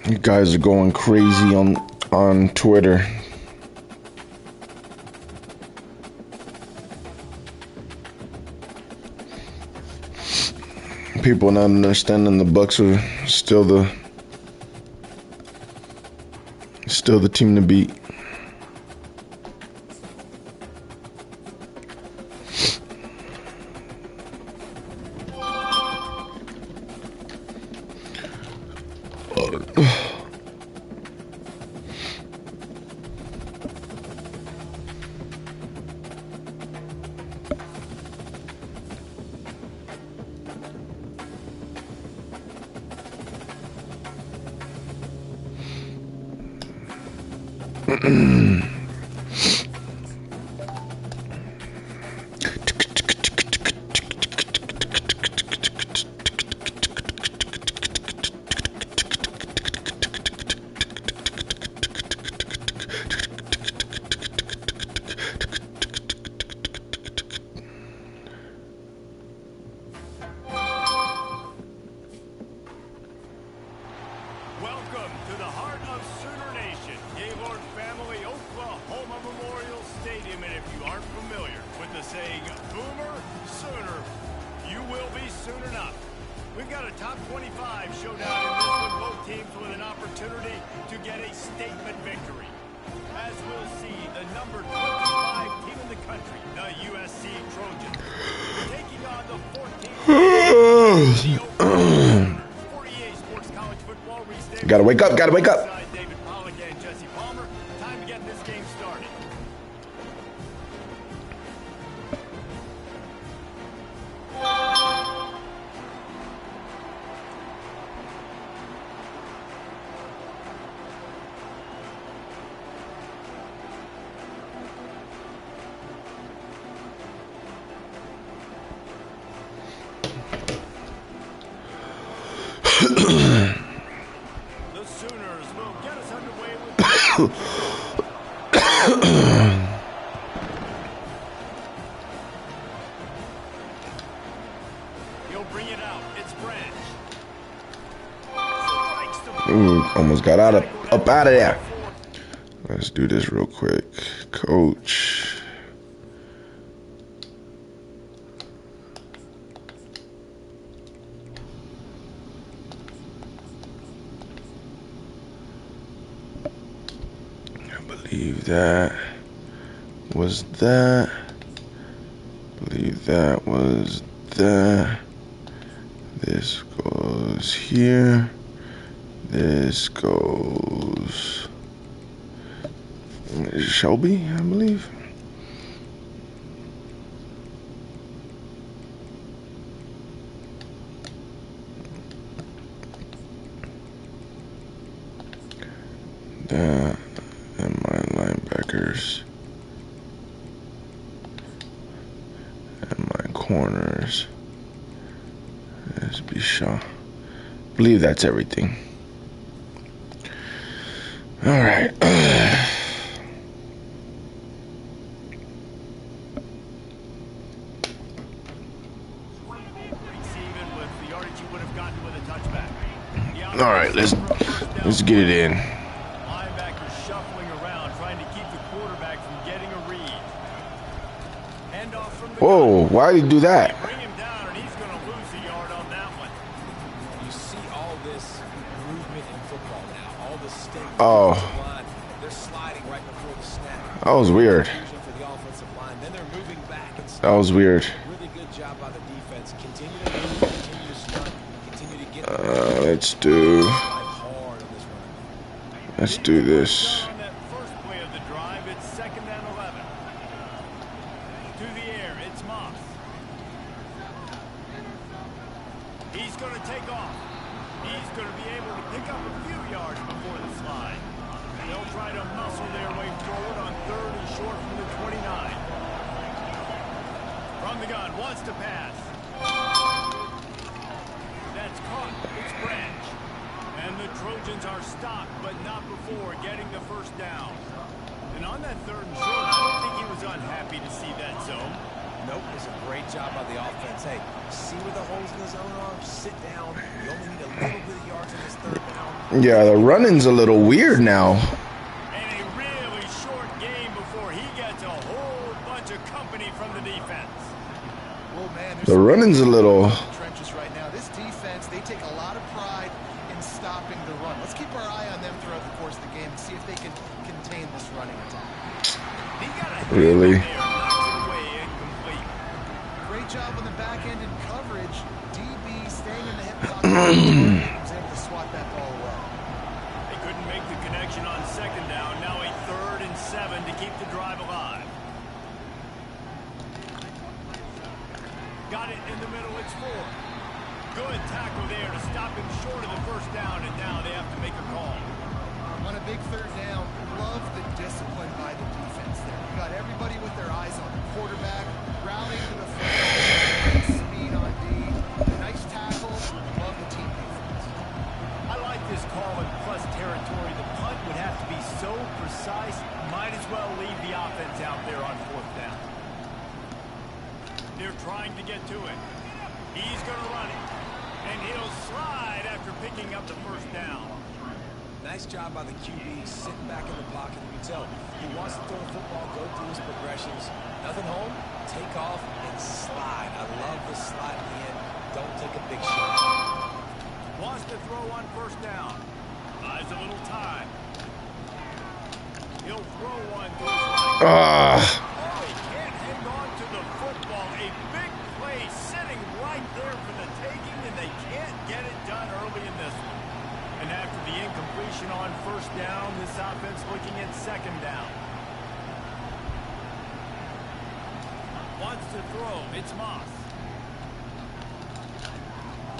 You guys are going crazy on Twitter. People not understanding the Bucks are still the team to beat. Welcome to the heart of Sooner Nation, Gaylord Family Oklahoma Memorial Stadium. And if you aren't familiar with the saying, Boomer Sooner, you will be soon enough. We've got a top 25 showdown in this one, both teams with an opportunity to get a statement victory. As we'll see, the number 25 team in the country, the USC Trojans, taking on the 14th Gotta wake up, gotta wake up. David Pollock and Jesse Palmer. Time to get this game started. Ooh, almost got up out of there. Let's do this real quick, Coach. I believe that was that. I believe that was that. This goes here. This goes Shelby, I believe. That and my linebackers and my corners is Bisha. I believe that's everything. All right. All right, let's get it in. Linebackers shuffling around, trying to keep the quarterback from getting a read. Handoff from the Whoa, why did he do that? bring him down, and he's going to lose a yard on that one. You see all this movement in football now, all the sting. Oh. They're sliding right before the snap. That was weird. For the offensive line. Then they're moving back and That was weird. really good job by the defense. Continue to move, continue to stunt, continue to get let's do this. On that first play of the drive, it's 2nd and 11. To the air, it's Moss. He's going to take off. He's going to be able to pick up a few yards before the slide. They'll try to muscle their way forward on 3rd and short from the 29. From the gun, wants to pass. That's caught. It's Branch. And the Trojans are stopped, but not before getting the first down. And on that 3rd and short, I don't think he was unhappy to see that zone. Nope, it's a great job by the offense. Hey, see where the holes in the zone are? Sit down. You only need a little bit of yards in this 3rd down. Yeah, the running's a little weird now. And a really short game before he gets a whole bunch of company from the defense. Well, man, The running's a little... trenches right now. This defense, they take a lot of pride in stopping the run. Let's keep our eye on them throughout the course of the game and see if they can contain this running attack. He got a Really? hit there, knocks it away, incomplete. Great job on the back end in coverage. DB staying in the hip pocket. Was able to swat that ball away. They couldn't make the connection on second down. Now a 3rd and 7 to keep the drive alive. Got it in the middle. It's 4. Good tackle there to stop him short of the first down, and now they have to make a call. On a big 3rd down, love the discipline by the defense there. You got everybody with their eyes on the quarterback, rallying to the front, speed on D. Nice tackle. Love the team defense. I like this call in plus territory. The punt would have to be so precise, might as well leave the offense out there on 4th down. They're trying to get to it. He's going to run it. And he'll slide after picking up the first down. Nice job by the QB, sitting back in the pocket. You can tell he wants to throw the football, go through his progressions. Nothing home, take off, and slide. I love the slide at the end. Don't take a big shot. Wants to throw on first down. Buys a little time. He'll throw one to his right. Oh, he can't hang on to the football. A big play sitting right there for the taking, and they can't get it done early in this one. And after the incompletion on first down, this offense looking at second down. Wants to throw. It's Moss.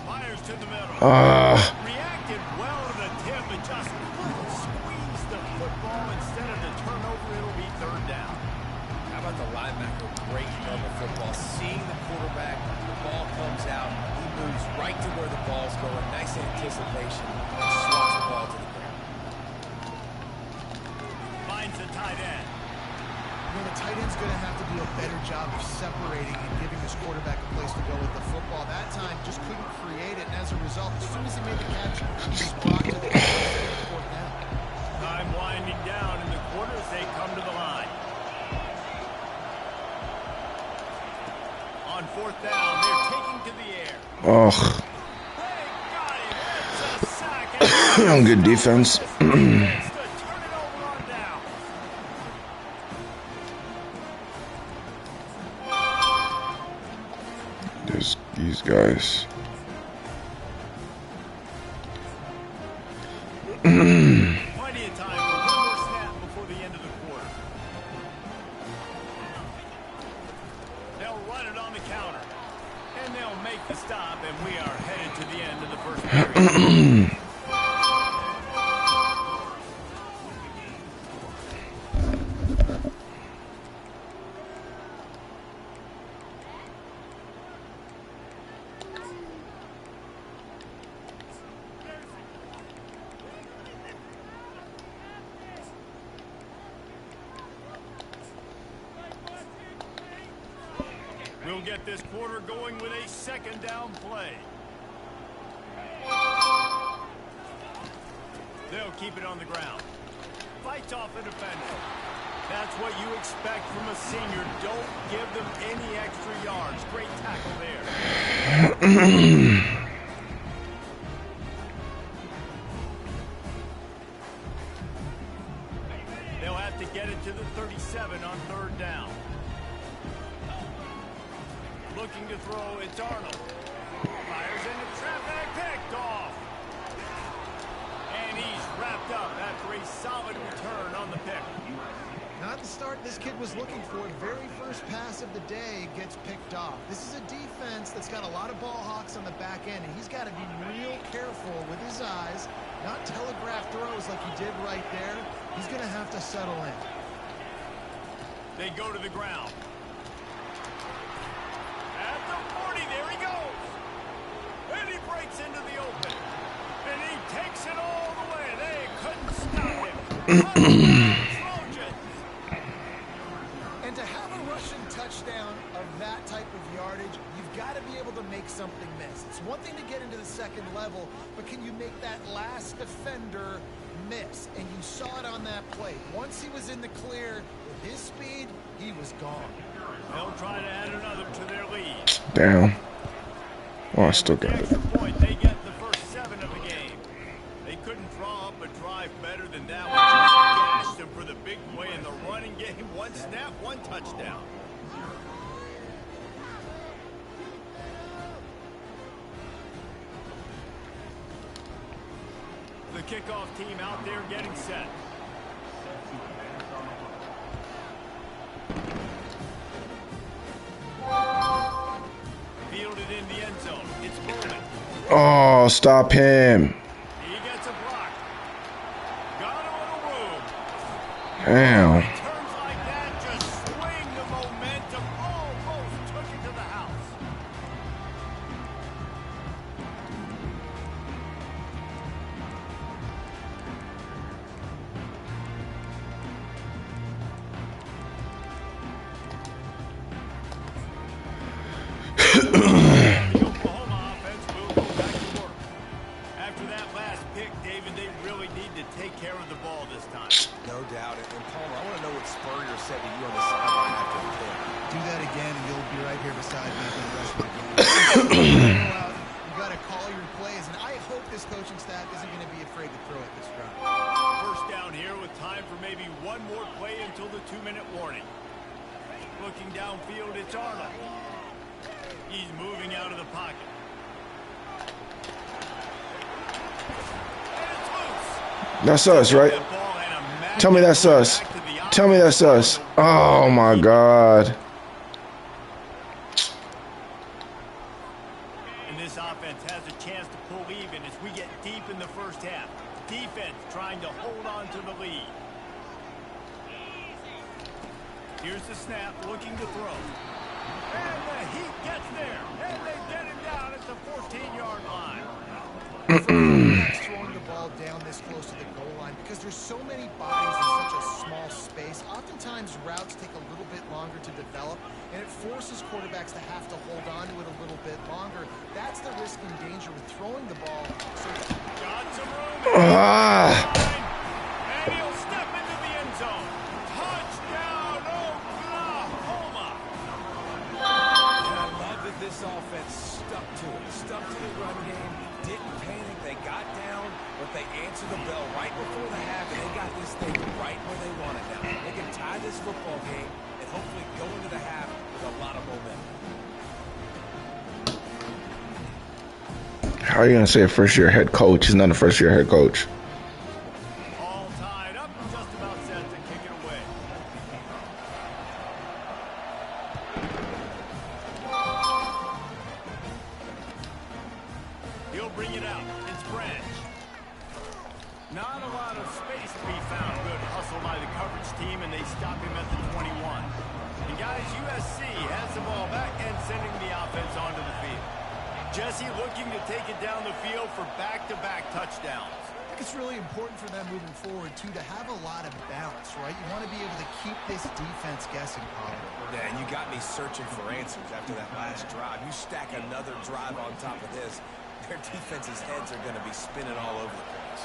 Fires to the middle. Reacted well to the tip, but just squeezed the football instead of the turnover. It'll be 3rd down. How about the linebacker breaking on the football, seeing the quarterback, the ball comes out, he moves right to where the ball's going, nice anticipation, and swats the ball to the ground. Finds the tight end. You know, the tight end's going to have to do a better job of separating and giving his quarterback a place to go with the football. That time just couldn't create it, and as a result, as soon as he made the catch, he was brought to the 4th down. Time winding down in the quarter as they come to the line. On 4th down, they're taking to the air. Oh, They got him. It's a sack. good defense. To turn it over on down. These guys. Plenty of time for one more snap before the end of the quarter. They'll run it on the counter. And they'll make the stop, and we are headed to the end of the first period. We'll get this quarter going with a 2nd down play. They'll keep it on the ground. Fights off a defender. That's what you expect from a senior. Don't give them any extra yards. Great tackle there. They'll have to get it to the 37 on 3rd down. Looking to throw, it's Arnold. Fires into traffic, picked off. And he's wrapped up after a solid return on the pick. Not the start this kid was looking for. Very first pass of the day gets picked off. This is a defense that's got a lot of ball hawks on the back end, and he's got to be real careful with his eyes, not telegraph throws like he did right there. He's going to have to settle in. They go to the ground. At the 40, there he goes. And he breaks into the open. And he takes it all the way. They couldn't stop him. And to have a rushing touchdown of that type of yardage, you've got to be able to make something miss. It's one thing to get into the second level, but can you make that last defender miss? And you saw it on that play. Once he was in the clear with his speed, he was gone. They'll try to add another to their lead. Damn. Oh, I still got it. Point, they get the first 7 of the game. They couldn't draw up a drive better than that one. Just gashed them for the big play in the running game. 1 snap, 1 touchdown. The kickoff team out there getting set. Fielded in the end zone. It's Bowman. Oh, stop him. He gets a block. Got a little room. Damn. Turns like that, just swing the momentum. Almost took it to the house. The Oklahoma offense will go back to work. After that last pick, David, they really need to take care of the ball this time. No doubt. And Palmer, I want to know what Spurrier said to you on the sideline after the pick. Do that again, and you'll be right here beside me for the rest of the game. You got to call your plays, and I hope this coaching staff isn't going to be afraid to throw it this round. First down here with time for maybe one more play until the 2-minute warning. Looking downfield, it's Arnold. He's moving out of the pocket. And it's loose. That's us, right? That ball had a magic Tell me that's us. back to the Tell me that's us. Oh, my God. And this offense has a chance to pull even as we get deep in the first half. Defense trying to hold on to the lead. Here's the snap, looking to throw. And the Heat gets there. And they get him down at the 14-yard line. Throwing the ball down this close to the goal line because there's so many bodies in such a small space. Oftentimes routes take a little bit longer to develop, and it forces quarterbacks to have to hold on to it a little bit longer. That's the risk and danger with throwing the ball. So Got some room. Ah. And he'll step into the end zone. Touchdown, Oklahoma. And I love that this offense stuck to it. Stuck to the run game. Didn't panic. They got down, but they answered the bell right before the half, and they got this thing right where they want it now. They can tie this football game and hopefully go into the half with a lot of momentum. How are you going to say a first-year head coach? He's not a first-year head coach. All tied up, just about set to kick it away. He'll bring it out. It's Branch. Not a lot of space to be found. Good hustle by the coverage team, and they stop him at the 21. And guys, USC has the ball back and sending the offense onto the field. Jesse looking to take it down the field for back-to-back touchdowns. I think it's really important for them moving forward, too, to have a lot of balance, right? You want to be able to keep this defense guessing, Colin. Yeah, and you got me searching for answers after that last drive. You stack another drive on top of this, their defense's heads are going to be spinning all over the place.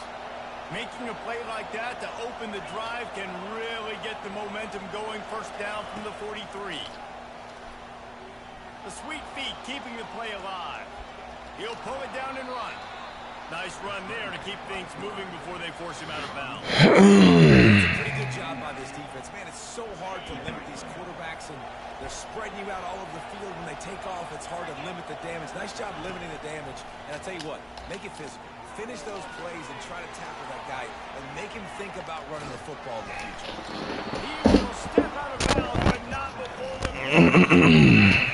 Making a play like that to open the drive can really get the momentum going. First down from the 43. The sweet feet keeping the play alive. He'll pull it down and run. Nice run there to keep things moving before they force him out of bounds. It's a pretty good job by this defense. Man, it's so hard to limit these quarterbacks, and they're spreading you out all over the field. When they take off, it's hard to limit the damage. Nice job limiting the damage. And I'll tell you what, make it physical. Finish those plays and try to tackle that guy and make him think about running the football in the future. He will step out of bounds, but not before the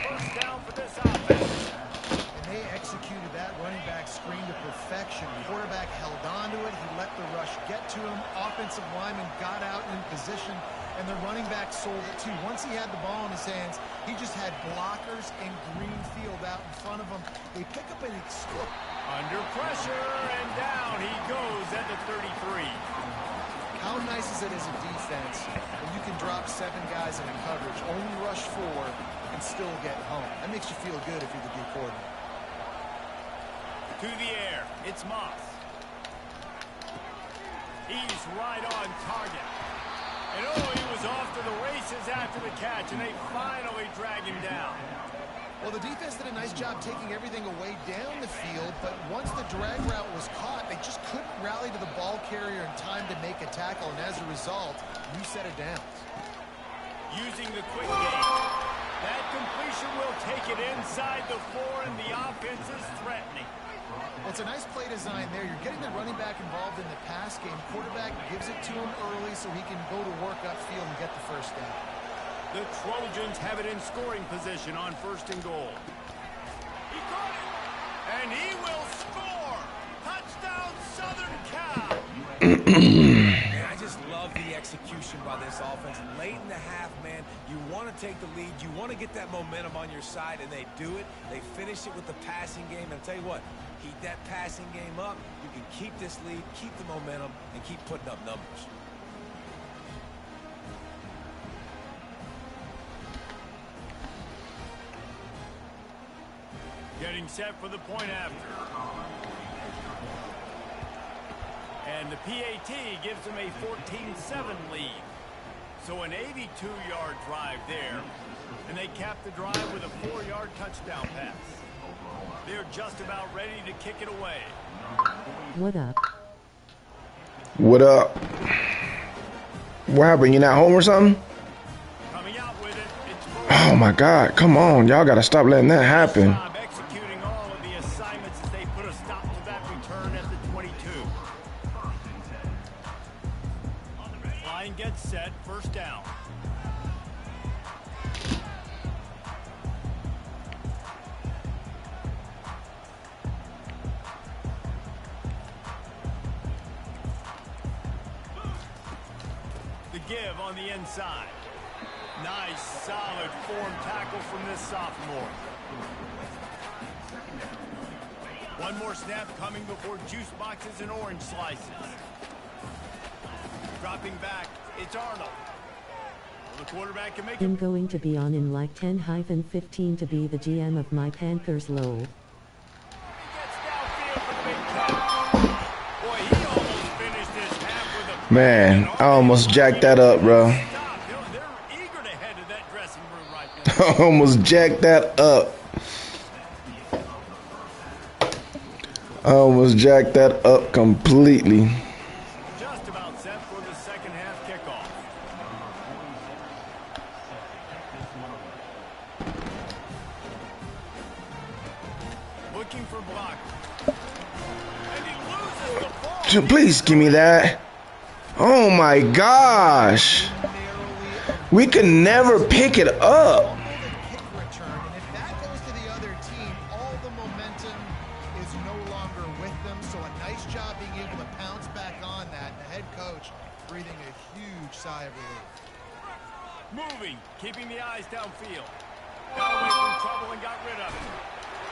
first down for this offense. And they executed that running back screen to perfection. The quarterback held on to it. He let the rush get to him. Offensive lineman got out in position, and the running back sold it too. Once he had the ball in his hands, he just had blockers and green field out in front of him. They pick up an explosive. Under pressure, and down he goes at the 33. How nice is it as a defense when you can drop 7 guys in a coverage, only rush 4, and still get home? That makes you feel good if you're the D coordinator. To the air, it's Moss. He's right on target. And oh, he was off to the races after the catch, and they finally drag him down. Well, the defense did a nice job taking everything away down the field, but once the drag route was caught, they just couldn't rally to the ball carrier in time to make a tackle, and as a result, new set of downs. Using the quick game. That completion will take it inside the 4, and the offense is threatening. Well, it's a nice play design there. You're getting the running back involved in the pass game. Quarterback gives it to him early so he can go to work upfield and get the first down. The Trojans have it in scoring position on 1st and goal. He caught it, and he will score. Touchdown, Southern Cal. Man, I just love the execution by this offense. Late in the half, man, you want to take the lead. You want to get that momentum on your side, and they do it. They finish it with the passing game. And I'll tell you what, keep that passing game up. You can keep this lead, keep the momentum, and keep putting up numbers. Getting set for the point after. And the PAT gives them a 14-7 lead. So an 82-yard drive there. And they cap the drive with a 4-yard touchdown pass. They're just about ready to kick it away. What up? What up? What happened? You not home or something? Coming out with it, it's Oh my God! Come on, y'all gotta stop letting that happen. job executing all of the assignments as they put a stop to that return at the 22. Line gets set, 1st down. The give on the inside. Nice, solid form tackle from this sophomore. One more snap coming before juice boxes and orange slices. Dropping back, it's Arnold. The quarterback can make I'm it. going to be on in like 10-15 to be the GM of my Panthers lol. He gets downfield for the big catch. Boy, he almost finished his half with a Man, I almost jacked that up, bro. stop. They're eager to head to that dressing room right now. I almost jacked that up. I almost jacked that up completely. Just about set for the second half kickoff. Looking for block. And he loses the ball. Please give me that. Oh my gosh. We can never pick it up. Fumbled and kick return, and if that goes to the other team, all the momentum is no longer with them. So a nice job being able to pounce back on that. The head coach breathing a huge sigh of relief. Moving, keeping the eyes downfield. Got away from trouble and got rid of it.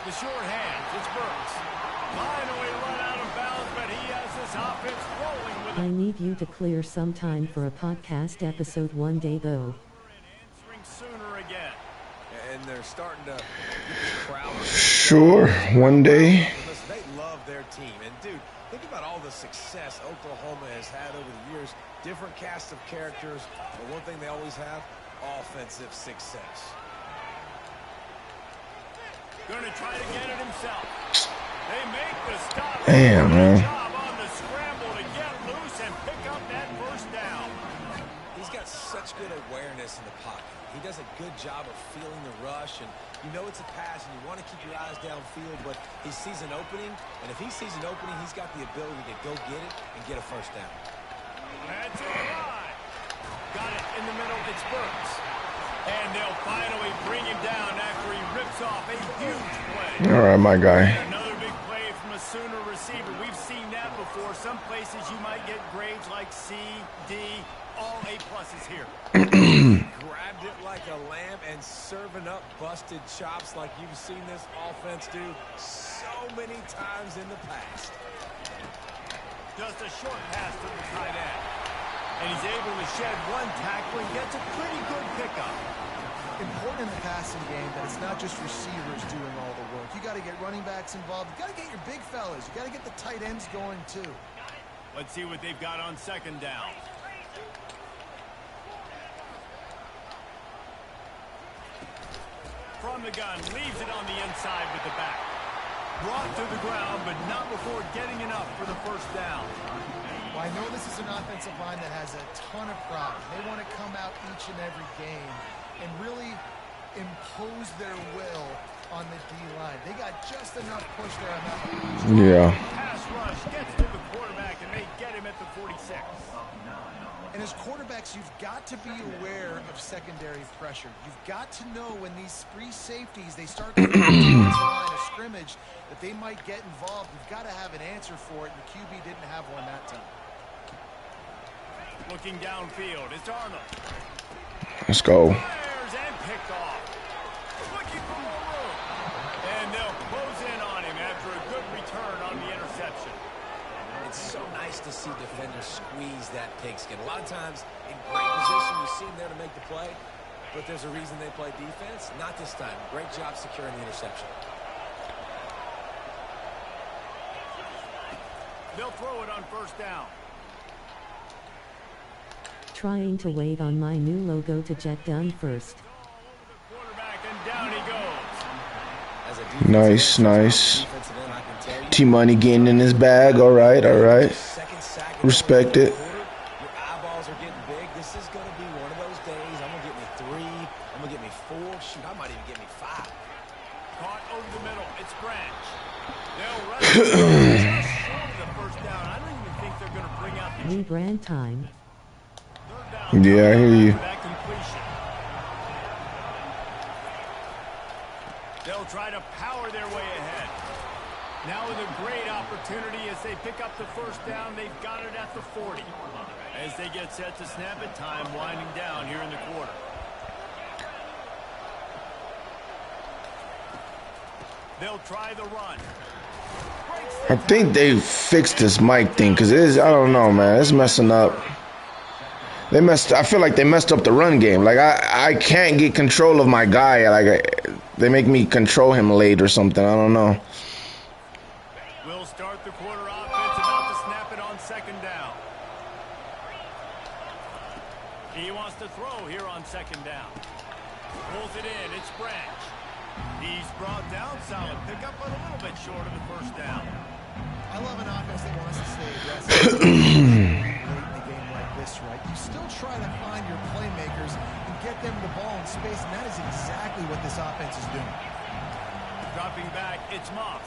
The short hands, it's Burks. Finally run out of bounds, but he has this offense rolling with I need you to clear some time for a podcast episode one day though. and answering sooner again. And they're starting to get the crowd. Sure, one day. Listen, they love their team. And, dude, think about all the success Oklahoma has had over the years. Different cast of characters. But one thing they always have, offensive success. Gonna try to get it himself. They make the stop. Damn, man. Good job on the scramble to get loose and pick up that 1st down. He's got such good awareness in the pocket. He does a good job of feeling the rush, and you know it's a pass, and you want to keep your eyes downfield, but he sees an opening, and if he sees an opening, he's got the ability to go get it and get a 1st down. That's a drive. Got it in the middle. It's Burks. And they'll finally bring him down after he rips off a huge play. All right, my guy. Another big play from a Sooner receiver. We've seen that before. Some places you might get grades like C, D, all A+ here. Grabbed it like a lamb and serving up busted chops like you've seen this offense do so many times in the past. Just a short pass to the tight end. And he's able to shed one tackle and gets a pretty good pickup. Important in the passing game that it's not just receivers doing all the work. You got to get running backs involved. You got to get your big fellas. You got to get the tight ends going too. Let's see what they've got on second down. From the gun, leaves it on the inside with the back. Brought to the ground, but not before getting enough for the first down. Well, I know this is an offensive line that has a ton of pride. They want to come out each and every game and really impose their will on the D-line. They got just enough push there on that. Yeah. Pass rush gets to the quarterback, and they get him at the 46. And as quarterbacks, you've got to be aware of secondary pressure. You've got to know when these free safeties, they start to get into the line of scrimmage, that they might get involved. You've got to have an answer for it, and the QB didn't have one that time. Looking downfield, it's Arnold. Let's go. Fires and picked off. Looking for more room. And they'll close in on him after a good return on the interception. It's so nice to see defenders squeeze that pigskin. A lot of times, in great position, you see them there to make the play, but there's a reason they play defense. Not this time. Great job securing the interception. They'll throw it on first down. Trying to wave on my new logo to Jet Done first. Quarterback, and down he goes. As a defensive Nice, end, nice. defensive end, I can tell you, T-Money getting in his bag. All right, all right. second sack in Respect the it. quarter, your eyeballs are getting big. This is going to be one of those days. I'm going to get me 3. I'm going to get me 4. Shoot, I might even get me 5. Caught over the middle. It's Branch. They'll run it just short of the first down. I don't even think they're going to bring out the Rebrand time. third down. Yeah, I hear you. That completion. They'll try to power their way ahead. Now with a great opportunity as they pick up the first down. They've got it at the 40. As they get set to snap it, time winding down here in the quarter. They'll try the run. I think they fixed this mic thing because it is, I don't know, man. It's messing up. I feel like they messed up the run game. Like I can't get control of my guy. They make me control him late or something. I don't know. We'll start the quarter offense, about to snap it on second down. He wants to throw here on second down. Pulls it in. It's Branch. He's brought down. Solid pickup, but a little bit short of the first down. I love an offense that wants to stay aggressive. Late in a game like this, right? You still try to find your playmakers and get them the ball in space, and that is exactly what this offense is doing. Dropping back, it's Moss.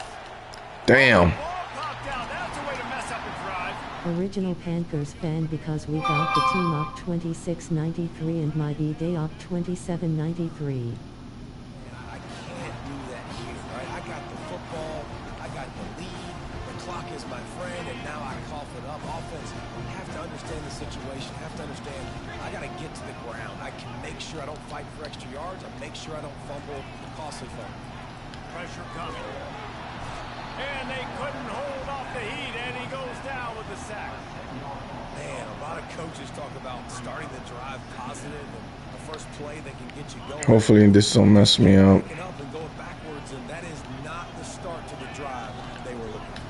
Damn. Ball popped out. That's a way to mess up a drive. Original Panthers fan because we got the team up 26-93 and my B-Day up 27-93. I can't do that here, right? I got the football, I got the lead, the clock is my friend, and now I cough it up. Offense, you have to understand the situation, you have to understand I got to get to the ground. I can make sure I don't fight for extra yards, I make sure I don't fumble, costly fumble. Pressure coming. And they couldn't hold off the heat, and he goes down with the sack. Man, a lot of coaches talk about starting the drive positive and the first play that can get you going. Hopefully this don't mess me up. Picking up and going backwards, and that is not the start to the drive they were looking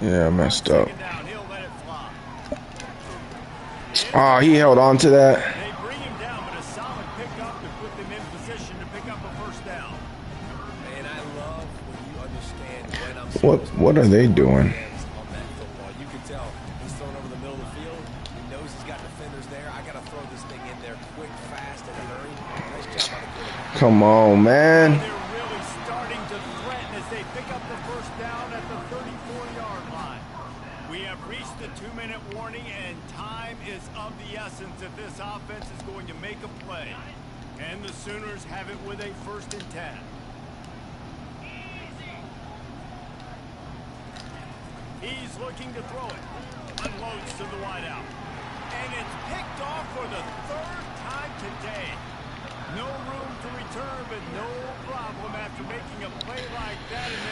for. Yeah, I messed up. Second down, he'll let it fly. Oh, he held on to that. They bring him down, but a solid pickup to put them in position to pick up a first down. Man, I love when you understand when I'm What are they doing? on that football. You can tell he's thrown over the middle of the field. He knows he's got defenders there. I got to throw this thing in there quick, fast, and in a hurry. Nice job by the quarterback. Come on, man. They're really starting to threaten as they pick up the first down at the 34-yard line. We have reached the 2-minute warning, and time is of the essence if this offense is going to make a play. And the Sooners have it with a 1st and 10. He's looking to throw it. Unloads to the wideout. And it's picked off for the 3rd time today. No room to return, but no problem after making a play like that. And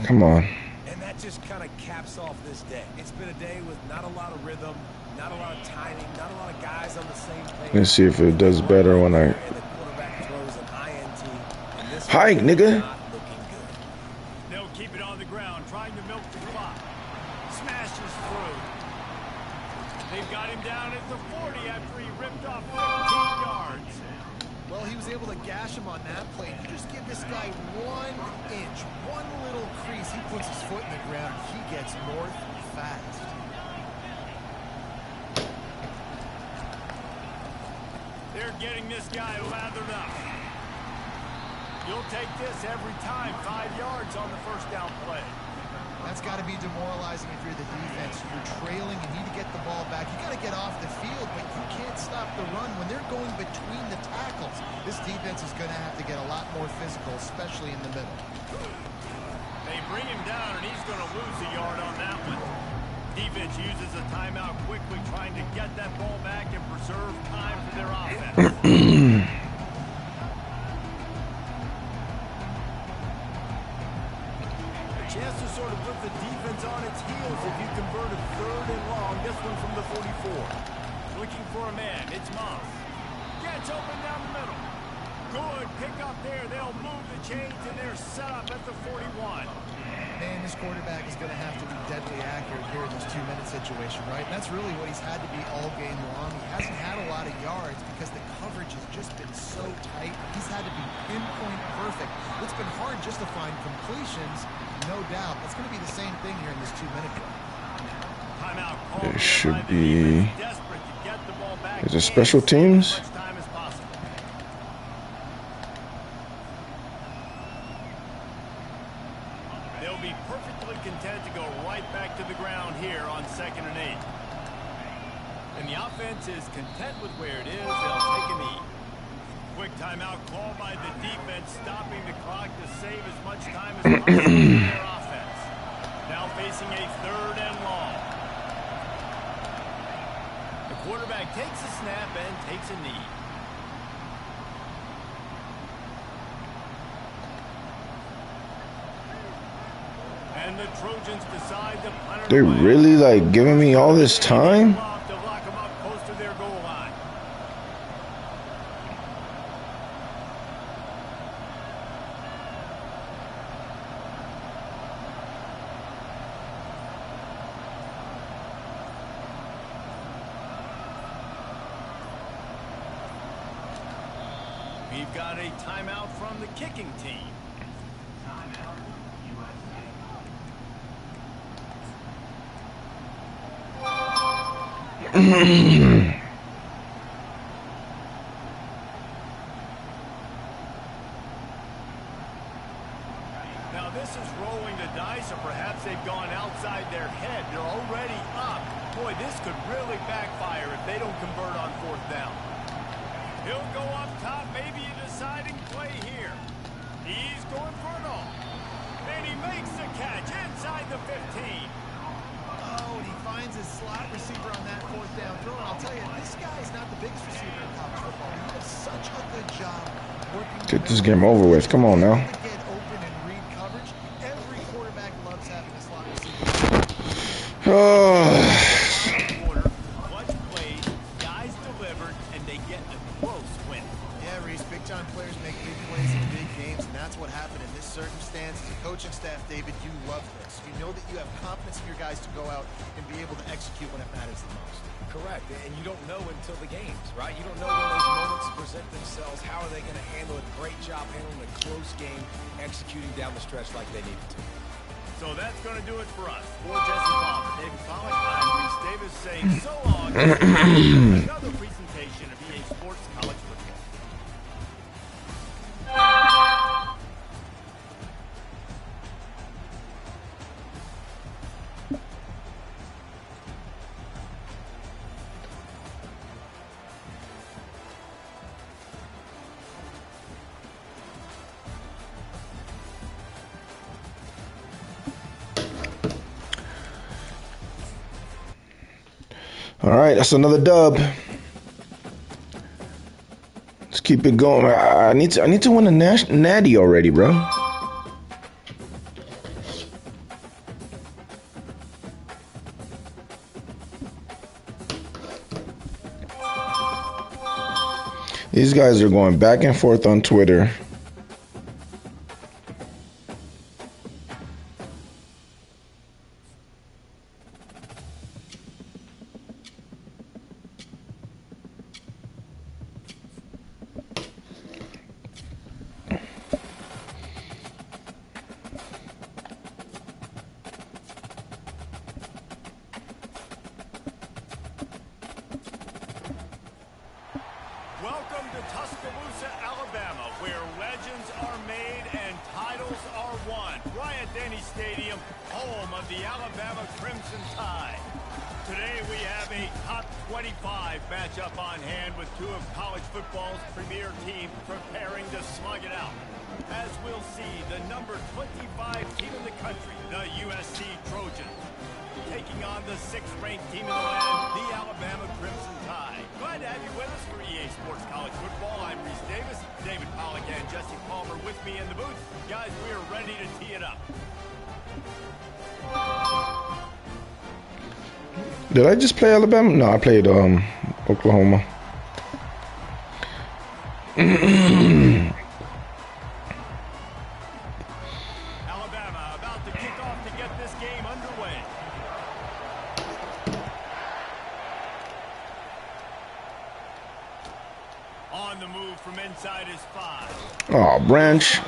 they'll Come on. And that just kind of caps off this day. It's been a day with not a lot of rhythm, not a lot of timing, not a lot of guys on the same page. Let's see if it does better when I... And the quarterback throws an INT, and this Hike, one is nigga. not looking good. They'll keep it on the ground, trying to milk the clock. Smashes through. They've got him down at the 40 after he ripped off 15 yards. Well, he was able to gash him on that play. You just give this guy 1 inch, one little crease. He puts his foot in the ground. He gets north fast. They're getting this guy lathered up. You'll take this every time. 5 yards on the first down play. That's got to be demoralizing if you're the defense. You're trailing, you need to get the ball back. You got to get off the field, but you can't stop the run when they're going between the tackles. This defense is going to have to get a lot more physical, especially in the middle. They bring him down, and he's going to lose a yard on that one. Defense uses a timeout quickly, trying to get that ball back and preserve time for their offense. Chance to sort of put the defense on its heels if you convert a 3rd and long. This one from the 44. Looking for a man. It's Moss. Gets open down the middle. Good pick up there. They'll move the chains, and they're set up at the 41. Man, this quarterback is going to have to be deadly accurate here in this 2-minute situation, right? And that's really what he's had to be all game long. He hasn't had a lot of yards because the coverage has just been so tight. He's had to be pinpoint perfect. It's been hard just to find completions, no doubt. That's going to be the same thing here in this 2-minute drill. Timeout call. There should be... Desperate to get the ball back. Is it special teams? As much time as possible. They'll be perfectly content to go right back to the ground here on 2nd and 8. And the offense is content with where it is. They'll take a knee. Quick timeout call by the defense, stopping the clock to save as much time as possible for their offense. Now facing a 3rd and long. The quarterback takes a snap and takes a knee. And the Trojans decide to punt it They're away. really, like, giving me all this time? To lock them up close to their goal line. We've got a timeout from the kicking team. Now this is rolling the dice, or perhaps they've gone outside their head. They're already up. Boy, this could really backfire if they don't convert on 4th down. He'll go up top, maybe a deciding play here. He's going for it all. And he makes the catch inside the 15. Oh, and he finds his slot receiver on that 4th down throw. And I'll tell you, this guy is not the biggest receiver in college football. He does such a good job working. Get this game over with. Come on now. To get open and read coverage. Every quarterback loves having a slot receiver. Quarter, clutch plays, guys delivered, and they get a close win. Yeah, Reese, big-time players make big plays in big games, and that's what happened in this circumstance. As a coaching staff, David, you love this. You know that you have confidence in your guys to go out and be able to execute when it matters the most. Correct, and you don't know until the games, right? You don't know when those moments present themselves. How are they going to handle it? Great job handling a close game, executing down the stretch like they needed to. So that's going to do it for us. For Jesse Palmer, David Pollack, I'm Reese Davis saying so long. Another presentation of EA Sports College Football. All right, that's another dub. Let's keep it going. I need to win a natty already, bro. These guys are going back and forth on Twitter. Welcome to Tuscaloosa, Alabama, where legends are made and titles are won. Bryant-Denny Stadium, home of the Alabama Crimson Tide. Today we have a top 25 matchup on hand with two of college football's premier teams preparing to slug it out. As we'll see, the number 25 team in the country, the USC Trojans, taking on the 6th-ranked team in the land, the Alabama Crimson Tide. Glad to have you with us for EA Sports College Football. I'm Reese Davis, David Pollack and Jesse Palmer with me in the booth. Guys, we are ready to tee it up. Did I just play Alabama? No, I played Oklahoma. Alabama about to kick off to get this game underway. On the move from inside his 5. Oh, Branch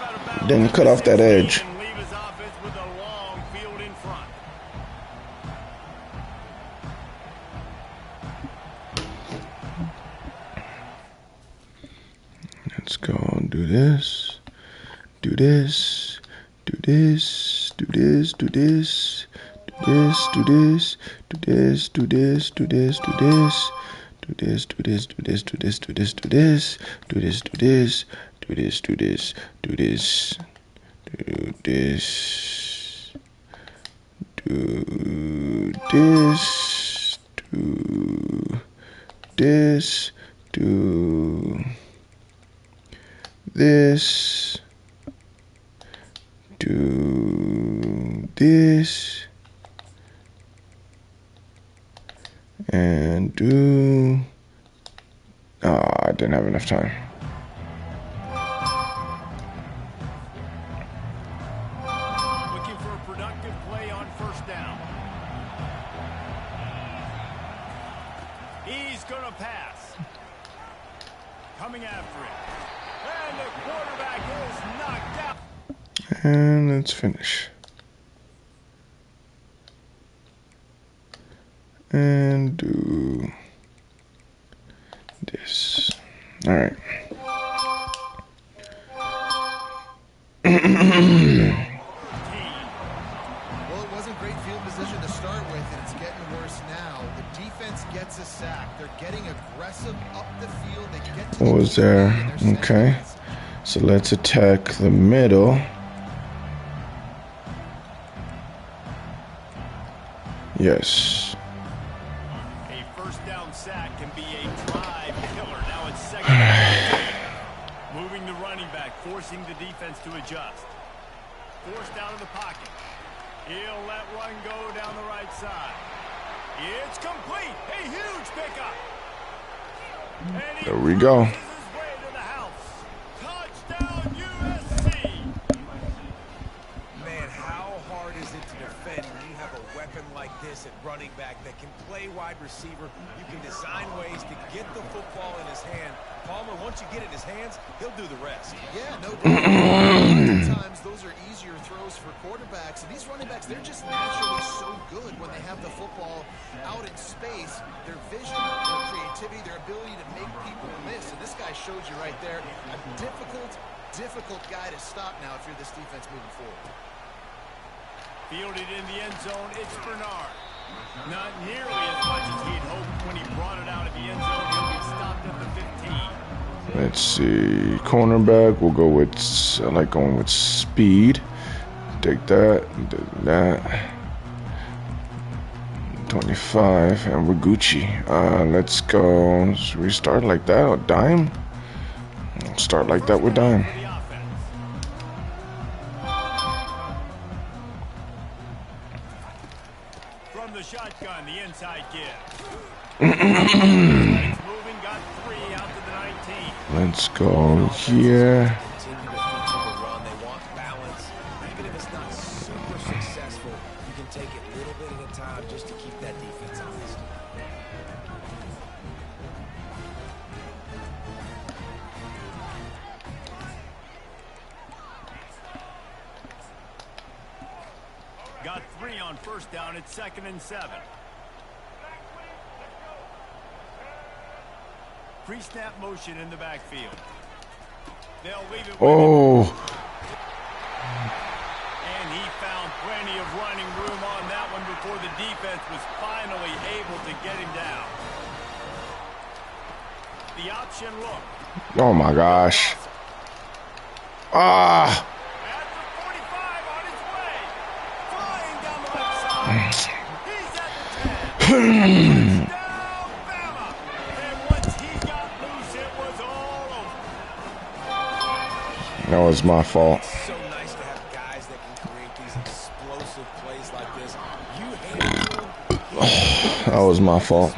didn't cut off that edge. And leave his offense with a long field in front. Let's go do this. Do this. Do this. Do this. Do this. Do this. Do this. Do this. Do this. Do this. Do this. Do this, do this, do this, do this, do this, do this, do this, do this, do this, do this, do this, do this, do this, do this, do this, do this, and do... I didn't have enough time. Looking for a productive play on first down. He's going to pass. Coming after it. And the quarterback is knocked out. And let's finish. And do this. All right. Well, it wasn't great field position to start with, and it's getting worse now. The defense gets a sack. They're getting aggressive up the field. They get to What was there? Okay. So let's attack the middle. Yes. A first down sack can be a drive killer. Now it's second down. Moving the running back, forcing the defense to adjust. Forced out of the pocket. He'll let one go down the right side. It's complete. A huge pickup. And he There we go. forces his way to the house. Touchdown USC. Man, how hard is it to defend when you have a weapon like this at running back that can play wide receiver? You can design ways to get the football in his hand. Palmer, once you get it in his hands, he'll do the rest. Yeah, no doubt. Sometimes those are easier throws for quarterbacks. And these running backs, they're just naturally so good when they have the football out in space. Their vision, their creativity, their ability to make people miss. And this guy shows you right there a difficult guy to stop now if you're this defense moving forward. Fielded in the end zone, it's Bernard. Not nearly as much as he'd hoped when he brought it out of the end zone. He'll be stopped at the 15. Let's see. Cornerback, we'll go with, I like going with speed. Take that, do that. 25, and we're Gucci. Let's go. Should we start like that or dime? Start like that with dime. For the offense. From the shotgun, the inside give. It's moving, got 3 out to the 19. Let's go here. Continue to feature the run. They want balance. Even if it's not super successful, you can take it little bit at a time just to keep that defense honest. Got 3 on first down. It's 2nd and 7. Pre-snap motion in the backfield. They'll leave it with Oh, him. And he found plenty of running room on that one before the defense was finally able to get him down. The option look. oh my gosh. Ah, At the 45 on his way. Flying down the left side. He's at the 10. Touchdown, Bama. And once he got loose, it was all over. that was my fault. So nice to have guys that can create these explosive plays like this. You hate it. That was my fault.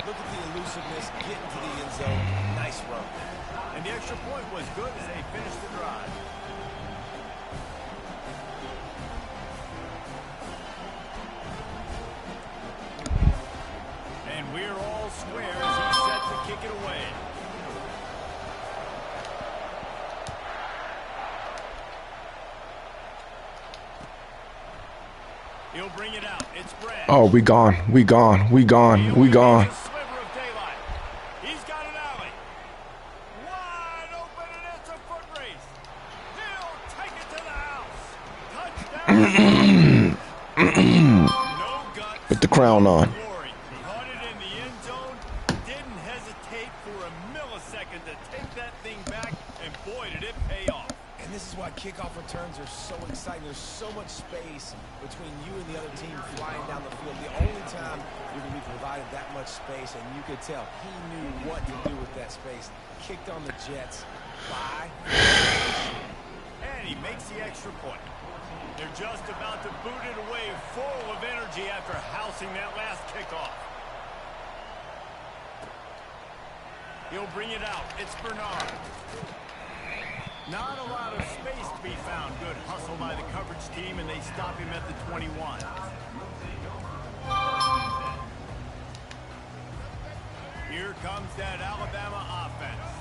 Look at the elusiveness, getting to the end zone. Nice run. And the extra point was good as they finished the drive. And we're all square as he's set to kick it away. He'll bring it out. It's Brad. Oh, we gone. We gone. We gone. We gone. Sliver of daylight. He's got an alley. Wide open, and it's a foot race. He'll take it to the house. Touchdown. No guts. Put the crown on. Glory. Caught it in the end zone. Didn't hesitate for a millisecond to take that thing back, and boy, did it pay off. And this is why kickoff returns are so exciting. There's so much space between you and the other team flying down the field. The only time you're going to be provided that much space, and you could tell he knew what to do with that space. Kicked on the Jets. Bye. And he makes the extra point. They're just about to boot it away full of energy after housing that last kickoff. He'll bring it out. It's Bernard. Not a lot of space to be found. Good hustle by the coverage team, and they stop him at the 21. Here comes that Alabama offense.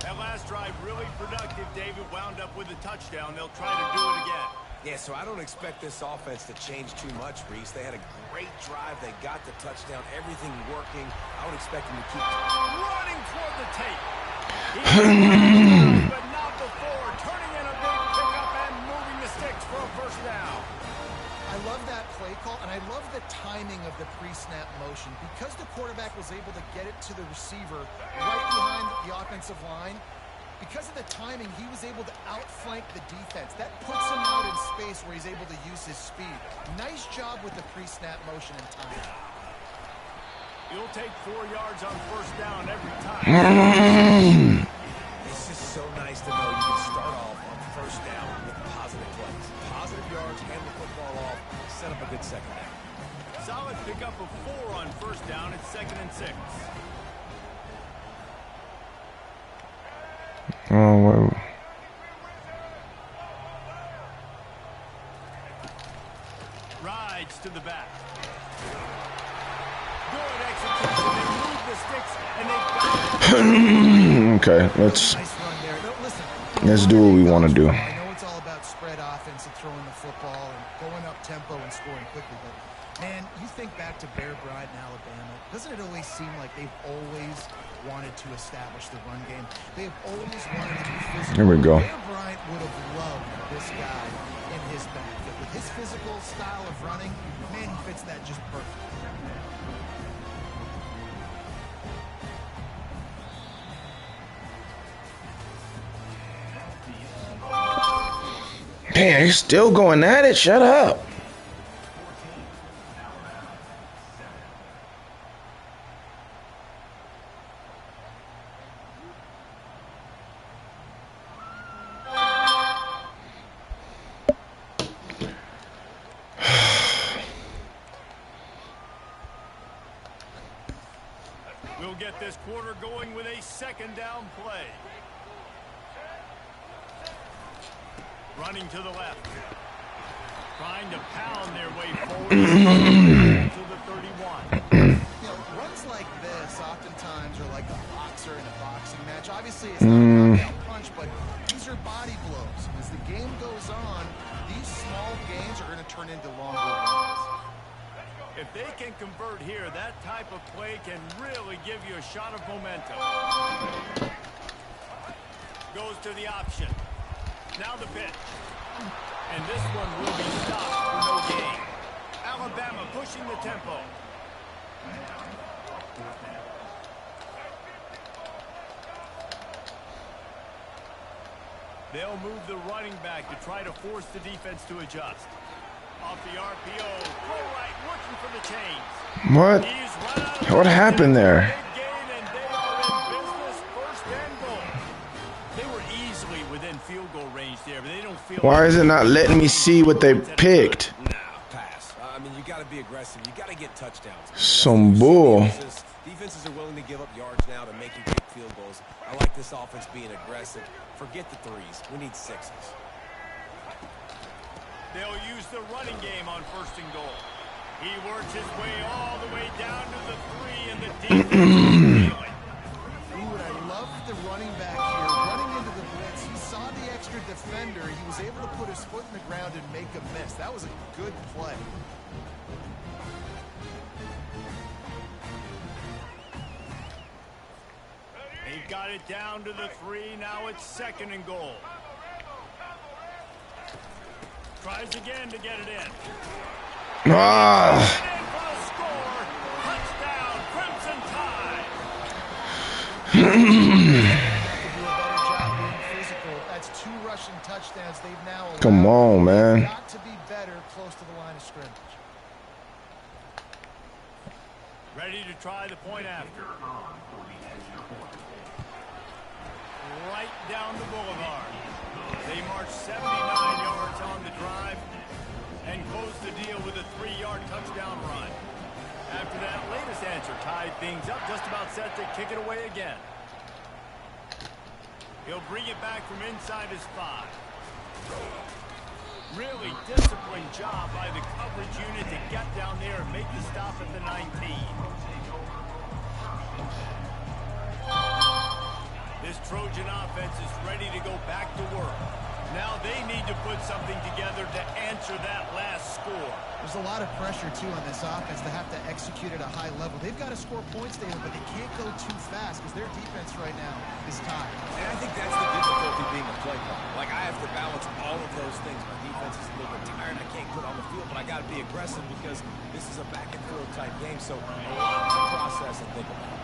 That last drive really productive. David wound up with a touchdown. They'll try to do it again. Yeah, so I don't expect this offense to change too much, Reese. They had a great drive. They got the touchdown. Everything working. I would expect them to keep running toward the tape. But not before. Turning in a big pickup and moving the sticks for a first down. I love that play call, and I love the timing of the pre-snap motion. Because the quarterback was able to get it to the receiver right behind the offensive line, because of the timing, he was able to outflank the defense. That puts him out in space where he's able to use his speed. Nice job with the pre-snap motion and timing. You'll take 4 yards on first down every time. It's just so nice to know you can start off on first down with positive plays. Positive yards, hand the football off, set up a good second down. Solid pickup of 4 on first down. It's 2nd and 6. Oh, whoa. Rides to the back. Good execution. They move the sticks, and they've got it. Okay, let's Nice run there. No, listen, let's do what we want to do. I know it's all about spread offense and throwing the football and going up tempo and scoring quickly, but man, you think back to Bear Bryant in Alabama, doesn't it always seem like they've always wanted to establish the run game? They've always wanted to be physical. Here we go. Bear Bryant would have loved this guy in his backfield. With his physical style of running, man, he fits that just perfect. Man, you're still going at it? Shut up. We'll get this quarter going with a second down play. Running to the left. Trying to pound their way forward to the 31. Runs like this oftentimes are like a boxer in a boxing match. Obviously, it's not a knockout punch, but these are body blows. As the game goes on, these small gains are going to turn into longer runs. If they can convert here, that type of play can really give you a shot of momentum. Goes to the option. Now the pitch. And this one will be stopped for no gain. Alabama pushing the tempo. They'll move the running back to try to force the defense to adjust. Off the RPO, go right, looking for the chains. What? What happened there? Big gain, and they are in business, first and goal. They were easily within field goal range there, but they don't feel. Why is it not letting me see what they picked? Nah, pass. I mean, you got to be aggressive. You got to get touchdowns. Some bull. Defenses are willing to give up yards now to make you kick field goals. I like this offense being aggressive. Forget the threes. We need sixes. They'll use the running game on first and goal. He works his way all the way down to the 3, and the defense is feeling. Ooh, I love the running back here. Running into the blitz, he saw the extra defender. He was able to put his foot in the ground and make a miss. That was a good play. They've got it down to the 3. Now it's second and goal. Tries again to get it in. Ah. And for the score. Touchdown, Crimson Tide. Do a better job being physical. That's 2 rushing touchdowns they've now allowed. Come on, man. They've got to be better close to the line of scrimmage. Ready to try the point after. Right down the boulevard. They march 79 yards on the drive and close the deal with a 3-yard touchdown run. After that latest answer tied things up, just about set to kick it away again. He'll bring it back from inside his 5. Really disciplined job by the coverage unit to get down there and make the stop at the 19. This Trojan offense is ready to go back to work. Now they need to put something together to answer that last score. There's a lot of pressure, too, on this offense to have to execute at a high level. They've got to score points, David, but they can't go too fast because their defense right now is tired. And I think that's the difficulty being a play caller. Like, I have to balance all of those things. My defense is a little bit tired. I can't put on the field, but I got to be aggressive because this is a back-and-forth type game. So a lot to process and think about.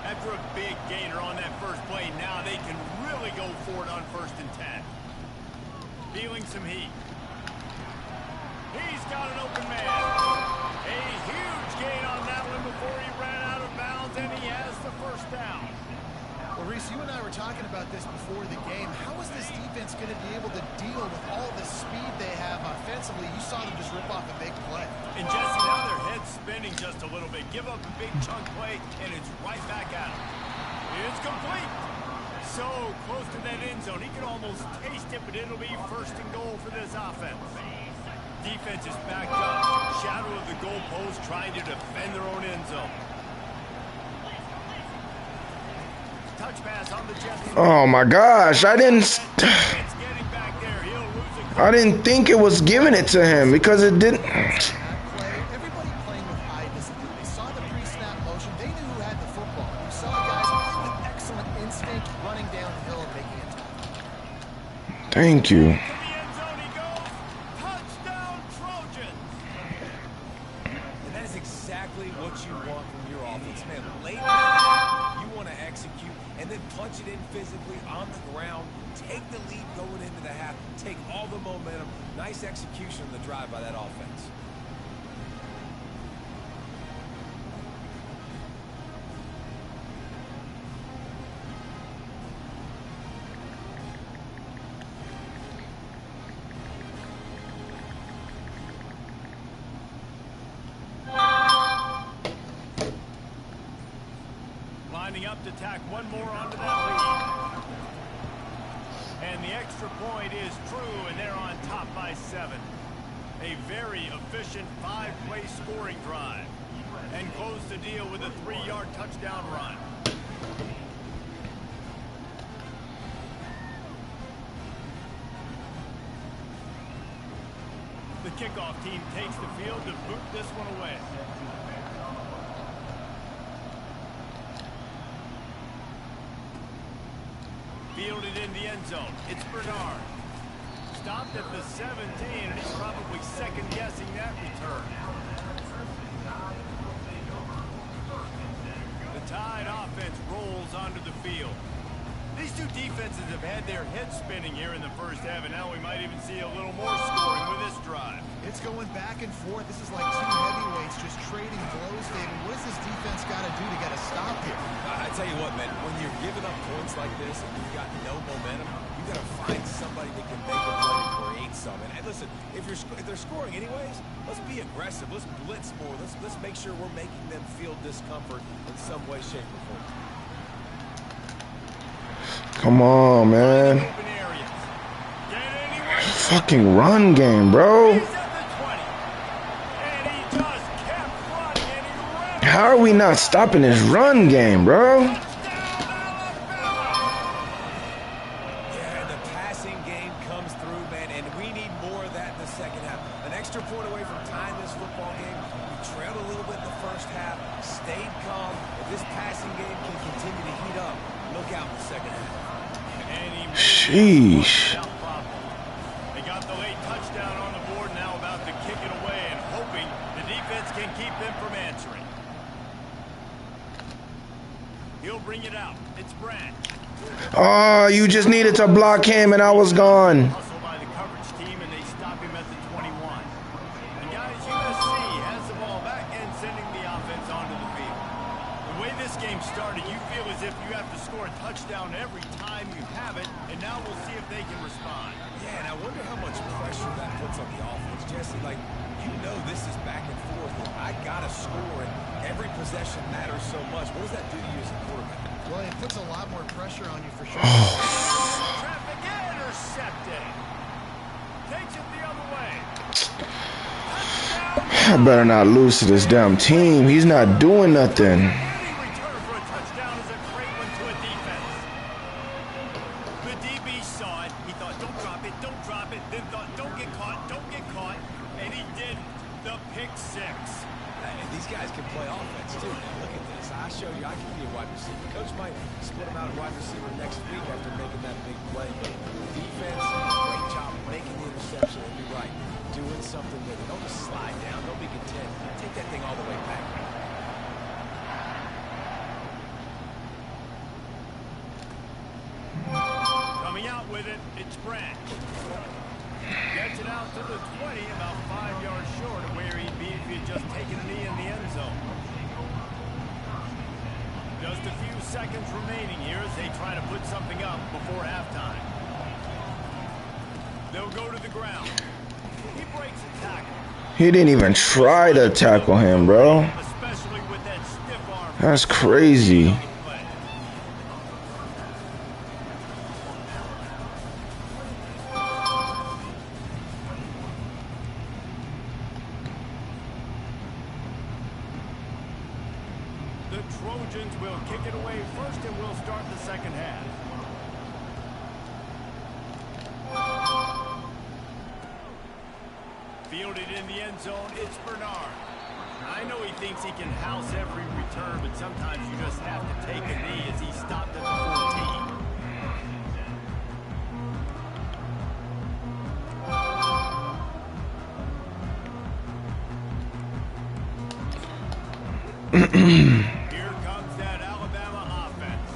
After a big gainer on that first play, now they can really go for it on 1st and 10. Feeling some heat. He's got an open man. A huge gain on that one before he ran out of bounds, and he has the first down. Well, Reese, you and I were talking about this before the game. How is this defense going to be able to deal with all the speed they have offensively? You saw them just rip off a big play. And Jesse, now their head's spinning just a little bit. Give up a big chunk play, and it's right back out. It's complete. So close to that end zone. He can almost taste it, but it'll be 1st and goal for this offense. Defense is backed up. Shadow of the goalpost trying to defend their own end zone. Touch pass on the Jets. Oh my gosh, I didn't think it was giving it to him because it didn't. Everybody playing with high discipline. They saw the pre-snap motion. They knew who had the football. You saw guys with excellent instinct running downhill and making it tackle. Thank you. What you want from your offense, man. Late down, you want to execute and then punch it in physically on the ground. Take the lead going into the half. Take all the momentum. Nice execution on the drive by that offense. Lining up to tack one more onto that lead. And And the extra point is true, and they're on top by 7. A very efficient 5-play scoring drive. And close the deal with a 3-yard touchdown run. The kickoff team takes the field to boot this one away. Fielded in the end zone. It's Bernard. Stopped at the 17, and he's probably second-guessing that return. The Tide offense rolls onto the field. These two defenses have had their heads spinning here in the first half, and now we might even see a little more scoring with this drive. It's going back and forth. This is like two heavyweights just trading blows, David. What does this defense got to do to get a stop here? I tell you what, man, when you're giving up points like this and you've got no momentum, you got to find somebody that can make a play and create something. And listen, if they're scoring anyways, let's be aggressive. Let's blitz more. Let's make sure we're making them feel discomfort in some way, shape, or form. Come on, man. Fucking run game, bro. How are we not stopping this run game, bro? Yeah, the passing game comes through, man, and we need more of that in the second half. An extra point away from tying this football game. We trailed a little bit in the first half, stayed calm. If this passing game can continue to heat up, look out in the second half. Sheesh. They got the late touchdown on the board, now about to kick it away and hoping the defense can keep them from answering. He'll bring it out. It's Branch. Oh, you just needed to block him and I was gone. Hustle by the coverage team, and they stop him at the 21. And guys, USC has the ball back and sending the offense onto the field. The way this game started, you feel as if you have to score a touchdown every time you have it, and now we'll see if they can respond. Yeah, and I wonder how much pressure that puts on the offense. Jesse, like, you know this is back and forth. I got to score, and every possession matters so much. What does that do to you as a quarterback? Well, it puts a lot more pressure on you for sure. Traffic intercepted. Takes it the other way. I better not lose to this damn team. He's not doing nothing. Any return for a touchdown is a great one to a defense. The DB saw it. He thought, don't drop it. Then thought, don't get caught. And he did the pick six. And these guys can play offense, too. Now, look at this. I showed you I can be a wide receiver. Coach might split him out at wide receiver next week after making that big play. But defense, great job making the interception. And you're right, doing something with it. Don't just slide down. Don't be content. Take that thing all the way back. Coming out with it, it's Branch. Gets it out to the 20, about 5 yards short of where he'd be if he'd just taken a knee in the end zone. Just a few seconds remaining here as they try to put something up before halftime. They'll go to the ground. He breaks a tackle. He didn't even try to tackle him, bro. Especially with that stiff arm. That's crazy. The Trojans will kick it away first, and we'll start the second half. Fielded in the end zone, it's Bernard. I know he thinks he can house every return, but sometimes you just have to take a knee as he stopped at the 14. Here comes that Alabama offense.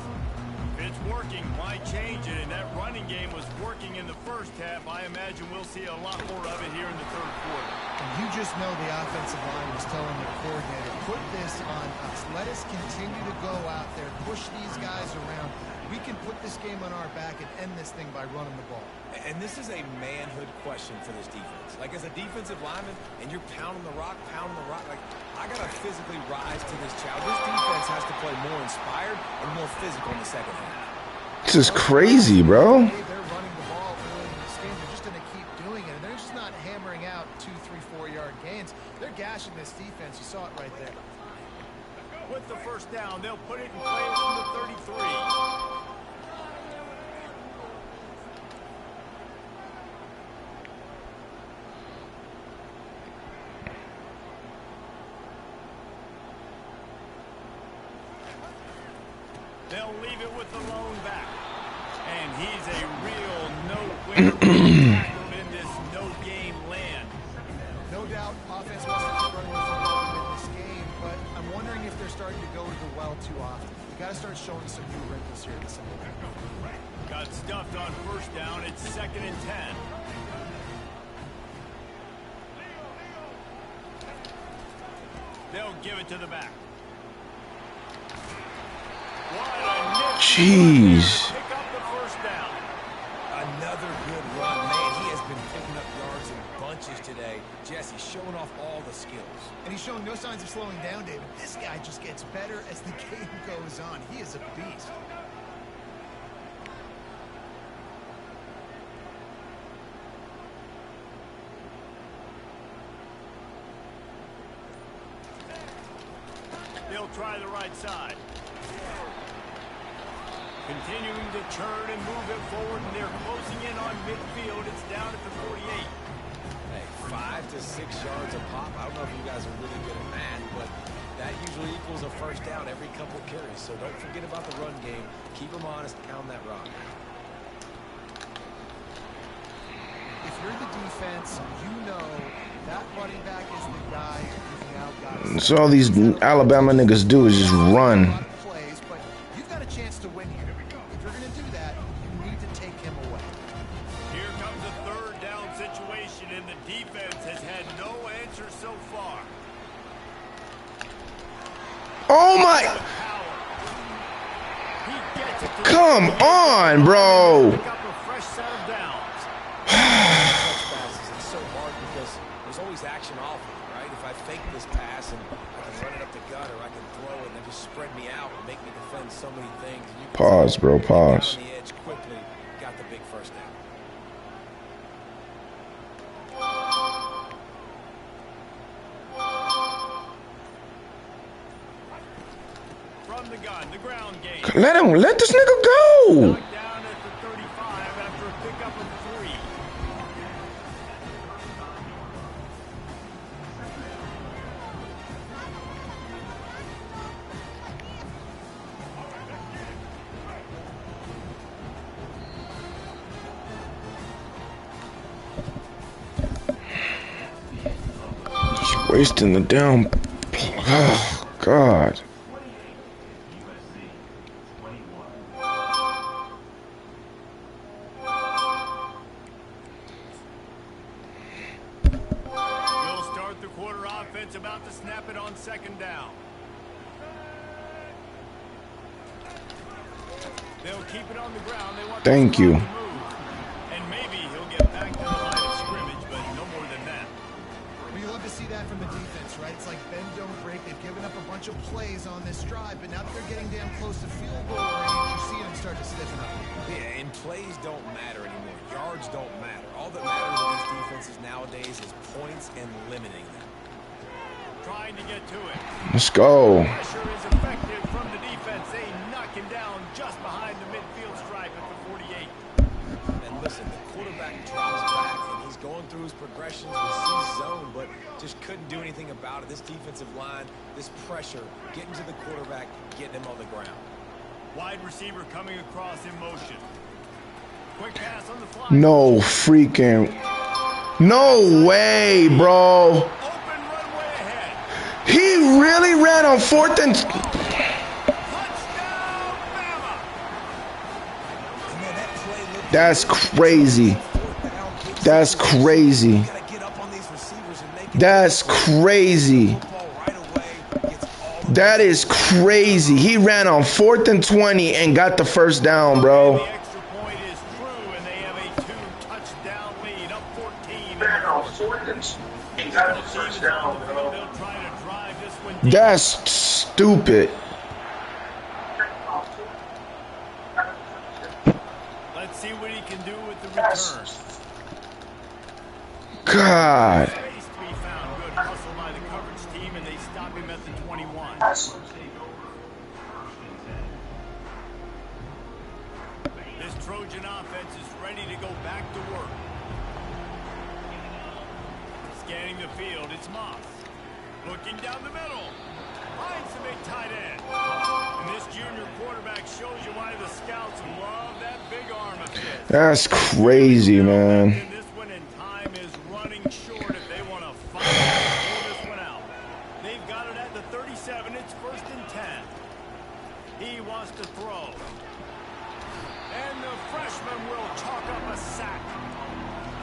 If it's working, why change it? And that running game was working in the first half. I imagine we'll see a lot more of it here in the third quarter. And you just know the offensive line was telling their coordinator, put this on us. Let us continue to go out there, push these guys around. We can put this game on our back and end this thing by running the ball. And this is a manhood question for this defense. Like, as a defensive lineman, and you're pounding the rock, like, I got to physically rise to this challenge. This defense has to play more inspired and more physical in the second half. This is crazy, bro. They're running the ball. hammering out 2, 3, 4-yard gains. They're gashing this defense. You saw it right there. With the first down, they'll put it in play from the 33. They'll leave it with the lone back. And he's a real no-win tackle in this no-game land. No doubt offense wants to keep running the football in this game, but I'm wondering if they're starting to go to the well too often. You got to start showing some new wrinkles here in the second half. Got stuffed on first down. It's 2nd and 10. They'll give it to the back. Jeez. Pick up the first down. Another good run. Man, he has been picking up yards in bunches today. Jesse showing off all the skills. And he's showing no signs of slowing down, David. This guy just gets better as the game goes on. He is a beast. They'll try the right side. Continuing to churn and move it forward, and they're closing in on midfield. It's down at the 48. Hey, 5 to 6 yards a pop. I don't know if you guys are really good at math, but that usually equals a first down every couple carries. So don't forget about the run game. Keep them honest. Pound that rock. If you're the defense, you know that running back is the guy who's now got So all these Alabama niggas do is just run. plays, but you've got a chance to win here. If you're going to do that, you need to take him away. Here comes a third down situation, and the defense has had no answer so far. Oh my! He gets it to Come on, bro. pick up a fresh set of downs. Passes, it's so hard because there's always action off of it, right? If I fake this pass and I can run it up the gut, or I can throw it and then just spread me out and make me defend so many things. And you can Pause, bro, pause. on the edge quickly, got the big first down. From the gun, the ground game. Let this nigga go. Knocked down at the 35 after a pickup of 3. Just wasting the down. Oh, God. He'll start the quarter offense, about to snap it on 2nd down. They'll keep it on the ground. They want Thank the you. clock to move. And maybe he'll get back to the line of scrimmage, but no more than that. Well, you love to see that from the defense, right? It's like bend, don't break. They've given up a bunch of plays on this drive, but now that they're getting damn close to field goal range, you see them start to stiffen up. Yeah, and plays don't matter anymore. Yards don't matter. All that matters in these defenses nowadays is points and limiting them. Trying to get to it. Let's go. Pressure is effective from the defense. They knock him down just behind the midfield stripe at the 48. And listen, the quarterback drops back, and he's going through his progressions. We see zone, but just couldn't do anything about it. This defensive line, this pressure, getting to the quarterback, getting him on the ground. Wide receiver coming across in motion. Quick pass on the fly. No freaking. No way, bro. Open runway ahead. He really ran on 4th and. Touchdown, Bama. And man, that play looked That's crazy. That's crazy. gotta get up on these receivers and make it That's crazy. ball right away. Gets all the That is crazy. He ran on 4th and 20 and got the first down, The bro. extra point is true, and they have a 2-touchdown lead, up 14. Back on 4th and he got the first down, bro. They'll try to drive this one deep. That's stupid. Let's see what he can do with the Yes. return. God. Space to be found. Good hustle by the coverage team, and they stop him at the 21. This Trojan offense is ready to go back to work. Scanning the field, it's Moss. Looking down the middle. Finds the big tight end. And this junior quarterback shows you why the scouts love that big arm of his. That's crazy, man. And this one in time is running short if they want to fight and pull this one out. They've got it at the 37. It's 1st and 10. He wants to throw. And the freshman will chalk up a sack.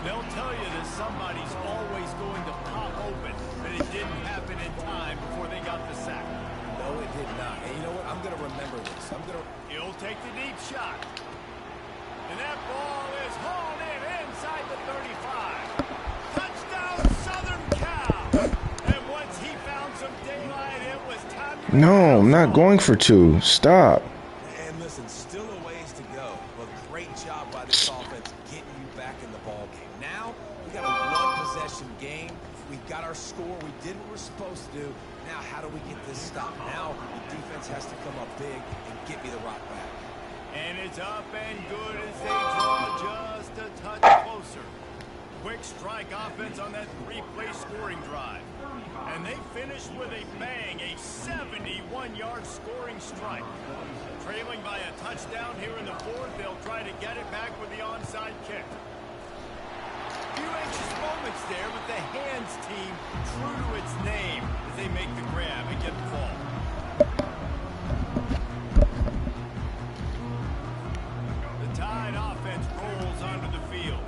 They'll tell you that somebody's always going to pop open, but it didn't happen in time before they got the sack. No, it did not. And you know what? I'm going to remember this. He'll take the deep shot. And that ball is hauled in inside the 35. Touchdown, Southern Cal. And once he found some daylight, it was time to... No, I'm not going for 2. Stop. And listen, still a ways to go, but great job by this offense getting you back in the ball game. Now, we got a one-possession game. We got our score. We did what we're supposed to do. Now, how do we get this stopped? Now, the defense has to come up big and get me the rock back. And it's up and good as they draw just a touch closer. Quick strike offense on that 3-play scoring drive. And they finished with a bang, a 71-yard scoring strike. Trailing by a touchdown here in the 4th, they'll try to get it back with the onside kick. Few anxious moments there, but the hands team true to its name as they make the grab and get the ball. The Tide offense rolls onto the field.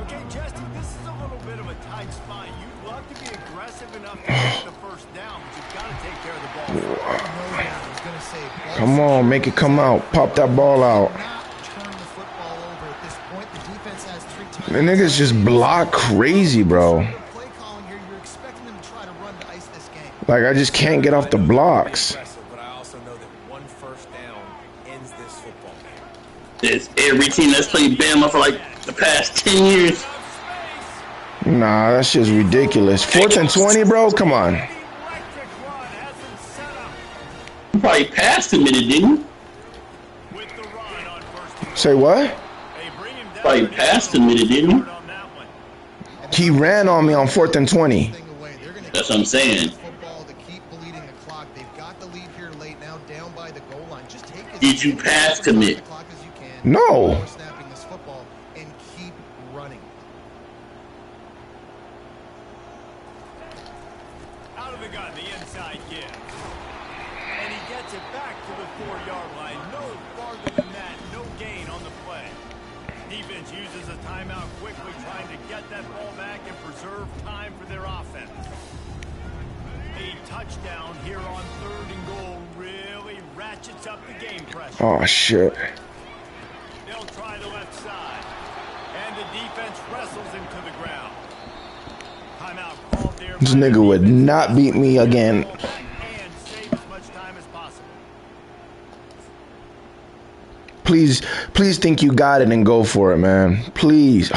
Okay, Justin, this is a little bit of a tight spot. You'd love to be aggressive enough to get the 1st down, but you've got to take care of the ball. No doubt. I was going to say, Come on, make it come out. Pop that ball out. not turn the football over at this point. The defense has 3 times. The niggas just block crazy, bro. Play calling here, you're expecting them to try to run to ice this game. Like, I just can't get off the blocks. But I also know that one 1st down ends this football game. It's every team that's played Bama for like the past 10 years. Nah, that's just ridiculous. 4th and 20, bro? Come on. Electric run has him set up You probably passed a minute, didn't you? with the run on 1st and Say what? They bring him down. Probably passed a minute, didn't you? on that one. He ran on me on 4th and 20. Thing away. They're gonna That's what I'm saying. football to keep bleeding the clock. They've got the lead here late now, down by the goal line. Just take as Did you much pass of the commit? clock as you can. No. Before snapping this football and keep running. Out of the gun, the inside give. And he gets it back to the 4-yard line. No farther than that. No gain on the play. Defense uses a timeout quickly, trying to get that ball back and preserve time for their offense. A touchdown here on 3rd and goal really ratchets up the game pressure. Oh, shit. They'll try the left side. And the defense wrestles him to the ground. Timeout called there. This nigga would not beat me again. And save as much time as possible. Please think you got it and go for it, man. Please.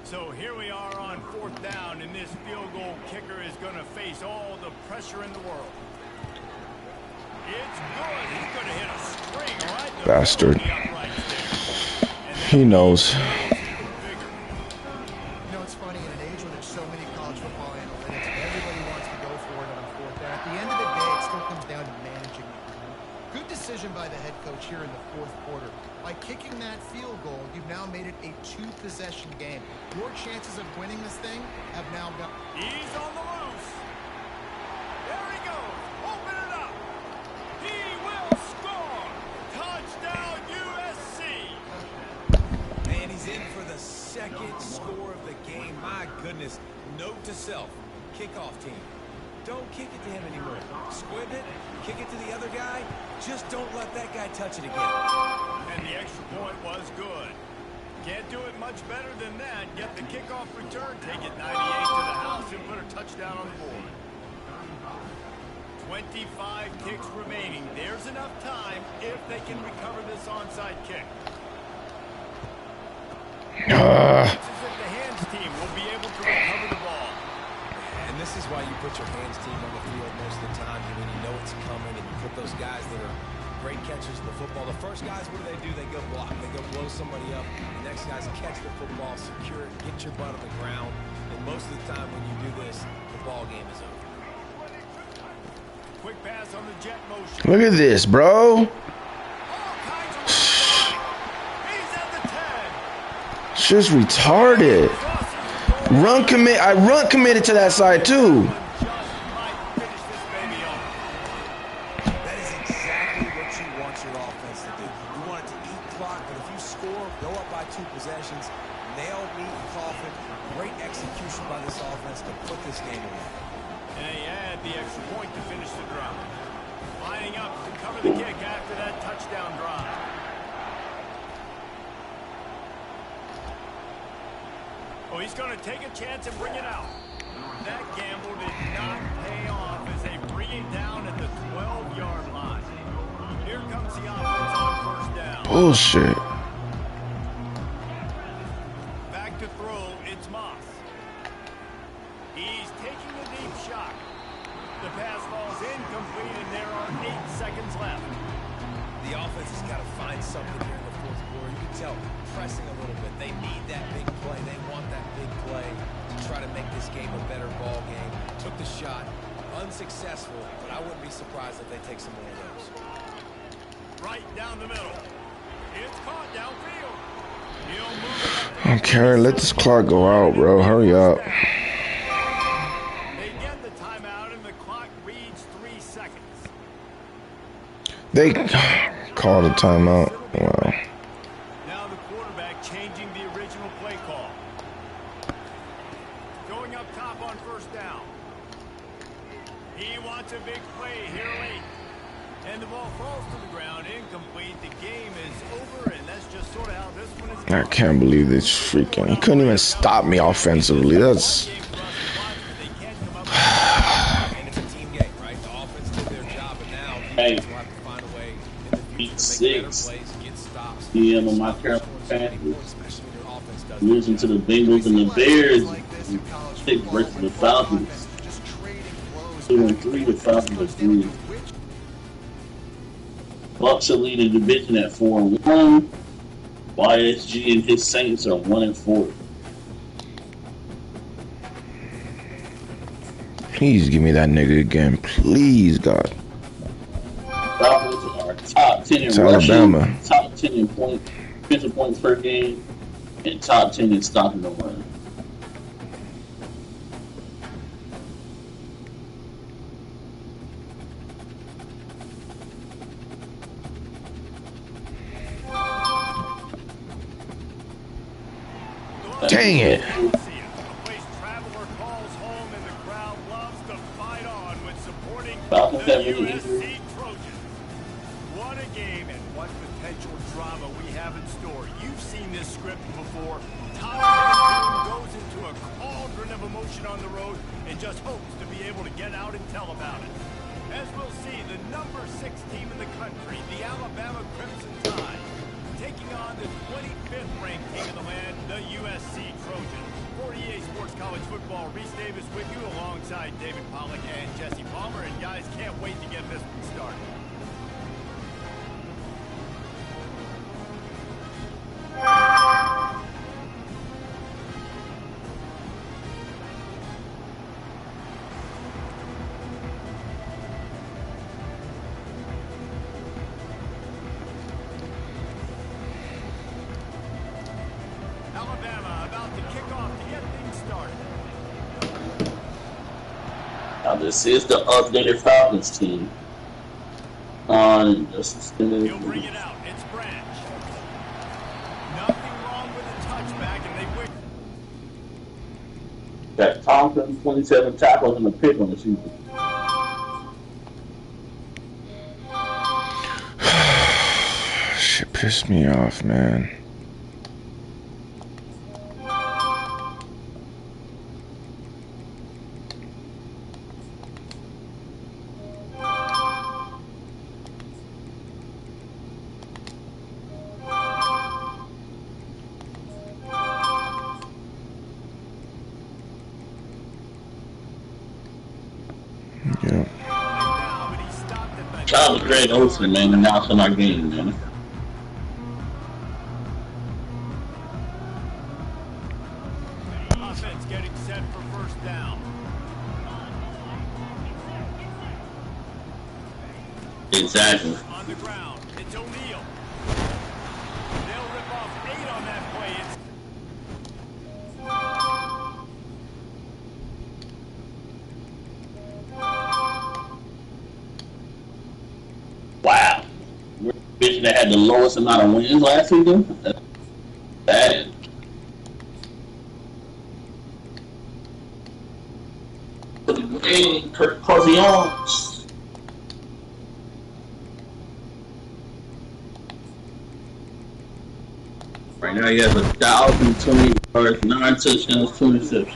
So here we are on 4th down, and this field goal kicker is going to face all the pressure in the world. It's good. He's going to hit a string right in the Bastard. middle of the uprights there. And then He knows. You know, it's funny, in an age when there's so many college football analytics, everybody wants to go for it on 4th down. At the end of the day, it still comes down to managing the game. Good decision by the head coach here in the 4th quarter. By kicking that field goal, you've now made it a 2-possession game. Your chances of winning this thing have now got... he's on the loose. There he goes. Open it up. He will score. Touchdown, USC. And he's in for the 2nd score of the game. My goodness. Note to self. Kickoff team. Don't kick it to him anymore. Squib it. Kick it to the other guy. Just don't let that guy touch it again. And the extra point was good. Can't do it much better than that. Get the kickoff return, take it 98 to the house, and put a touchdown on the board. 25 kicks remaining. There's enough time if they can recover this onside kick. Chances that the hands team will be able to recover the ball. And this is why you put your hands team on the field most of the time. I mean, you know it's coming, and you put those guys that are great catchers of the football. The first guys, what do? They go block. They go blow somebody up. The next guys catch the football, secure it, get your butt on the ground. And most of the time when you do this, the ball game is over. Quick pass on the jet motion. Look at this, bro. All kinds of He's at the 10. It's just retarded. Run commit. I run committed to that side too. Just might finish this baby off. That is exactly what you want your offense to do. You want it to eat clock, but if you score, go up by 2 possessions, nail, meet, and coffin. Great execution by this offense to put this game away. And they add the extra point to finish the drive. Lining up to cover the kick after that touchdown drive. Oh, he's going to take a chance and bring it out. That gamble did not pay off as they bring it down at the 12-yard line. Here comes the offense on first down. Bullshit. Back to throw, it's Moss. He's taking a deep shot. The pass falls incomplete, and there are 8 seconds left. The offense has got to find something here in the fourth quarter. You can tell pressing a little bit. They need that big play. They want that big play to try to make this game a better ball game. Took the shot, unsuccessful, but I wouldn't be surprised if they take some more of those. Right down the middle. It's caught downfield. He'll move it up. Okay, let this clock go out, bro. Hurry up. They get the timeout, and the clock reads 3 seconds. They called a timeout. Wow. Now the quarterback changing the original play call. Going up top on first down. He wants a big play here late. And the ball falls to the ground, incomplete. The game is over, and that's just sort of how this one is I going. can't believe this freaking. He couldn't even stop me offensively. That's. They can't come up And it's a team game, right? The offense did their job, but now Hey. defense will have to find a way in the future to Week make better 6. plays, get stops. PM of my Carolina Panthers. Especially when your offense does Losing to the Bengals and the Bears. Pick versus the Falcons. Just trading blows 2-3. The Falcons are 3. Bucks are leading the division at 4-1. YSG and his Saints are 1-4. Please give me that nigga again. Please, God. Falcons are top 10 in It's rushing, Alabama. top 10 in defensive points per game, and top 10 in stopping the run. Dang it. A place traveler calls home, and the crowd loves to fight on with supporting Falcons the have any USC Trojans. What a game and what potential drama we have in store. You've seen this script before. Top 10 team goes into a cauldron of emotion on the road and just hopes to be able to get out and tell about it. As we'll see, the number 6 team in the country, the Alabama Crimson Tide, taking on the 25th ranked team in the land, the USC Trojans. For EA Sports College Football, Reese Davis with you alongside David Pollack and Jesse Palmer. And guys, can't wait to get this one started. Alabama about to kick off to get things started. Now this is the updated Falcons team. He'll bring it out. It's Branch. Nothing wrong with the touchback, and they win. Got Thompson, 27 tackles and a pick on the season. Shit pissed me off, man. Shout out to Greg Olsen, man, announcing our game, man. Offense getting set for first down. Exactly. On the ground, it's O'Neal. They'll rip off 8 on that play. It's Wow. We're the division that had the lowest amount of wins last season. That's bad. Hey, Kirk Cousins. Right now he has 1,020 yards, 9 touchdowns, 2 interceptions.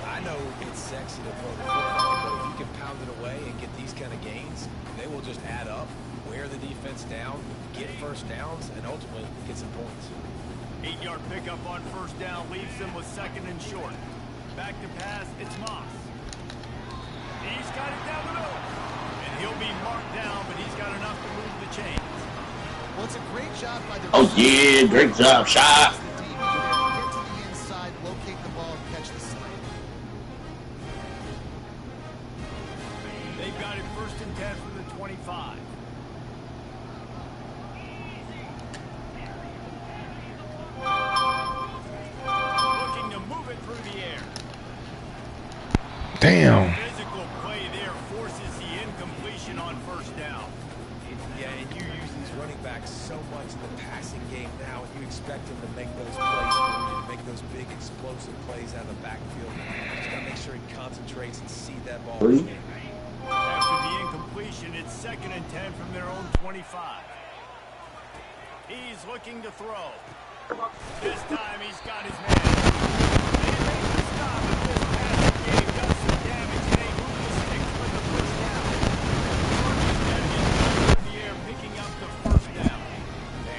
I know it's sexy to throw the football, but if you can pound it away and get these kind of gains, they will just add up, wear the defense down, get first downs, and ultimately get some points. 8-yard pickup on first down leaves them with second and short. Back to pass, it's Moss. He's got it down the middle. And he'll be marked down, but he's got enough to move the chains. Well, it's a great job by the Oh yeah, great job, shot. Get to the inside, locate the ball, and catch the slant. They've got it first and 10 from the 25. Looking to move it through the air. Damn. Physical play there forces the incompletion on first down. Yeah, and you use these running backs so much in the passing game now, and you expect them to make those plays for you, to make those big explosive plays out of the backfield. You just got to make sure he concentrates and see that ball. After the incompletion, it's second and 10 from their own 25. He's looking to throw. This time he's got his man. They make the stop, and this passing game does some damage. They move the sticks with the first down. Georgia's getting it through the air, picking up the first down.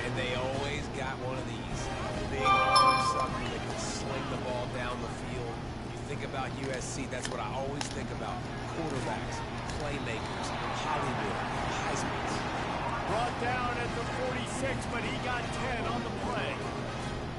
And they always got one of these. Big arm sucker that can sling the ball down the field. You think about USC, that's what I always think about. Quarterbacks, playmakers, Hollywood, Heisman's. Brought down at the 46, but he got 10 on the play.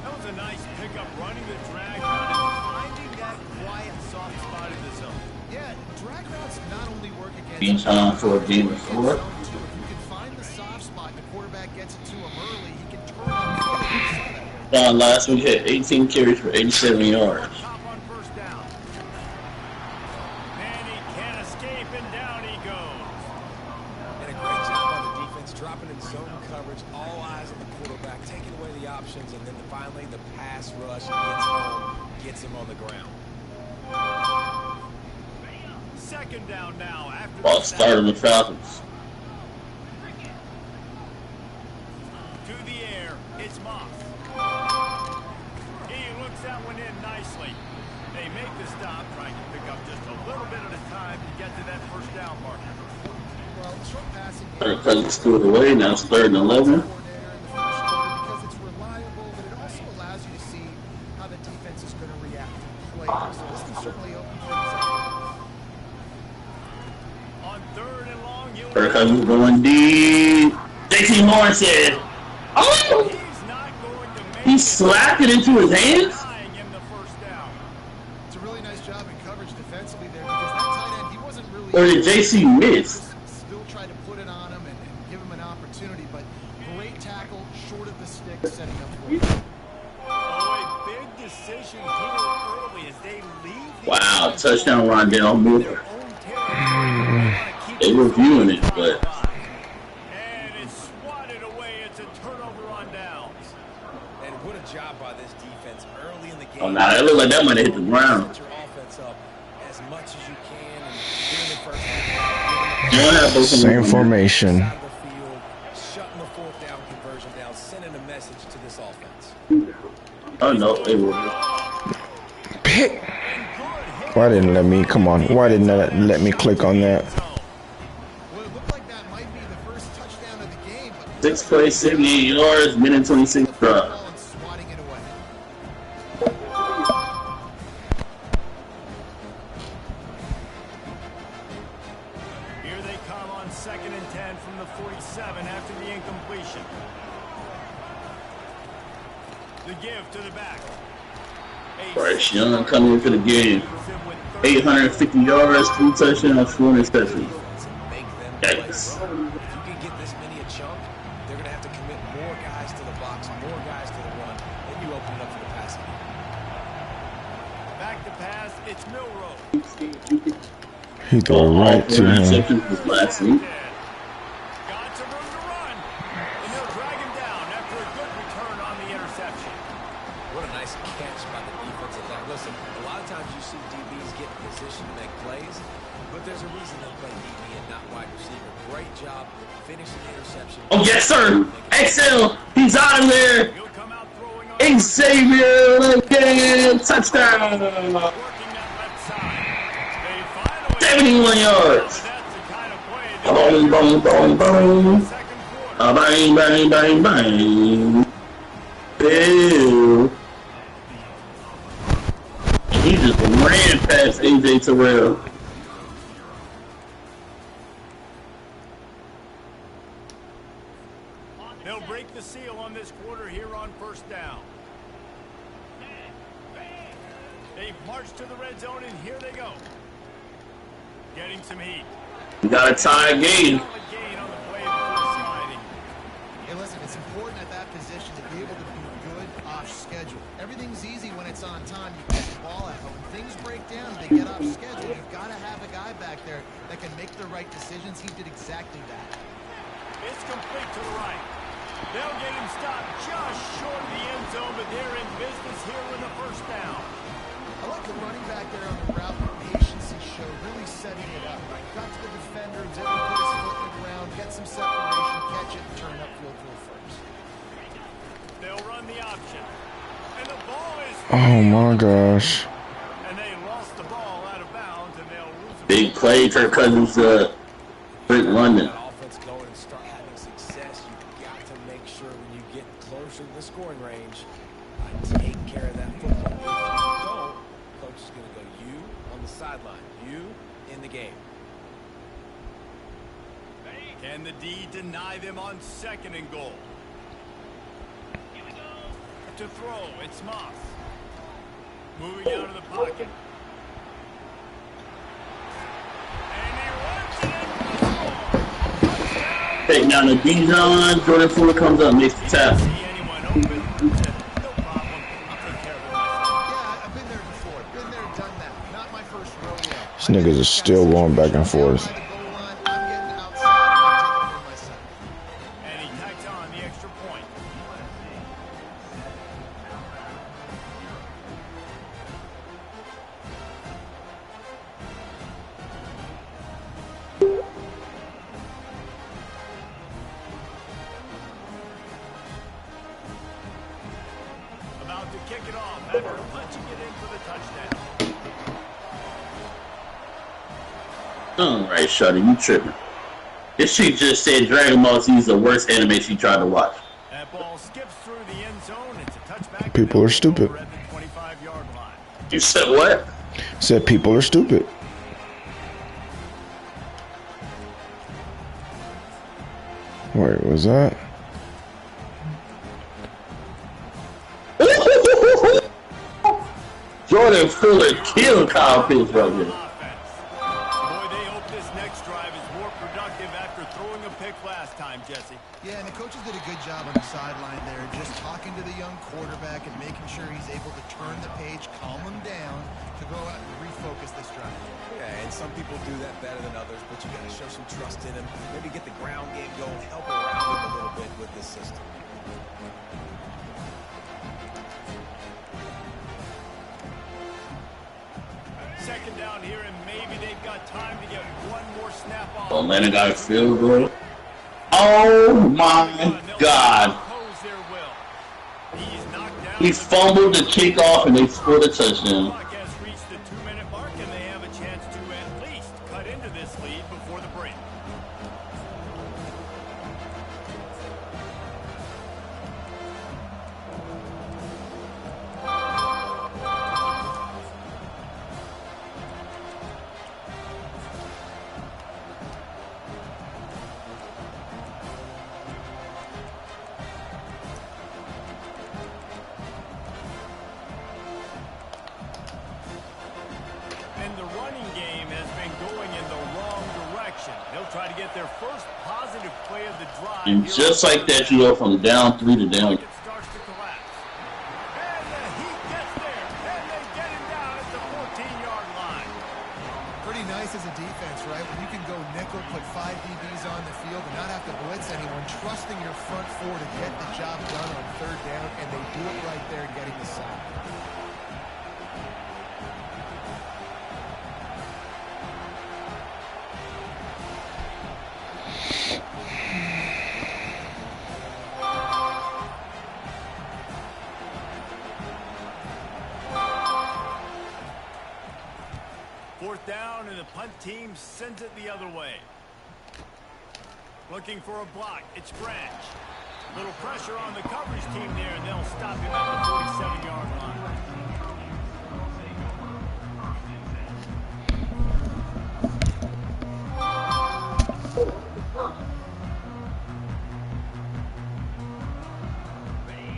That was a nice pickup, running the drag route and finding that quiet, soft spot in the zone. Yeah, drag routes not only work against Being time for a game of four. If you can find the soft spot, the quarterback gets it to him early, he can turn on the field. Down last week had 18 carries for 87 yards. Top on first down. And he can't escape, and down he goes. And a great job by the defense, dropping in zone coverage, all eyes on the quarterback, taking away the options, and then finally the pass rush gets home, gets him on the ground. Second down now after Ball the snap. started the Falcons. To the air, it's Moss. He looks that one in nicely. They make the stop, trying to pick up just a little bit at a time to get to that first down marker. Well, the short passing game Kirk Cousins threw it away. Now it's 3rd and 11. because it's reliable, but it also allows you to see how the defense is going to react to play. So this can certainly open things up. On 3rd and long, he'll Kirk Cousins going deep. JT Morrison. Oh! he's not going to make He it. slapped it into his hands. Denying him the first down. It's a really nice job in coverage defensively there because that tight end, he wasn't really... Or did JC miss? Still tried to put it on him and give him an opportunity, but great tackle, short of the stick, setting up for it. Oh, a big decision here early as they leave the Wow, touchdown Rondell Moore. their own territory. They were viewing it, but And it's swatted away. It's a turnover on downs. And what a job by this defense early in the game. oh, nah, it looked like that might have hit the ground. Set your offense up as much as you can and during the first half. You don't have those Same formation. Side of the field, shutting the fourth down conversion down, sending a message to this offense. Oh no, it was. Pick. Why didn't let me? Come on. Why didn't that let me click on that? Well, it looked like that might be the first touchdown of the game, but 6 plays, 78 yards, minute 26 drive. ball and swatting it away. Here they come on 2nd and 10 The give to the back. Bryce Young coming into the game. 850 yards, 3 touchdowns, 4 interceptions. Yikes. If you can get this many a chunk, they're going to have to commit more guys to the box, more guys to the run, then you open it up for the passing game. Back to pass, it's Milroe. He threw it right to him. Interceptions was last week. Got some room to run. And they'll drag him down after a good return on the interception. What a nice catch by the defensive line. Listen, a lot of times you see DBs get in position to make plays, but there's a reason they play DB and not wide receiver. Great job finishing the interception. Oh, yes, sir. XL. He's out of there. He'll come out throwing on Xavier again. Touchdown. working that left side. They 71 finally yards. that's the kind of play that Boom, boom, boom, boom. second quarter. Bang, bang, bang, bang. Ew. He just ran past AJ Terrell. They'll break the seal on this quarter here on first down. They march to the red zone, and here they go. Getting some heat. We got a tie game. Solid gain on the play before sliding. Hey, listen, it's important at that position to be able to be good off schedule. Everything's easy when it's on time. You get the ball out. But when things break down, they get off schedule. You've got to have a guy back there that can make the right decisions. He did exactly that. It's complete to the right. They'll get him stopped just short of the end zone, but they're in business here with the first down. I like the running back there on the route, the patience he showed, really setting it up. Got to the defender, was able to put his foot in the ground, get some separation, catch it, and turn upfield for a first. They'll run the option. And the ball is Oh my gosh. and they lost the ball out of bounds, and they'll lose it. Big play, Kirk Cousins, Rick London. That offense going and start having success, you've got to make sure when you get closer to the scoring range, take care of that football. If you don't, coach is going to go you on the sideline, you in the game. Can the D deny them on second and goal? To throw, it's Moss. Moving out of the pocket. And he runs it in for the score. Taking down the Dijon. Jordan Fuller comes up, makes the tackle. See anyone open? No problem. I'll take care of it myself. Yeah, I've been there before. Been there, done that. Not my first rodeo. These niggas are still going back and forth. By the goal line, I'm getting outside, I'm taking it for myself. And he tacks on the extra point. About to kick it off after punching it in for the touchdown. All right, Shuddy, you tripping. This chick just said Dragon Ball Z is the worst anime she tried to watch. That ball skips through the end zone. It's a touchback. People are stupid. Over at the 25-yard line. You said what? Said people are stupid. Wait, was that? Jordan Fuller killed Kyle Pitts right here. Boy, they hope this next drive is more productive after throwing a pick last time, Jesse. Yeah, and the coaches did a good job on the sideline there, just talking to the young quarterback and making sure he's able to turn the page, calm him down, to go out and refocus this drive. Yeah, and some people do that better than others, but you got to show some trust in him. Maybe get the ground game going, help around him a little bit with this system. Second down here, and maybe they've got time to get one more snap off. Atlanta got a field goal. Oh my God. Oppose their will. He's knocked down. He fumbled the kickoff and they scored a touchdown. Clock has reached the 2-minute mark, and they have a chance to at least cut into this lead before the break. with their first positive play of the drive. And just like that, you go from down 3 to down. It starts to collapse. And the Heat gets there, and they get him down at the 14-yard line. Pretty nice as a defense, right? When you can go nickel, put 5 DBs on the field, and not have to blitz anyone, trusting your front four to get the job done on third down, and they do it right there, getting the sack. Fourth down, and the punt team sends it the other way. Looking for a block. It's Branch. Little pressure on the coverage team there, and they'll stop him at the 47-yard line.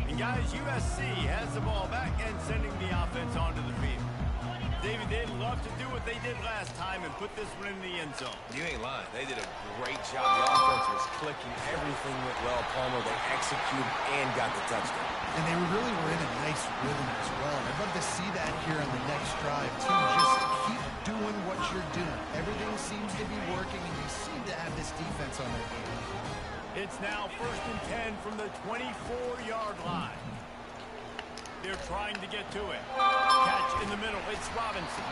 And guys, USC has the ball back and sending the offense onto the field. David, they'd love to do what they did last time and put this one in the end zone. You ain't lying. They did a great job. The offense was clicking. Everything went well. Palmer, they executed and got the touchdown. And they really were in a nice rhythm as well. I'd love to see that here on the next drive, too. Just keep doing what you're doing. Everything seems to be working, and you seem to have this defense on their game. It's now 1st and 10 from the 24-yard line. They're trying to get to it. Catch in the middle. It's Robinson.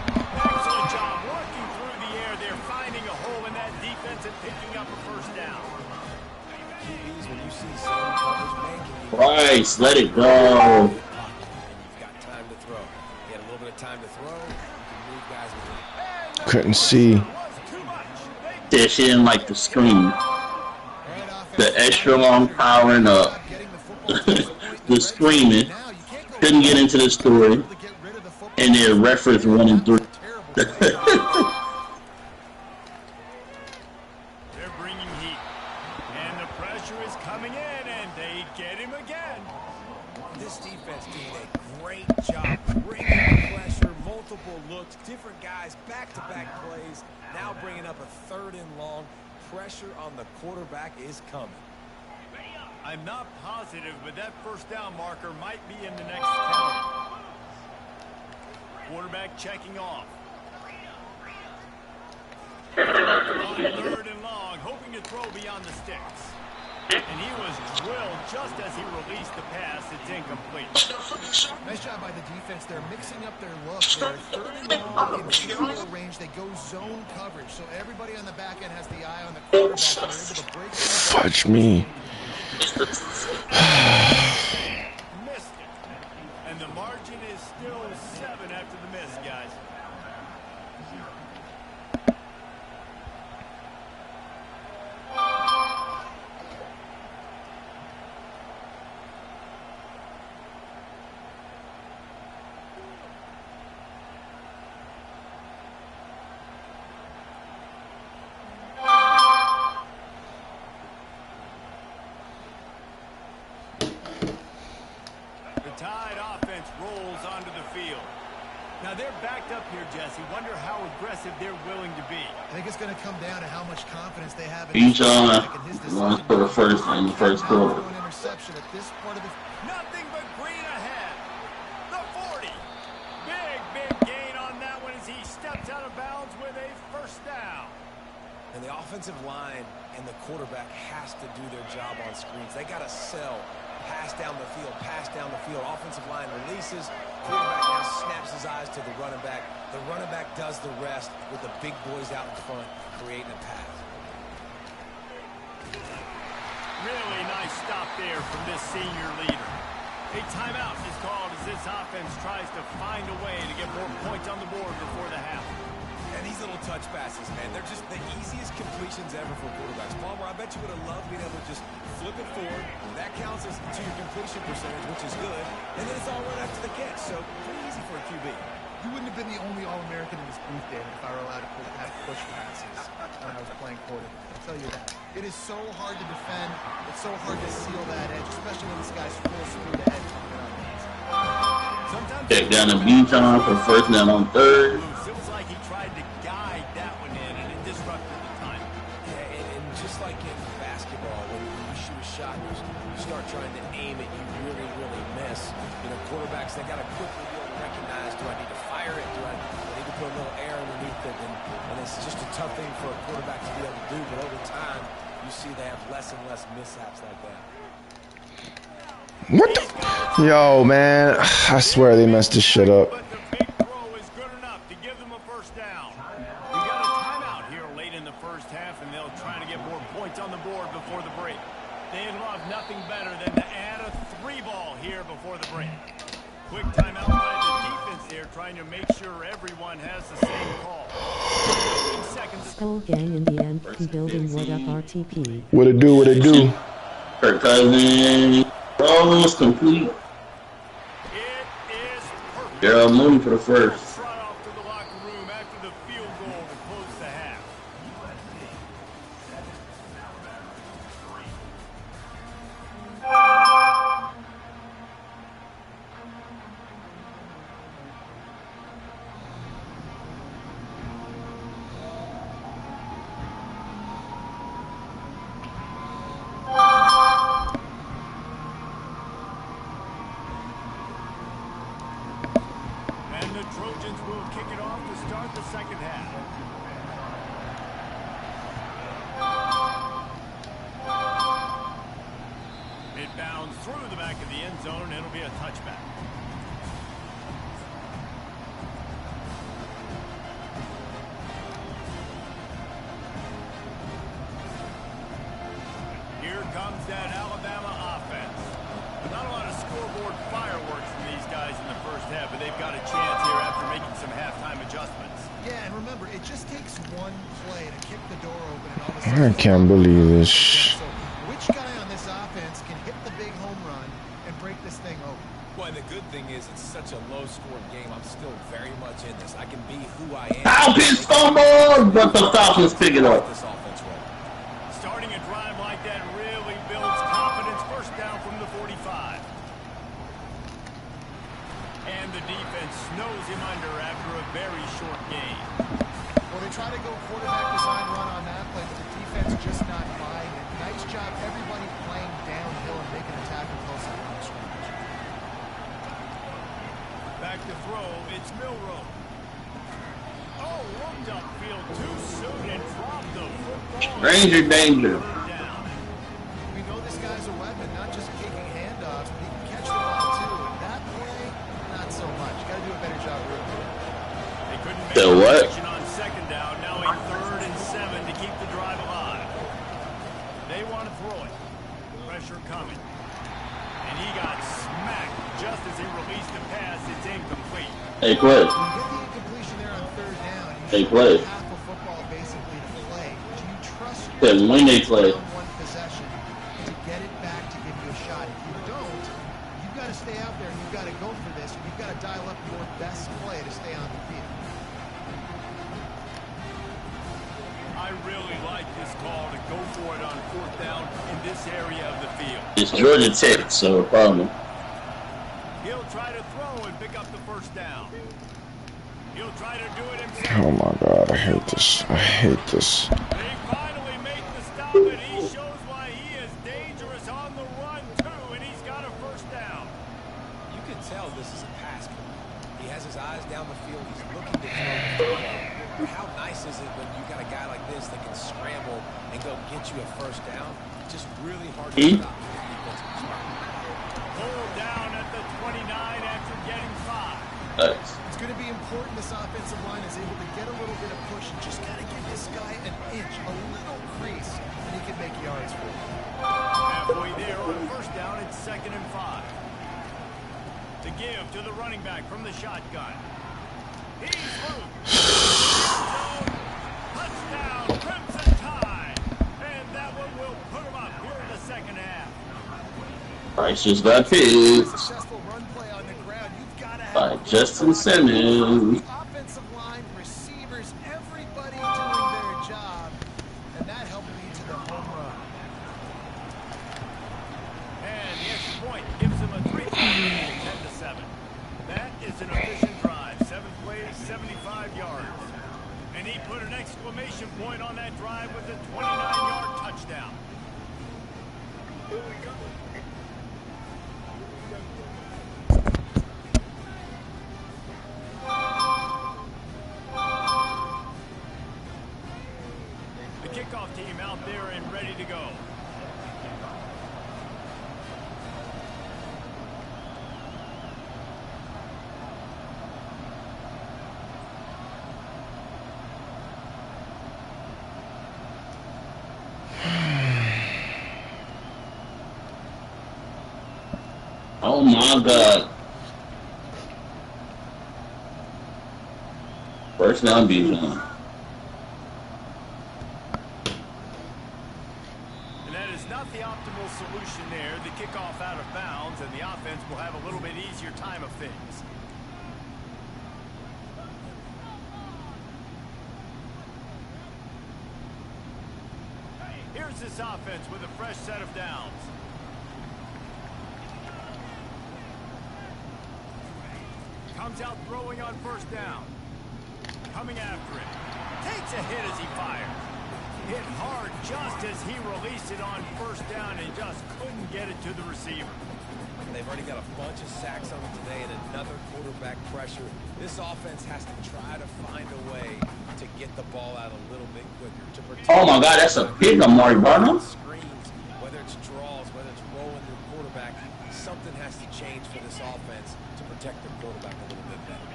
Excellent job working through the air. They're finding a hole in that defense and picking up a first down. QBs, when you see zone coverage making, Bryce, let it go. and you've got time to throw. You had a little bit of time to throw. You can move guys with it. Couldn't see. Was too much. Yeah, she didn't like the screen. The extra long powering up. The screaming. Couldn't get into the story. And their reference 1 and 3. They're bringing heat. And the pressure is coming in, and they get him again. This defense did a great job bringing pressure, multiple looks, different guys, back-to-back plays. Now bringing up a 3rd and long. Pressure on the quarterback is coming. I'm not positive, but that first down marker might be in the next county. Quarterback checking off. On 3rd and long, hoping to throw beyond the sticks. And he was drilled just as he released the pass. It's incomplete. Nice job by the defense. They're mixing up their look. They're 3rd and long in field range. They go zone coverage. So everybody on the back end has the eye on the quarterback. They're able to break Fudge me. Missed it. And the margin is still 7 after the miss, guys. Tide offense rolls onto the field. Now they're backed up here, Jesse. Wonder how aggressive they're willing to be. I think it's going to come down to how much confidence they have in Each his one for the first in the first quarter. An interception at this part of the Nothing but green ahead. The 40. Big gain on that one as he steps out of bounds with a first down. And the offensive line and the quarterback has to do their job on screens. They got to sell. Pass down the field, pass down the field. Offensive line releases. Quarterback now snaps his eyes to the running back. The running back does the rest with the big boys out in front, creating a pass. Really nice stop there from this senior leader. A timeout is called as this offense tries to find a way to get more points on the board before the half. And these little touch passes, man, they're just the easiest completions ever for quarterbacks. Palmer, I bet you would have loved being able to just flip it forward. That counts as to your completion percentage, which is good. And then it's all right after the catch, so pretty easy for a QB. You wouldn't have been the only All-American in this booth, David, if I were allowed to have push passes when I was playing quarterback. I'll tell you that. It is so hard to defend. It's so hard to seal that edge, especially when this guy's full speed ahead. Check down the Bijan for first down on 3rd. It was like he tried to guide that one in, and it disrupted the time. Yeah, start trying to aim it, you really, really miss. You know, quarterbacks, they got to quickly be able to recognize, do I need to fire it? Do I need to put a little air underneath it? And it's just a tough thing for a quarterback to be able to do. But over time, you see they have less and less mishaps like that. What the? Yo, man. I swear they messed this shit up. But the big throw is good enough to give them a first down. We got a timeout here late in the first half, and they'll try to get more points on the board before the break. They'd love nothing better than to add a 3-ball here before the break. Quick timeout by the defense there, trying to make sure everyone has the same call. 15 seconds. Skull Gang in the end, building what up RTP. What it do? What it do? Kirk Cousins. Almost complete. It is perfect. Gerald Mooney for the first. Trot off to the locker room after the field goal to close the half. And the Trojans will kick it off to start the second half. It bounds through the back of the end zone, and it'll be a touchback. Here comes that Alabama offense. Not a lot of scoreboard fireworks from these guys in the first half, but they've got a chance here after making some halftime adjustments. Yeah, and remember, it just takes one play to kick the door open and all of a sudden... I can't believe this. So which guy on this offense can hit the big home run and break this thing open? Well, the good thing is it's such a low-scoring game. I'm still very much in this. I can be who I am. Falcons fumble, but the Falcons pick it up. This offense roll. Starting a drive like that really builds confidence. First down from the 45. And the defense snows him under after a very short gain. Well, they try to go quarterback design run on that play, but the defense just not buying it. Nice job, everybody playing downhill and making a tackle close to the line of scrimmage. Back to throw, it's Milroe. Oh, looked upfield too soon and dropped the football. Ranger danger. Down. We know this guy's a weapon, not just kicking handoffs, but he can catch the ball too. That play, not so much. Got to do a better job rooting. They couldn't make The a what? connection on second down. Now a 3rd and 7 to keep the drive alive. They want to throw it. Pressure coming. And he got smacked just as he released the pass. It's incomplete. Hey, play. You get the incompletion there on 3rd down. You They should play. have half of football basically to play. Do you trust your Because when they play. on one possession to get it back to give you a shot? If you don't, you've got to stay out there and you've got to go for this. And you've got to dial up your best play to stay on the field. I really like this call to go for it on 4th down in this area of the field. It's Georgia Tech, so problem. He'll try to throw and pick up the first down. He'll try to do it himself. Oh my God, I hate this. I hate this. They finally make the stop, and he shows why he is dangerous on the run, too, and he's got a first down. You can tell this is a pass play. He has his eyes down the field. He's looking to throw. How nice is it when you got a guy like this that can scramble and go get you a first down? Just really hard to stop. Pulled down at the 29 after getting 5. Nice. It's going to be important this offensive line is able to get a little bit of push and just got to give this guy an inch, a little crease, and he can make yards for you. Halfway there on first down, it's 2nd and 5. To give to the running back from the shotgun. He's loose. Touchdown, Crimson Tide. And that one will put him up here in the second half. Price just got picked Successful run play on the ground. You've got to have by Justin Simmons. offensive line, receivers, everybody doing their job, and that helped lead to the home run. And the extra point gives him a 3-point lead, 10-7. That is an efficient drive. 7 plays, 75 yards. And he put an exclamation point on that drive with a 29-yard touchdown. Oh my God. First down, Bijan. And that is not the optimal solution there. The kickoff out of bounds, and the offense will have a little bit easier time of things. Here's this offense with a fresh set of downs. Comes out throwing on first down. Coming after it. Takes a hit as he fires. Hit hard just as he released it on first down and just couldn't get it to the receiver. They've already got a bunch of sacks on it today and another quarterback pressure. This offense has to try to find a way to get the ball out a little bit quicker. To protect. Oh my God, that's a pick on Marty Barnum. Screens, whether it's draws, whether it's rolling their quarterback, something has to change for this offense to protect their quarterback a little bit better.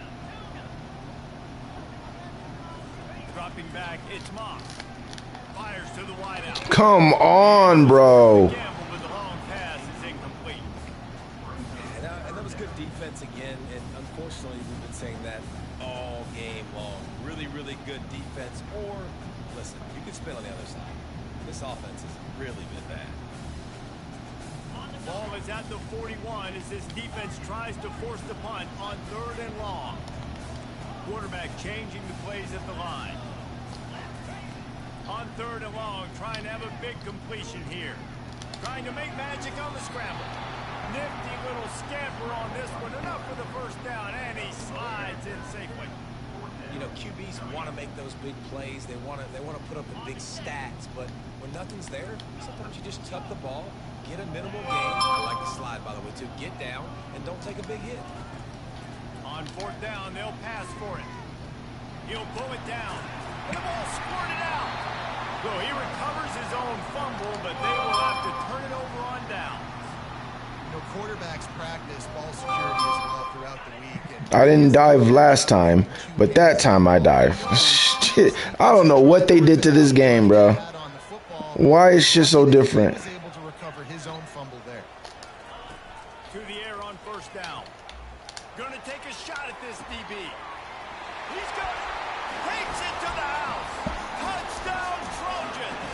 Dropping back, it's Moss. Fires to the wideout. Come on, bro. Gamble with the long pass is incomplete. And that was good defense again. And unfortunately, we've been saying that all game long. Really, really good defense. Or, listen, you can spin on the other side. This offense has really been bad. Ball is at the 41 as this defense tries to force the punt on 3rd and long. Quarterback changing the plays at the line. On 3rd and long, trying to have a big completion here. Trying to make magic on the scramble. Nifty little scamper on this one. Enough for the first down, and he slides in safely. You know, QBs want to make those big plays. They want to put up the big stats. But when nothing's there, sometimes you just tuck the ball, get a minimal gain. I like the slide, by the way, too. Get down and don't take a big hit. On 4th down, they'll pass for it. He'll pull it down. And the ball squirted out. So he recovers his own fumble, but they will have to turn it over on downs. You know, quarterbacks practice ball security as well throughout the week. And I didn't dive last time, but that time I dived. Shit, I don't know what they did to this game, bro. Why is shit so different? He's able to recover his own fumble there. To the air on 1st down. Gonna take a shot at this DB. He's got it. Takes it to the house. Touchdown, Trojans.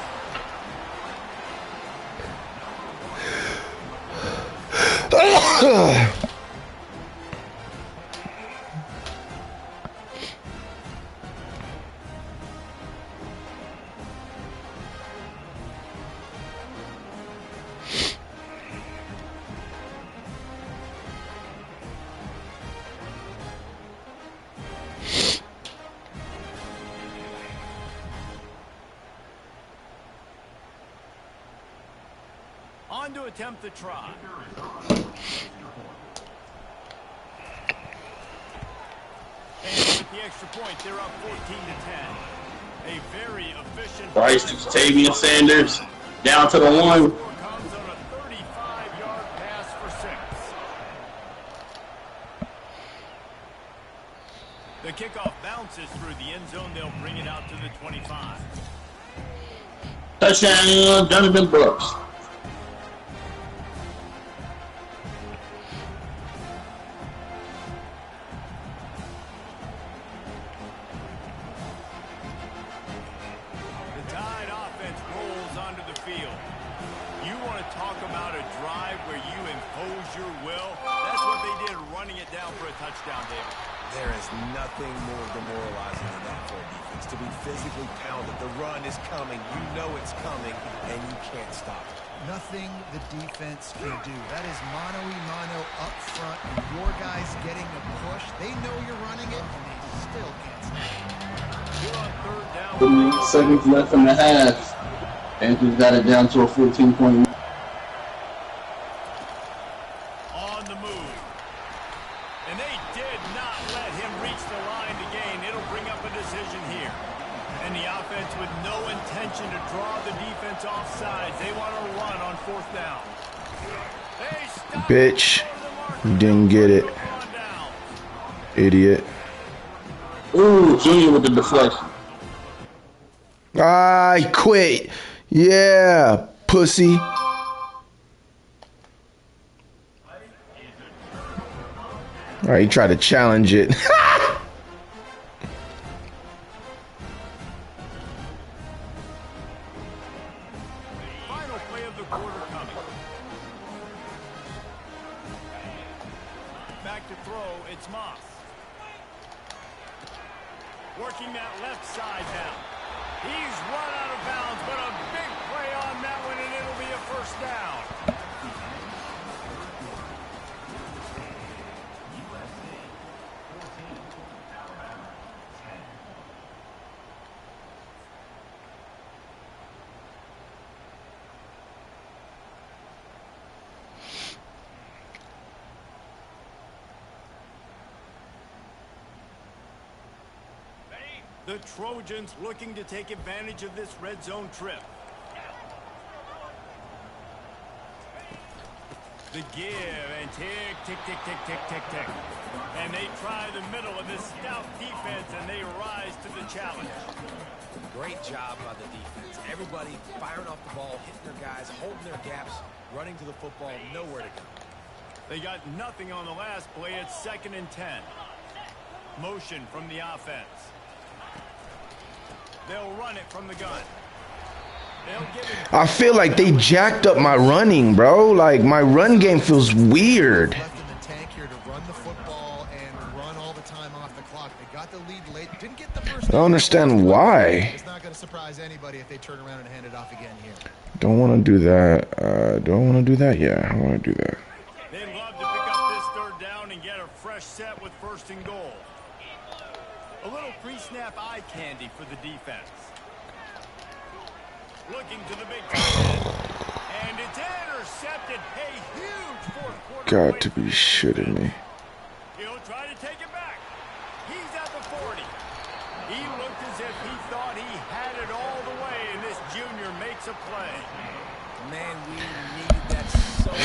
On to attempt the try. And with the extra point, they're up 14-10. A very efficient. Bryce Tavian Sanders down to the 1. Comes on a 35-yard pass for 6. The kickoff bounces through the end zone. They'll bring it out to the 25. Touchdown, Jonathan Brooks. The Tide offense rolls onto the field. You want to talk about a drive where you impose your will? That's what they did, running it down for a touchdown, David. There is nothing more demoralizing than that for a defense. To be physically pounded. The run is coming. You know it's coming, and you can't stop it. Nothing the defense can do. That is mano-a-mano up front. And your guys getting a push. They know you're running it, and they still can't stop it. You're on 3rd down. 3 seconds left in the half. Panthers got it down to a 14-point. On the move. And they did not let him reach the line to gain. It'll bring up a decision here. And the offense with no intention to draw the defense off sides. They want to run on 4th down. They stop Bitch, the you didn't get it, on down. idiot. Ooh, Junior with the deflection. I quit. Yeah, pussy. All right, he tried to challenge it. Final play of the quarter coming. Back to throw, it's Moss. Working that left side now. He's run out of bounds, but a big play on that one, and it'll be a first down. The Trojans looking to take advantage of this red zone trip. The give and tick, tick, tick, tick, tick, tick, tick. And they try the middle of this stout defense, and they rise to the challenge. Great job by the defense. Everybody firing off the ball, hitting their guys, holding their gaps, running to the football, nowhere to go. They got nothing on the last play. It's 2nd and 10. Motion from the offense. They'll run it from the gun. They'll give it. I feel like they jacked up my running, bro. Like, my run game feels weird. Left in the tank here to run the football and run all the time off the clock. They got the lead late. Didn't get the first. I don't understand why. It's not going to surprise anybody if they turn around and hand it off again here. Don't want to do that. Do I want to do that? Yeah, I want to do that. They love to pick up this 3rd down and get a fresh set with 1st and goal. A little pre-snap eye candy for the defense. Looking to the big tight end. And it's intercepted. A huge 4th quarter. Got to be shitting me. He'll try to take it back. He's at the 40. He looked as if he thought he had it all the way, and this junior makes a play. Man, we needed that so much.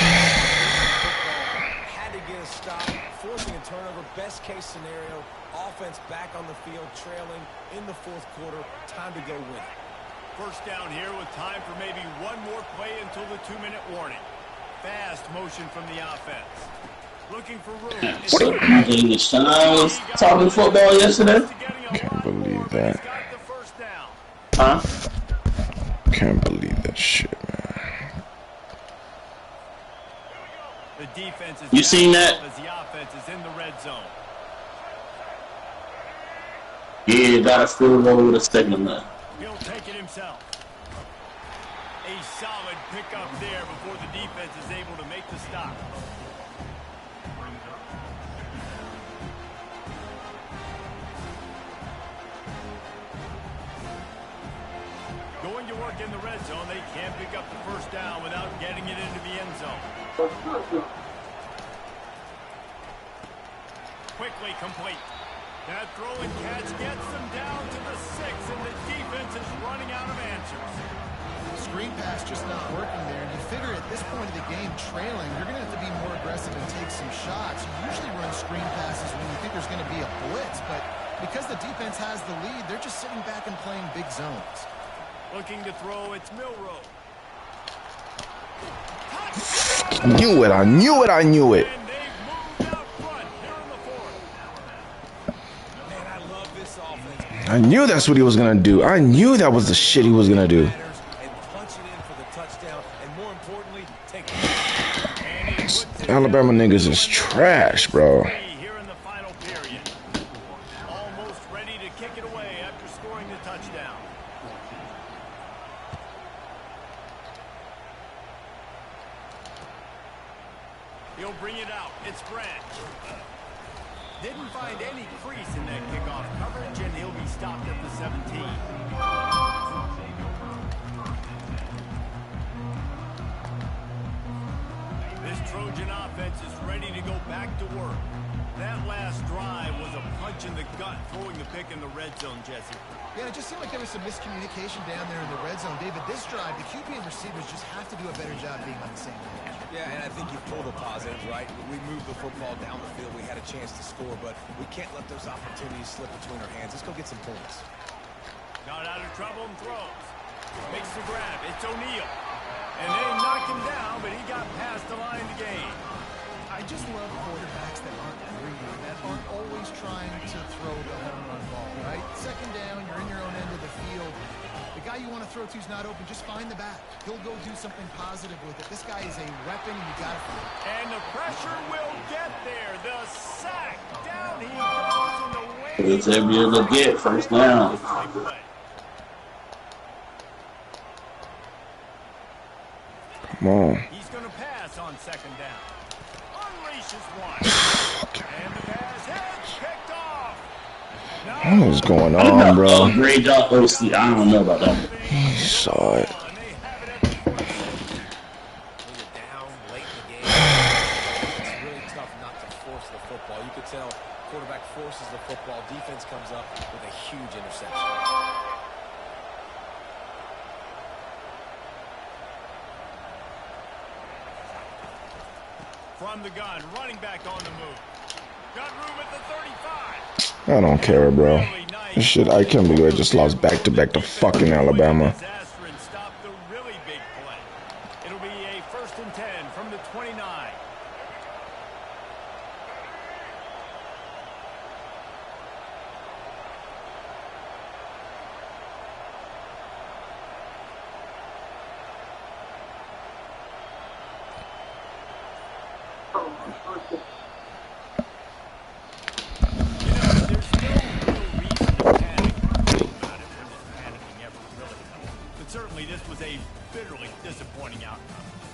Had to get a stop, forcing a turnover. Best case scenario, offense back on the field, trailing in the 4th quarter. Time to go win it. First down here with time for maybe one more play until the 2-minute warning. Fast motion from the offense. Looking for room. I was talking football yesterday. Can't believe that. Huh? Can't believe that shit, man. The defense is You seen that? as the offense is in the red zone. Yeah, got a field goal with a second left. He'll take it himself. A solid pickup there before the defense is able to make the stop. Going to work in the red zone, they can't pick up the 1st down without getting it into the end zone. Quickly complete. That throw and catch gets them down to the 6, and the defense is running out of answers. Screen pass just not working there. And you figure at this point of the game, trailing, you're going to have to be more aggressive and take some shots. You usually run screen passes when you think there's going to be a blitz, but because the defense has the lead, they're just sitting back and playing big zones. Looking to throw, it's Milroe. I knew it. I knew it. I knew it. And they've moved out front here in the 4th. Man, I love this offense. I knew that's what he was going to do. I knew that was the shit he was going to do. And punch it in for the touchdown, and more importantly, take it. Alabama niggas is trash, bro. Here in the final period. Almost ready to kick it away after scoring the touchdown. He'll bring it out. It's Branch. Didn't find any crease in that kickoff coverage, and he'll be stopped at the 17. This Trojan offense is ready to go back to work. That last drive was a punch in the gut, throwing the pick in the red zone, Jesse. Yeah, it just seemed like there was some miscommunication down there in the red zone. David, this drive, the QB and receivers just have to do a better job being on the same page. Yeah, and I think you pull the positives, right? We moved the football down the field. We had a chance to score, but we can't let those opportunities slip between our hands. Let's go get some points. Not out of trouble and throws. Makes the grab. It's O'Neal. And they knocked him down, but he got past the line to gain. I just love quarterbacks that aren't greedy, that aren't always trying to throw the home run ball, right? Second down, you're in your own end of the field. The guy you want to throw to is not open. Just find the back. He'll go do something positive with it. This guy is a weapon, and you got to feel it. And the pressure will get there. The sack. Down he goes in the way. It's every other get, first down. Come on. He's going to pass on second down. Unleashes one. And the pass hits. Picked off. What is going I on, don't bro? know. Upgrade dot OC. I don't know about that. He saw it. Down late in the game. It's really tough not to force the football. You could tell quarterback forces the football. Defense comes up with a huge interception. From the gun, running back on the move. Got room at the 35. I don't care, bro. This shit, I can't believe I just lost back-to-back to fucking Alabama. Disaster and stop the really big play. It'll be a 1st and 10 from the 29. Certainly, this was a bitterly disappointing outcome.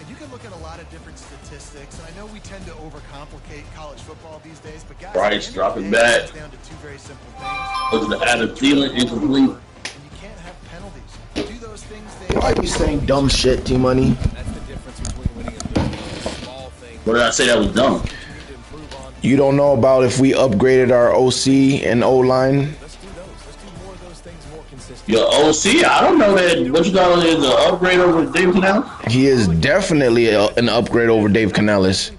And you can look at a lot of different statistics, and I know we tend to overcomplicate college football these days, but guys, Bryce dropping back. it's down to two very simple things. Look at the Adam Thielen incomplete. And you can't have penalties. Do those things they Why you saying dumb shit, T-Money? That's the difference between winning and losing. Small things. What did I say that was dumb? You need to improve on. You don't know about if we upgraded our OC and O-line? Let's do those. Let's do more of those things more consistent. Your OC, I don't know that. What you thought is an upgrade over Dave Canales? He is definitely an upgrade over Dave Canales.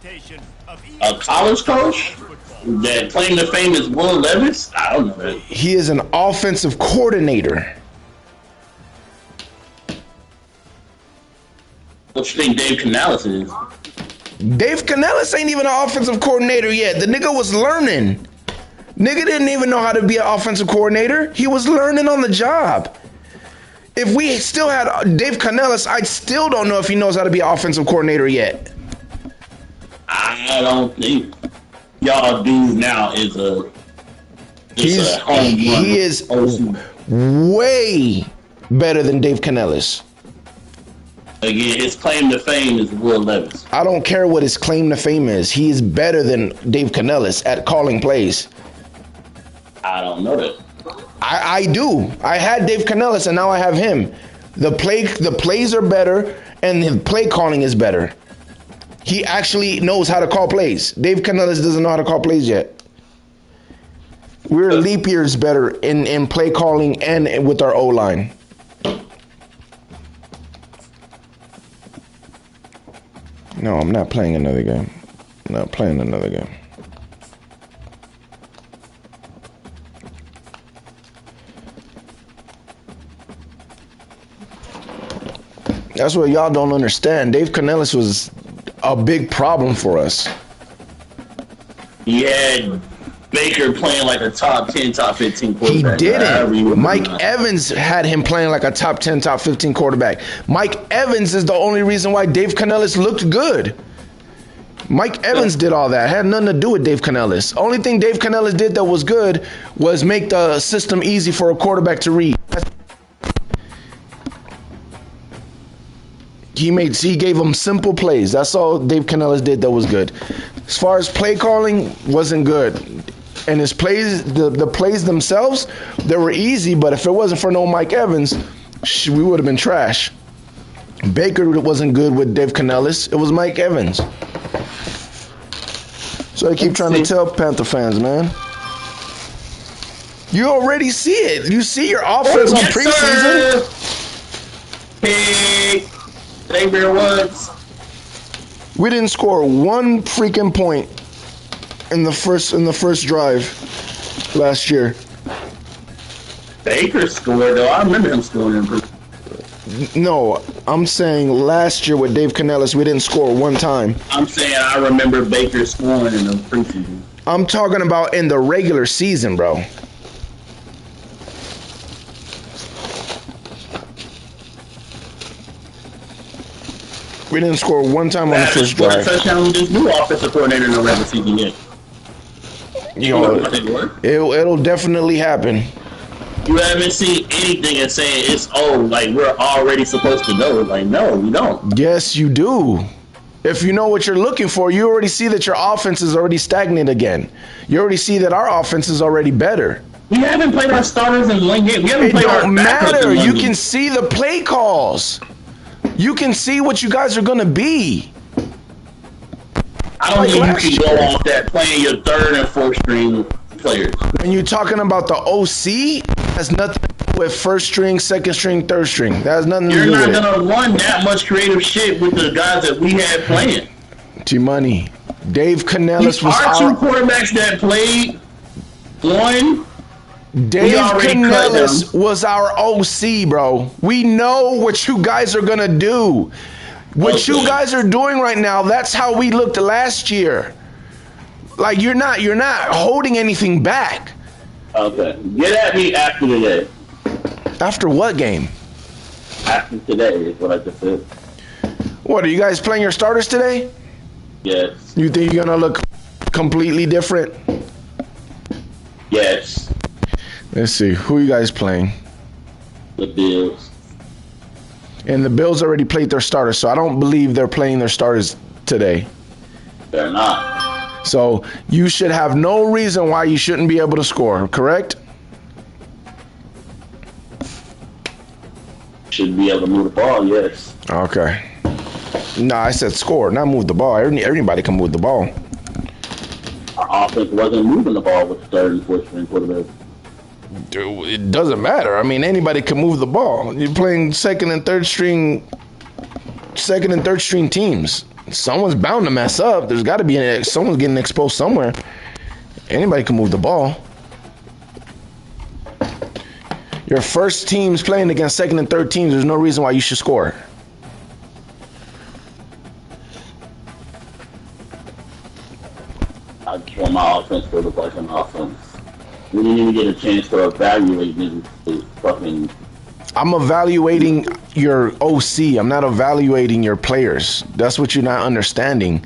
A college coach that claimed to fame is Will Levis? I don't know that. He is an offensive coordinator. What you think Dave Canales is? Dave Canales ain't even an offensive coordinator yet. The nigga was learning. Nigga didn't even know how to be an offensive coordinator. He was learning on the job. If we still had Dave Canales, I still don't know if he knows how to be an offensive coordinator yet. I don't think y'all do now is a home run. He is OC. way better than Dave Canales. Again, his claim to fame is Will Levis. I don't care what his claim to fame is. He is better than Dave Canales at calling plays. I don't know that. I do. I had Dave Canales and now I have him. The plays are better and the play calling is better. He actually knows how to call plays. Dave Canales doesn't know how to call plays yet. We're leap years better in play calling and with our O-line. No, I'm not playing another game. I'm not playing another game. That's what y'all don't understand. Dave Canales was a big problem for us. He had Baker playing like a top 10, top 15 He quarterback. didn't. Mike Evans had him playing like a top 10, top 15 quarterback. Mike Evans is the only reason why Dave Canales looked good. Mike Evans did all that. It had nothing to do with Dave Canales. Only thing Dave Canales did that was good was make the system easy for a quarterback to read. He gave them simple plays. That's all Dave Canales did that was good. As far as play calling, wasn't good. And his plays, the plays themselves, they were easy, but if it wasn't for no Mike Evans, we would have been trash. Baker wasn't good with Dave Canales. It was Mike Evans. So I keep trying to tell Panther fans, man. You already see it. You see your offense on preseason. Hey, Xavier Woods. We didn't score one freaking point in the first drive last year. Baker scored though. I remember him scoring. No, I'm saying last year with Dave Canellis, we didn't score one time. I'm saying I remember Baker scoring in the preseason. I'm talking about in the regular season, bro. We didn't score one time on the first drive. Touchdown with this new offensive coordinator in the regular season yet. You know, it'll definitely happen. You haven't seen anything and saying it's like we're already supposed to know. Like, no, we don't. Yes, you do. If you know what you're looking for, you already see that your offense is already stagnant again. You already see that our offense is already better. We haven't played our starters in one game. We haven't played our backups in one game. It don't matter. You can see the play calls. You can see what you guys are gonna be. I don't think you can go off that playing your third and fourth string players. When you're talking about the OC, that's nothing to do with first string, second string, third string. That has nothing to do with it. You're not gonna run that much creative shit with the guys that we had playing. T-Money. Dave Canellis was our two quarterbacks that played one. Dave Canellis was our OC, bro. We know what you guys are gonna do. What you guys are doing right now, that's how we looked last year. Like you're not holding anything back. Okay. Get at me after today. After what game? After today is what I just said. What, are you guys playing your starters today? Yes. You think you're gonna look completely different? Yes. Let's see. Who are you guys playing? The Bills. And the Bills already played their starters, so I don't believe they're playing their starters today. They're not. So you should have no reason why you shouldn't be able to score, correct? Should be able to move the ball, yes. Okay. No, I said score, not move the ball. Everybody can move the ball. Our offense wasn't moving the ball with the third and fourth string quarterback. It doesn't matter. I mean, anybody can move the ball. You're playing second and third string teams. Someone's bound to mess up. There's got to be someone's getting exposed somewhere. Anybody can move the ball. Your first team's playing against second and third teams. There's no reason why you should score. I just want my offense to look like an offense. We didn't even get a chance to evaluate this fucking. I'm evaluating your OC. I'm not evaluating your players. That's what you're not understanding.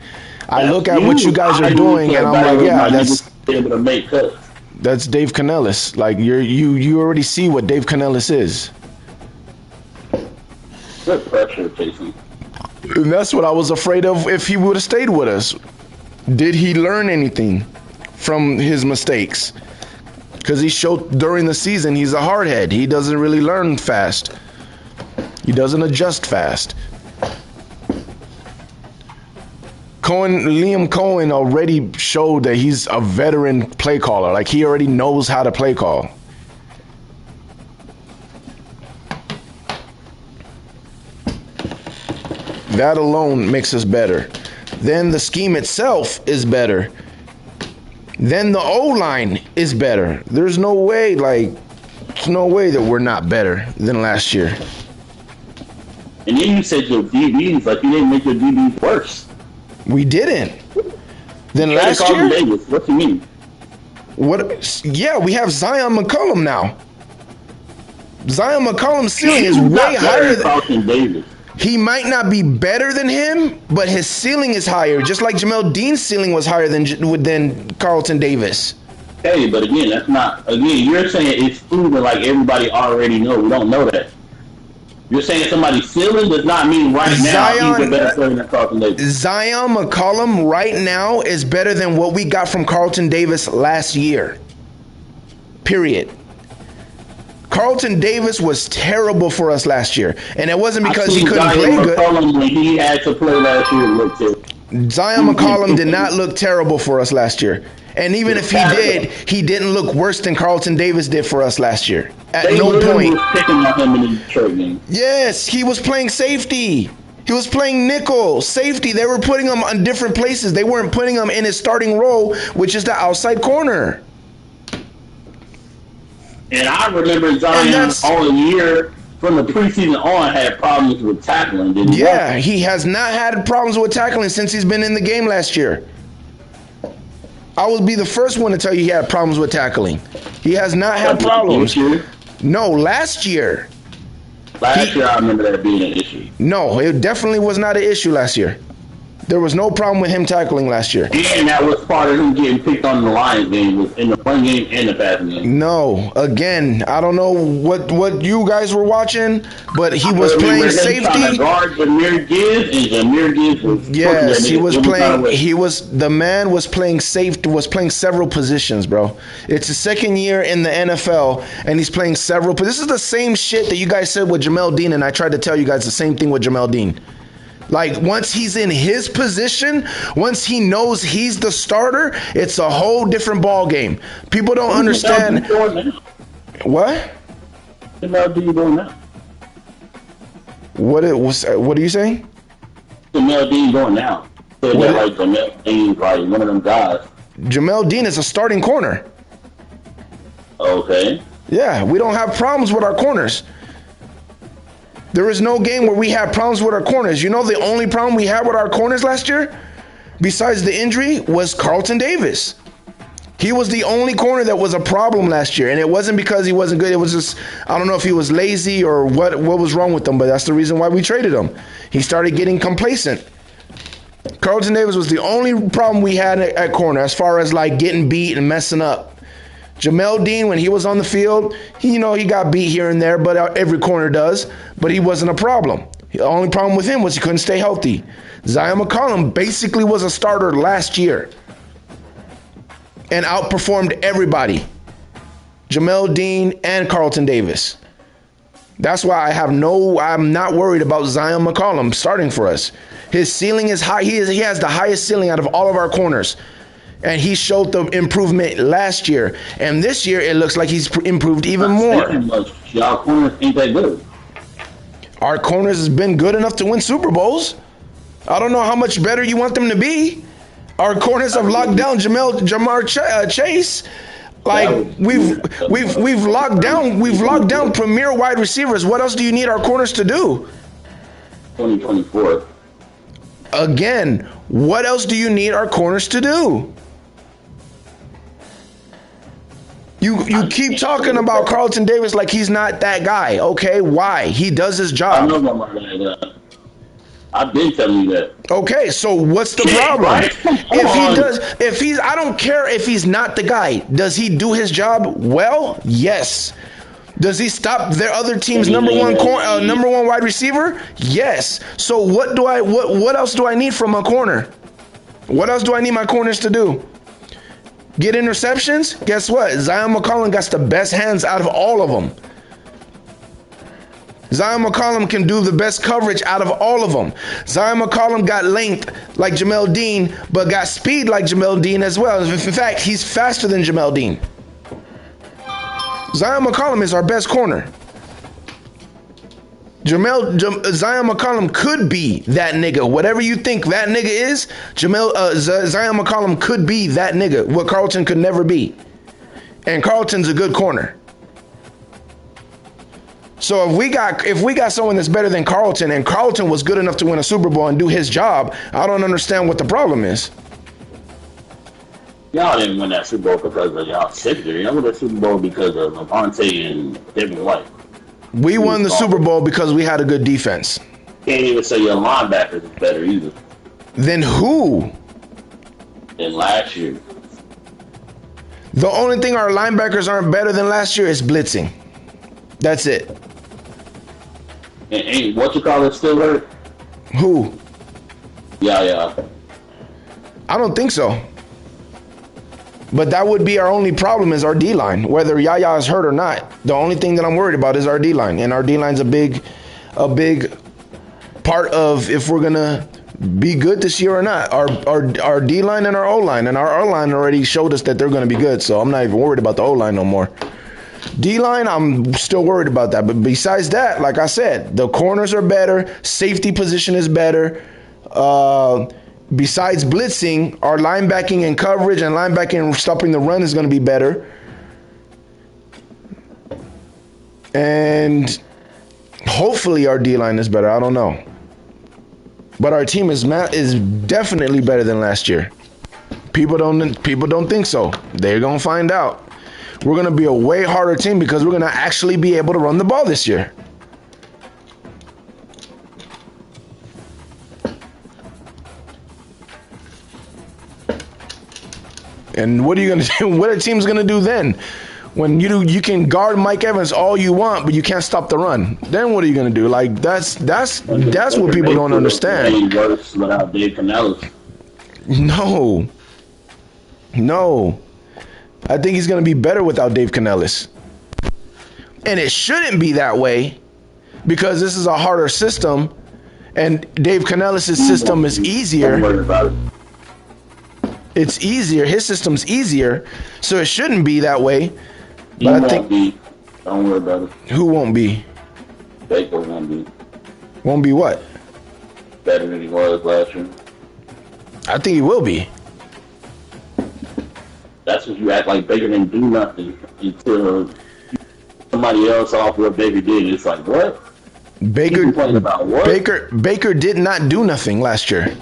I look at what you guys are doing, and I'm like, yeah, that's able to make cuts. That's Dave Canellis. Like you already see what Dave Canellis is. Good pressure, Jason. And that's what I was afraid of if he would have stayed with us. Did he learn anything from his mistakes? Because he showed during the season he's a hardhead. He doesn't really learn fast. He doesn't adjust fast. Liam Cohen already showed that he's a veteran play caller. Like he already knows how to play call. That alone makes us better. Then the scheme itself is better. Then the O-line is better. There's no way, there's no way that we're not better than last year. And then you said your DBs, like you didn't make your DBs worse. We didn't. Then last year? Davis. What do you mean? What? Yeah, we have Zion McCollum now. Zion McCollum's ceiling is way higher than Carlton Davis. He might not be better than him, but his ceiling is higher. Just like Jamel Dean's ceiling was higher than Carlton Davis. Hey, but again, that's not. Again, you're saying it's proven like everybody already know. We don't know that. You're saying somebody's ceiling does not mean right now he's a better player than Carlton Davis. Zion McCollum right now is better than what we got from Carlton Davis last year. Period. Carlton Davis was terrible for us last year, and it wasn't because he couldn't play good. When he had to play last year, Zion McCollum did not look terrible for us last year, and even if he did, he didn't look worse than Carlton Davis did for us last year. At no point. Yes, he was playing safety. He was playing nickel, safety. They were putting him on different places. They weren't putting him in his starting role, which is the outside corner. And I remember Zion all year from the preseason on had problems with tackling, didn't he? Yeah, he has not had problems with tackling since he's been in the game last year. I will be the first one to tell you he had problems with tackling. He has not had problems. No, last year. Last year, I remember that being an issue. No, it definitely was not an issue last year. There was no problem with him tackling last year. And that was part of him getting picked on the Lions game, was in the run game and the passing game. No, again, I don't know what you guys were watching, but he was playing safety. Guard Jahmyr Gibbs, and Jahmyr Gibbs was yes, he was playing. The man was playing safety, was playing several positions, bro. It's his second year in the NFL, and he's playing several. But this is the same shit that you guys said with Jamel Dean, and I tried to tell you guys the same thing with Jamel Dean. Like, once he's in his position, once he knows he's the starter, it's a whole different ball game. People don't understand. What? What are you doing now? What are you saying? Jamel Dean going now. So like Jamel Dean's like one of them guys. Jamel Dean is a starting corner. Okay. Yeah, we don't have problems with our corners. There is no game where we had problems with our corners. You know the only problem we had with our corners last year, besides the injury, was Carlton Davis. He was the only corner that was a problem last year, and it wasn't because he wasn't good. It was just, I don't know if he was lazy or what was wrong with him, but that's the reason why we traded him. He started getting complacent. Carlton Davis was the only problem we had at corner as far as like getting beat and messing up. Jamel Dean, when he was on the field, he got beat here and there, but every corner does, but he wasn't a problem. The only problem with him was he couldn't stay healthy. Zion McCollum basically was a starter last year and outperformed everybody, Jamel Dean and Carlton Davis. That's why I'm not worried about Zion McCollum starting for us. His ceiling is high. He has the highest ceiling out of all of our corners. And he showed the improvement last year. And this year, it looks like he's improved even more. Y'all corners ain't that good. Our corners has been good enough to win Super Bowls. I don't know how much better you want them to be. Our corners have locked down Jamar Chase. Like we've locked down premier wide receivers. What else do you need our corners to do? 2024. Again, what else do you need our corners to do? You keep talking about Carlton Davis like he's not that guy. Okay, why? He does his job. I know about that. I've been telling you that. Okay, so what's the problem? I don't care if he's not the guy. Does he do his job well? Yes. Does he stop their other team's number one wide receiver? Yes. So what else do I need from a corner? What else do I need my corners to do? Get interceptions? Guess what? Zion McCollum got the best hands out of all of them. Zion McCollum can do the best coverage out of all of them. Zion McCollum got length like Jamel Dean, but got speed like Jamel Dean as well. In fact, he's faster than Jamel Dean. Zion McCollum is our best corner. Zion McCollum could be that nigga. Whatever you think that nigga is, Zion McCollum could be that nigga. What Carlton could never be. And Carlton's a good corner. So if we got someone that's better than Carlton, and Carlton was good enough to win a Super Bowl and do his job, I don't understand what the problem is. Y'all didn't win that Super Bowl because of y'all secondary. Y'all won that Super Bowl because of Levante and Devin White. We won the Super Bowl because we had a good defense. Can't even say your linebackers is better either. Than who? Than last year. The only thing our linebackers aren't better than last year is blitzing. That's it. And ain't what you call it still hurt? Who? Yeah. I don't think so. But that would be our only problem is our D-line, whether Yaya is hurt or not. The only thing that I'm worried about is our D-line, and our D-line's a big part of if we're gonna be good this year or not. Our D-line and our O-line, and our O-line already showed us that they're gonna be good, so I'm not even worried about the O-line no more. D-line, I'm still worried about that, but besides that, like I said, the corners are better, safety position is better. Besides blitzing, our linebacking and coverage and linebacking and stopping the run is going to be better. And Hopefully our D-line is better. I don't know. But our team is definitely better than last year. People don't think so. They're going to find out. We're going to be a way harder team because we're going to actually be able to run the ball this year. And what are you going to do? What are teams going to do then? When you can guard Mike Evans all you want, but you can't stop the run. Then what are you going to do? Like that's what people don't understand. Worse without Dave Canellis. No. I think he's going to be better without Dave Canellis. And it shouldn't be that way because this is a harder system and Dave Canellis' system is easier. Don't worry about it. It's easier. His system's easier, so it shouldn't be that way. He But I won't think be. Don't worry about it. who won't be? Baker won't be Won't be what? better than he was last year. I think he will be. That's what you act like Baker didn't do nothing until somebody else off what Baker did. It's like, what? Baker You complaining about what? Baker did not do nothing last year.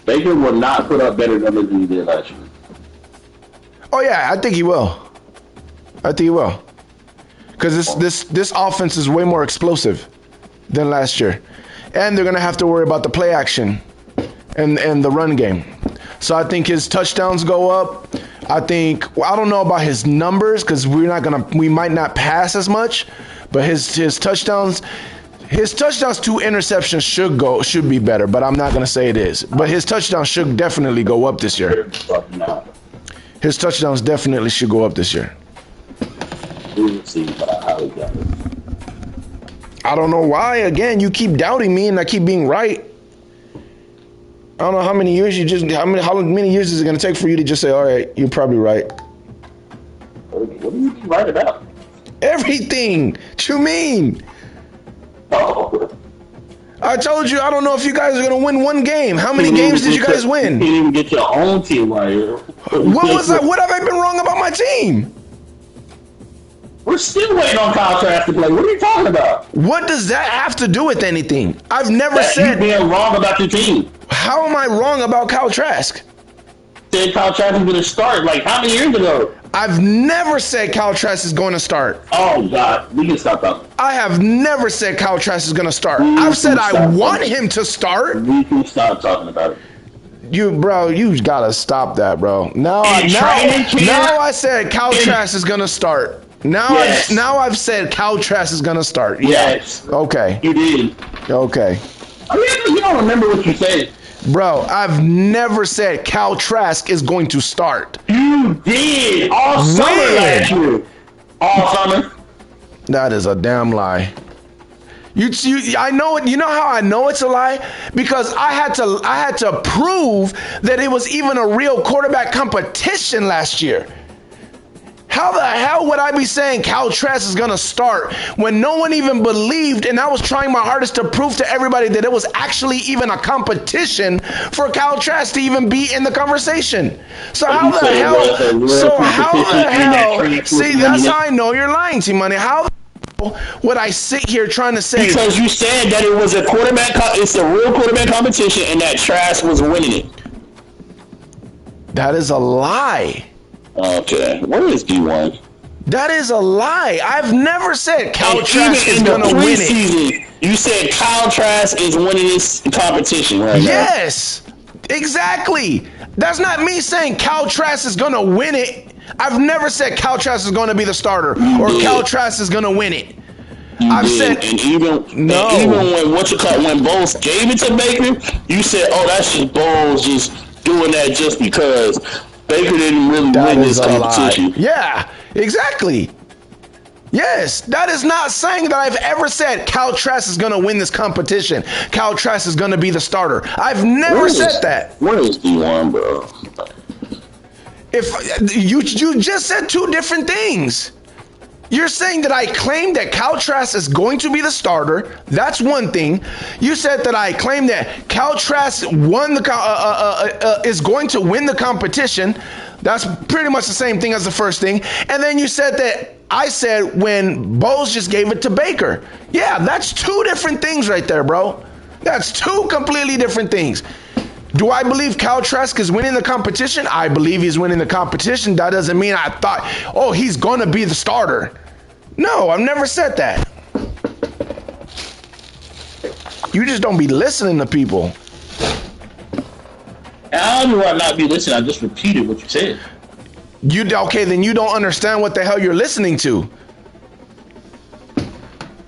Baker will not put up better numbers than he did last year. Oh yeah, I think he will. Because this offense is way more explosive than last year, and they're gonna have to worry about the play action and the run game. So I think his touchdowns go up. I don't know about his numbers because we might not pass as much, but his touchdowns to interceptions should be better, but I'm not gonna say it is. But his touchdowns should definitely go up this year. His touchdowns definitely should go up this year. We'll see how he does. I don't know why. Again, you keep doubting me, and I keep being right. I don't know how many years how many years is it gonna take for you to just say, all right, you're probably right. What are you right about? Everything. What you mean? Oh. I told you I don't know if you guys are gonna win one game. How many games did you guys win? You can't even get your own team right here. What have I been wrong about my team? We're still waiting on Kyle Trask to play. What are you talking about? What does that have to do with anything? I've never You said. being wrong about your team. How am I wrong about Kyle Trask? Said Kyle Trask is going to start like how many years ago? I've never said Kyle Trask is going to start. Oh God, we can stop talking. I have never said Kyle Trask is going to start. I've said I want him to start. We can stop talking about it. You gotta stop that, bro. Now I said Kyle Trask is gonna start. Now I've said Kyle Trask is gonna start. Yes. Okay. You did. Okay. I mean, you don't remember what you said. Bro, I've never said Kyle Trask is going to start. You did all summer last year. All summer. That is a damn lie. I know it. You know how I know it's a lie? Because I had to prove that it was even a real quarterback competition last year. How the hell would I be saying Kyle Trask is gonna start when no one even believed, and I was trying my hardest to prove to everybody that it was actually even a competition for Kyle Trask to even be in the conversation. So how the hell? See, that's how I know you're lying, T-Money. How would I sit here trying to say? Because you said that it was a quarterback. It's a real quarterback competition, and that Trask was winning it. That is a lie. Okay, what is D1? That is a lie. I've never said Kyle Trask is going to win it. You said Kyle Trask is winning this competition right now. Yes, exactly. That's not me saying Kyle Trask is going to win it. I've never said Kyle Trask is going to be the starter or Kyle Trask is going to win it. I've said, and even when Bowles gave it to Baker, you said, "Oh, that's just Bowles just doing that just because." Baker didn't really win this competition. Yeah, exactly. Yes, that is not saying that I've ever said Kyle Trask is going to win this competition. Kyle Trask is going to be the starter. I've never said that. What is D1, bro? If you just said two different things. You're saying that I claim that Kyle Trask is going to be the starter. That's one thing. You said that I claim that Kyle Trask is going to win the competition. That's pretty much the same thing as the first thing. And then you said that I said when Bose just gave it to Baker. Yeah, that's two different things right there, bro. That's two completely different things. Do I believe Kyle Trask is winning the competition? I believe he's winning the competition. That doesn't mean I thought, oh, he's going to be the starter. No, I've never said that. You just don't be listening to people. How do I not be listening? I just repeated what you said. Okay, then you don't understand what the hell you're listening to.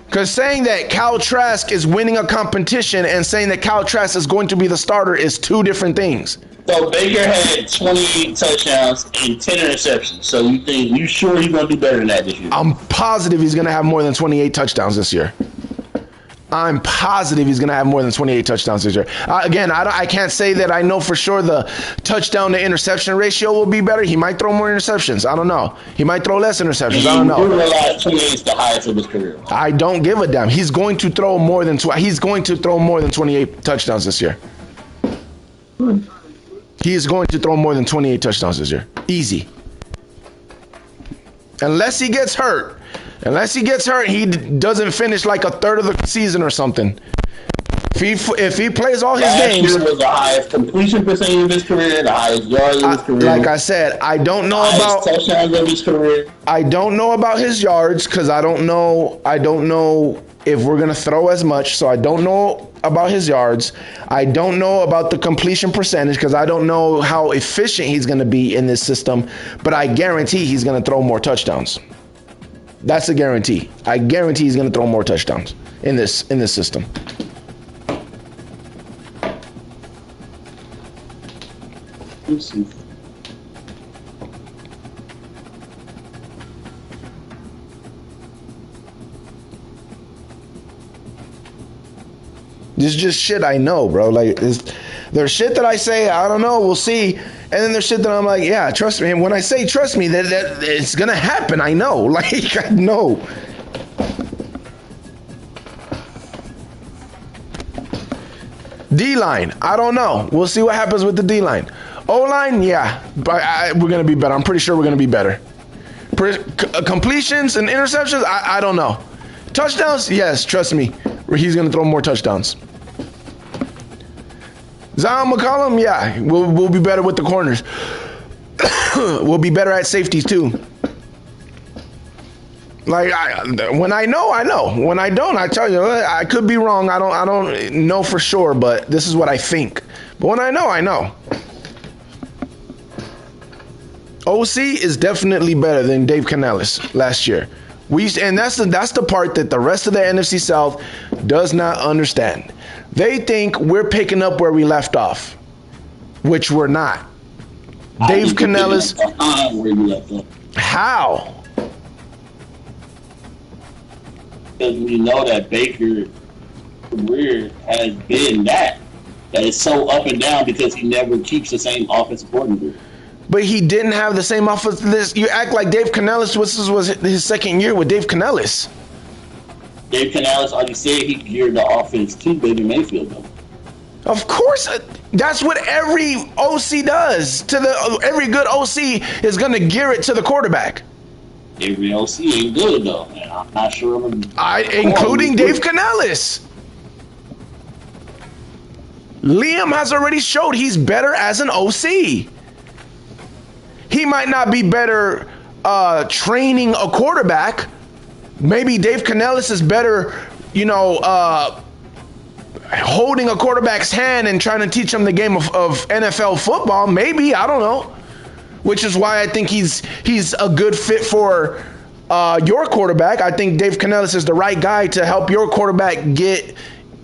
Because saying that Kyle Trask is winning a competition and saying that Kyle Trask is going to be the starter is two different things. So Baker had 28 touchdowns and 10 interceptions. So you sure he's going to do better than that this year? I'm positive he's going to have more than 28 touchdowns this year. I'm positive he's going to have more than 28 touchdowns this year. Again, I can't say that I know for sure the touchdown to interception ratio will be better. He might throw more interceptions. I don't know. He might throw less interceptions. I don't know. 28 is the highest of his career. I don't give a damn. He's going to throw more than 28 touchdowns this year. He is going to throw more than 28 touchdowns this year. Easy. Unless he gets hurt. He doesn't finish like a third of the season or something. If he plays all his games, year was the highest completion percentage of his career, the highest yards of his career. Like I said, I don't know about touchdowns of his career. I don't know about his yards because I don't know if we're gonna throw as much. So I don't know about his yards. I don't know about the completion percentage because I don't know how efficient he's gonna be in this system. But I guarantee he's gonna throw more touchdowns. That's a guarantee. I guarantee he's going to throw more touchdowns in this system. Let's see. This is just shit I know, bro. Like, there's shit that I say, I don't know, we'll see. And then there's shit that I'm like, yeah, trust me. And when I say trust me, that it's going to happen. I know. Like, I know. D-line, I don't know. We'll see what happens with the D-line. O-line, yeah. But we're going to be better. I'm pretty sure we're going to be better. Completions and interceptions, I don't know. Touchdowns, yes, trust me. He's going to throw more touchdowns. Zion McCollum, yeah, we'll be better with the corners. We'll be better at safeties too. Like when I know, I know. When I don't, I tell you, I could be wrong. I don't know for sure, but this is what I think. But when I know, I know. OC is definitely better than Dave Canales last year. And that's the part that the rest of the NFC South does not understand. They think we're picking up where we left off, which we're not. Dave Canales. How? Because we know that Baker's career has been that it's so up and down because he never keeps the same offensive coordinator. But he didn't have the same offense. You act like Dave Canales was his second year with Dave Canales. Dave Canales already said he geared the offense to Baker Mayfield, though. Of course, that's what every OC does. Every good OC is going to gear it to the quarterback. Every OC ain't good, though. Man, I'm not sure. Including Dave Canales. Liam has already showed he's better as an OC. He might not be better training a quarterback. Maybe Dave Canales is better, holding a quarterback's hand and trying to teach him the game of NFL football. Maybe, I don't know. Which is why I think he's a good fit for your quarterback. I think Dave Canales is the right guy to help your quarterback get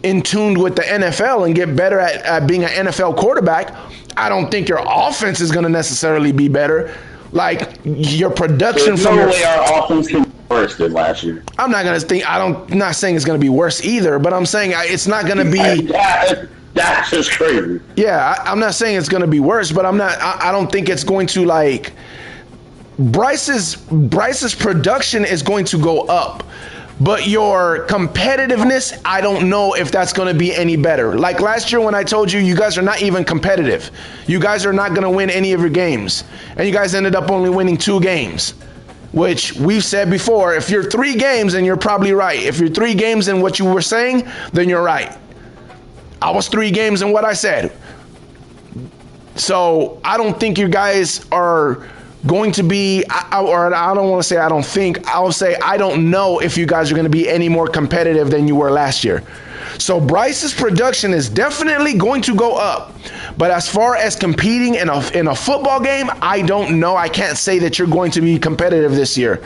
in tune with the NFL and get better at being an NFL quarterback. I don't think your offense is going to necessarily be better. Like your production from no way our offense can be worse than last year. I'm not going to think. I'm not saying it's going to be worse either, but I'm saying it's not going to be. That's just crazy. Yeah, I'm not saying it's going to be worse, but I don't think it's going to like Bryce's production is going to go up. But your competitiveness, I don't know if that's going to be any better. Like last year when I told you, you guys are not even competitive. You guys are not going to win any of your games. And you guys ended up only winning 2 games, which we've said before. If you're 3 games, then you're probably right. If you're 3 games in what you were saying, then you're right. I was 3 games in what I said. So I don't think you guys are going to be, or I don't want to say I don't think, I'll say I don't know if you guys are going to be any more competitive than you were last year. So Bryce's production is definitely going to go up. But as far as competing in a football game, I don't know. I can't say that you're going to be competitive this year.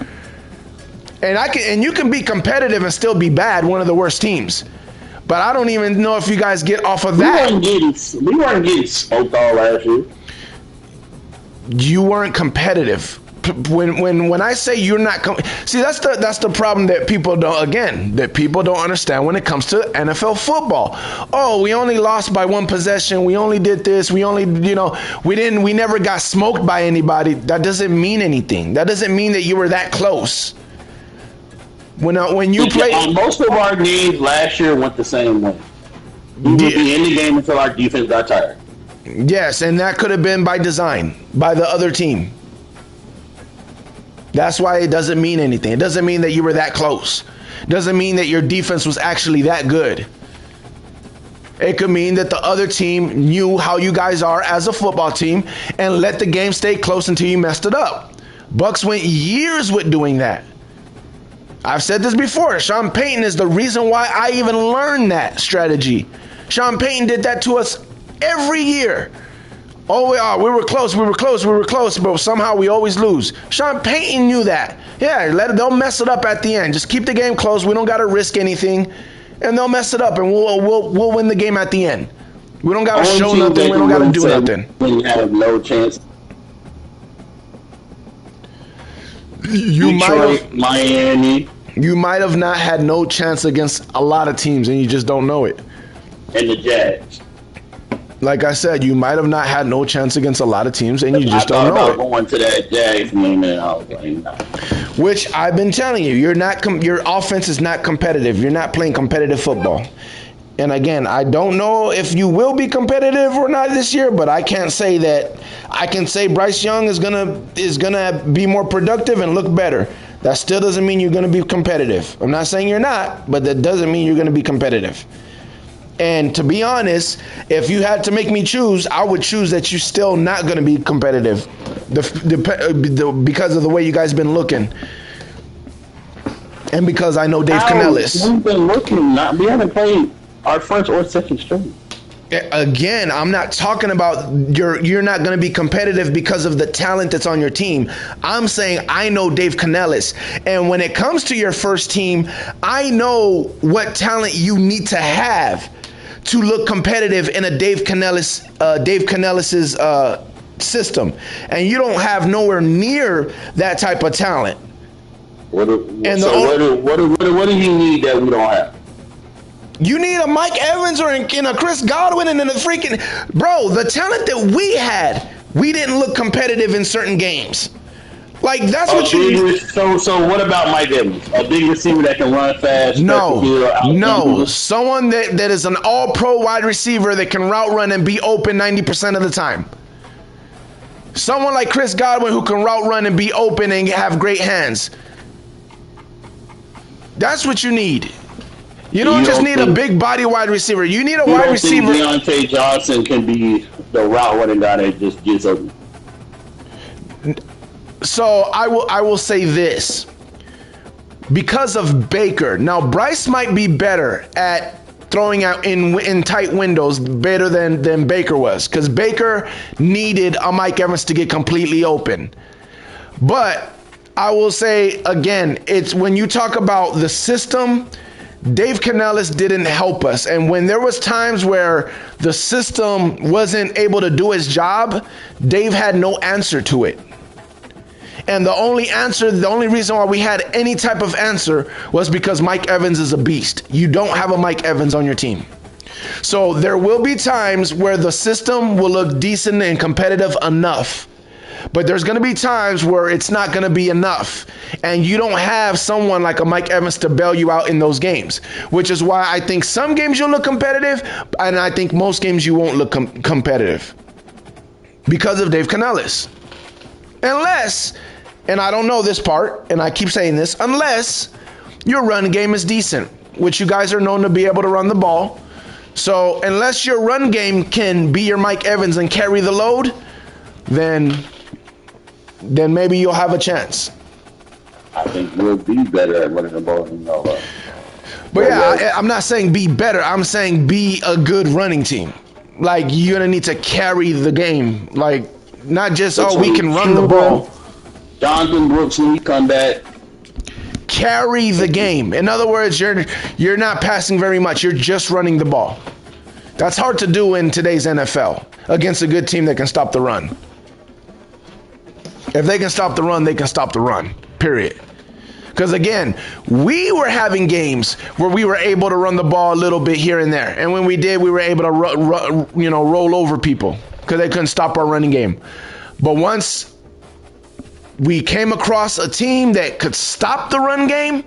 And you can be competitive and still be bad, one of the worst teams. But I don't even know if you guys get off of that. We weren't getting smoked all last year. You weren't competitive. When I say you're not see, that's the problem that people don't understand when it comes to NFL football. Oh, we only lost by 1 possession. We only did this. We only, we never got smoked by anybody. That doesn't mean anything. That doesn't mean that you were that close. When you play, most of our games last year went the same way. We would be in the game until our defense got tired. Yes, and that could have been by design, by the other team. That's why it doesn't mean anything. It doesn't mean that you were that close. It doesn't mean that your defense was actually that good. It could mean that the other team knew how you guys are as a football team and let the game stay close until you messed it up. Bucks went years with doing that. I've said this before. Sean Payton is the reason why I even learned that strategy. Sean Payton did that to us every year. Oh, we were close, but somehow we always lose. Sean Payton knew that. Yeah, they'll mess it up at the end. Just keep the game close. We don't got to risk anything, and they'll mess it up, and we'll win the game at the end. We don't got to show nothing. We don't got to do nothing. When you have no chance. Miami. You might have not had no chance against a lot of teams, and you just don't know it. And the Jags. Like I said, you might have not had no chance against a lot of teams, and you just don't know it. I thought about going to that Jags game, and I was like, nah. Which I've been telling you, your offense is not competitive. You're not playing competitive football. And again, I don't know if you will be competitive or not this year, but I can't say that. I can say Bryce Young is gonna be more productive and look better. That still doesn't mean you're gonna be competitive. I'm not saying you're not, but that doesn't mean you're gonna be competitive. And to be honest, if you had to make me choose, I would choose that you're still not going to be competitive because of the way you guys been looking. And because I know Dave Canellis. We've been looking. We haven't played our first or second string. Again, I'm not talking about you're not going to be competitive because of the talent that's on your team. I'm saying I know Dave Canellis. And when it comes to your first team, I know what talent you need to have to look competitive in a Dave Canellis's system. And you don't have nowhere near that type of talent. What do you need that we don't have? You need a Mike Evans or a Chris Godwin and then a freaking... Bro, the talent that we had, we didn't look competitive in certain games. Like, that's what you need. So what about Mike Evans? A big receiver that can run fast? No. Someone that is an all-pro wide receiver that can route run and be open 90% of the time. Someone like Chris Godwin who can route run and be open and have great hands. That's what you need. You don't just need a big body wide receiver. You need a wide receiver. Deontay Johnson can be the route running guy that just gets open. So I will say this. Because of Baker. Now Bryce might be better at throwing out in tight windows better than Baker was. Because Baker needed a Mike Evans to get completely open. But I will say again, it's when you talk about the system, Dave Canellis didn't help us. And when there was times where the system wasn't able to do its job, Dave had no answer to it. And the only reason why we had any type of answer was because Mike Evans is a beast. You don't have a Mike Evans on your team. So there will be times where the system will look decent and competitive enough. But there's going to be times where it's not going to be enough. And you don't have someone like a Mike Evans to bail you out in those games, which is why I think some games you'll look competitive, and I think most games you won't look competitive because of Dave Canellis. Unless, and I don't know this part, and I keep saying this, unless your run game is decent, which you guys are known to be able to run the ball. So unless your run game can be your Mike Evans and carry the load, then maybe you'll have a chance. I think we'll be better at running the ball than y'all are. But yeah, I'm not saying be better. I'm saying be a good running team. Like, you're going to need to carry the game. Like, not just, we can run the ball. Jonathan Brooks, when he come back. Carry the game. In other words, you're not passing very much. You're just running the ball. That's hard to do in today's NFL against a good team that can stop the run. If they can stop the run, they can stop the run. Period. Because again, we were having games where we were able to run the ball a little bit here and there, and when we did, we were able to roll over people because they couldn't stop our running game. But once we came across a team that could stop the run game,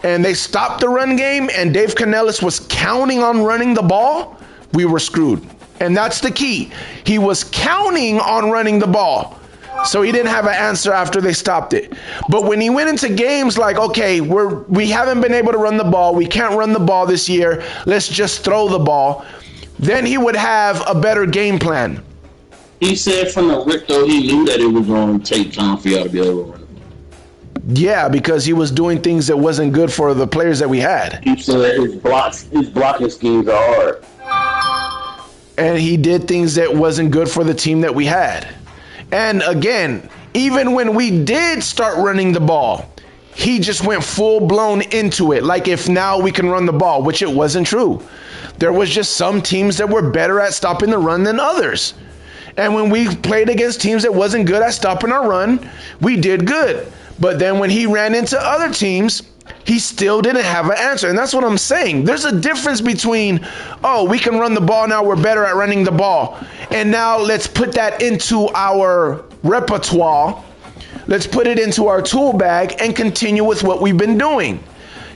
and they stopped the run game, and Dave Canellis was counting on running the ball, we were screwed. And that's the key. He was counting on running the ball, so he didn't have an answer after they stopped it. But when he went into games like, okay, we haven't been able to run the ball, we can't run the ball this year, let's just throw the ball, then he would have a better game plan. He said from the rip, though, he knew that it was going to take time for y'all to be able to run. Yeah, because he was doing things that wasn't good for the players that we had. He said his blocking schemes are hard. And he did things that wasn't good for the team that we had. And again, even when we did start running the ball, he just went full blown into it. Like, if now we can run the ball, which it wasn't true. There was just some teams that were better at stopping the run than others. And when we played against teams that wasn't good at stopping our run, we did good. But then when he ran into other teams, he still didn't have an answer. And that's what I'm saying. There's a difference between, we can run the ball now, we're better at running the ball. And now let's put that into our repertoire. Let's put it into our tool bag and continue with what we've been doing.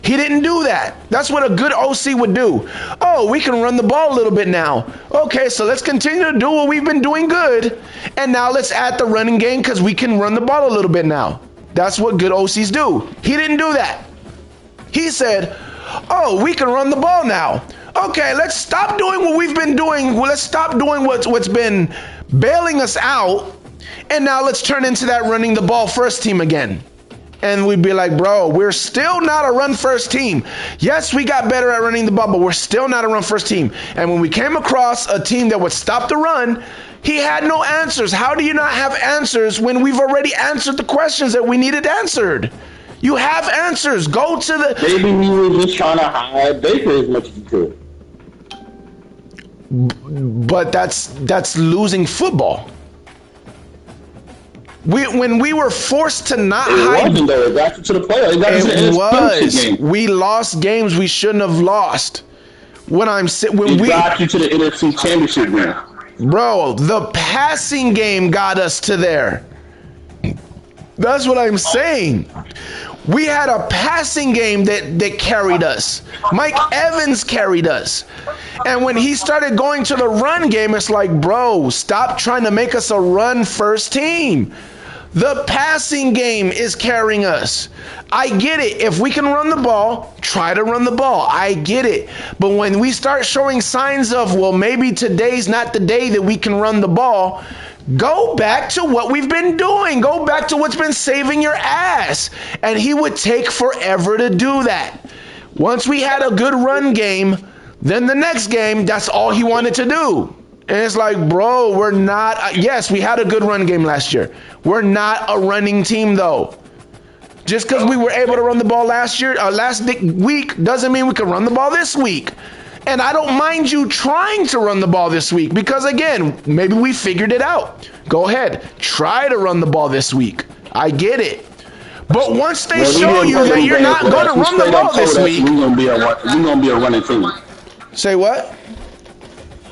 He didn't do that. That's what a good OC would do. We can run the ball a little bit now. Okay, so let's continue to do what we've been doing good. And now let's add the running game because we can run the ball a little bit now. That's what good OCs do. He didn't do that. He said, we can run the ball now. Okay, let's stop doing what we've been doing. Let's stop doing what's been bailing us out. And now let's turn into that running the ball first team again. And we'd be like, bro, we're still not a run first team. Yes, we got better at running the ball, but we're still not a run first team. And when we came across a team that would stop the run, he had no answers. How do you not have answers when we've already answered the questions that we needed answered? You have answers. Go to the... Maybe he was just trying to hide Baker as much as he could. But that's losing football. When we were forced to not hide... It wasn't, though. It got you to the playoffs. It was. We lost games we shouldn't have lost. It got you to the NFC Championship game. Bro, the passing game got us to there. That's what I'm saying. We had a passing game that carried us. Mike Evans carried us. And when he started going to the run game, it's like, bro, stop trying to make us a run first team. The passing game is carrying us. I get it. If we can run the ball, try to run the ball. I get it. But when we start showing signs of, well, maybe today's not the day that we can run the ball, go back to what we've been doing. Go back to what's been saving your ass. And he would take forever to do that. Once we had a good run game, then the next game, that's all he wanted to do. And it's like, bro, we're not... yes, we had a good run game last year. We're not a running team, though. Just because we were able to run the ball last week doesn't mean we can run the ball this week. And I don't mind you trying to run the ball this week because, again, maybe we figured it out. Go ahead. Try to run the ball this week. I get it. But once they show you that you're not going to run the ball this week... We're going to be a running team. Say what?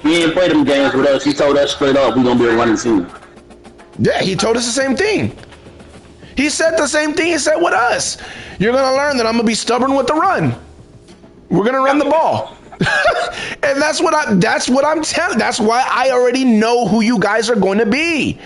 He didn't play them games with us. He told us straight up we're going to be a running team. Yeah, he told us the same thing. He said the same thing he said with us. You're going to learn that I'm going to be stubborn with the run. We're going to run the ball. And that's what I'm telling. That's why I already know who you guys are going to be.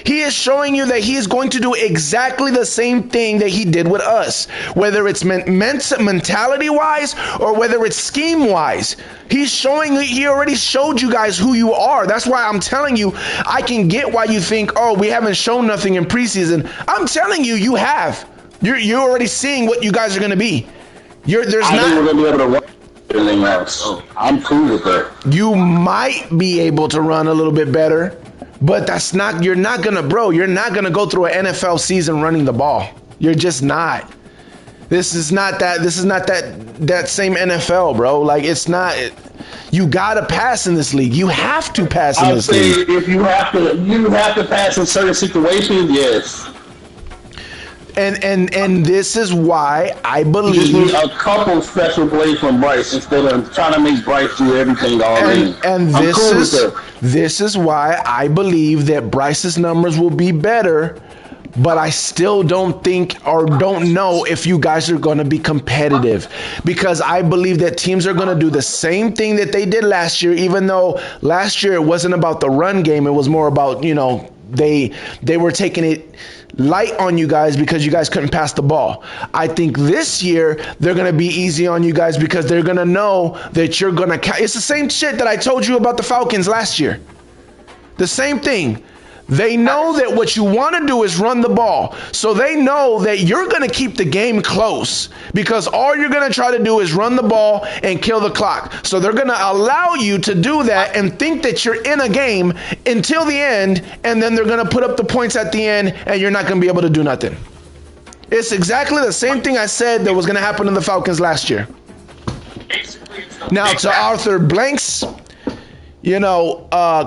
He is showing you that he is going to do exactly the same thing that he did with us, whether it's mentality wise or whether it's scheme wise. He's showing you, he already showed you guys who you are. That's why I'm telling you, I can get why you think, oh, we haven't shown nothing in preseason. I'm telling you, you have. You're already seeing what you guys are going to be. I think we're going to be able to run everything else. So I'm cool with that. You might be able to run a little bit better, but you're not going to go through an NFL season running the ball. You're just not. This is not that same NFL, bro. Like, it's not. You gotta pass in this league. You have to pass in this league. If you have to pass in certain situations, yes. And this is why I believe you just need a couple special plays from Bryce instead of trying to make Bryce do everything already. And this is why I believe that Bryce's numbers will be better, but I still don't think or don't know if you guys are going to be competitive, because I believe that teams are going to do the same thing that they did last year, even though last year it wasn't about the run game. It was more about, they were taking it light on you guys because you guys couldn't pass the ball. I think this year they're going to be easy on you guys because they're going to know that you're going to. It's the same shit that I told you about the Falcons last year. The same thing. They know that what you want to do is run the ball. So they know that you're going to keep the game close because all you're going to try to do is run the ball and kill the clock. So they're going to allow you to do that and think that you're in a game until the end, and then they're going to put up the points at the end and you're not going to be able to do nothing. It's exactly the same thing I said that was going to happen to the Falcons last year. Now, to Arthur Blank's,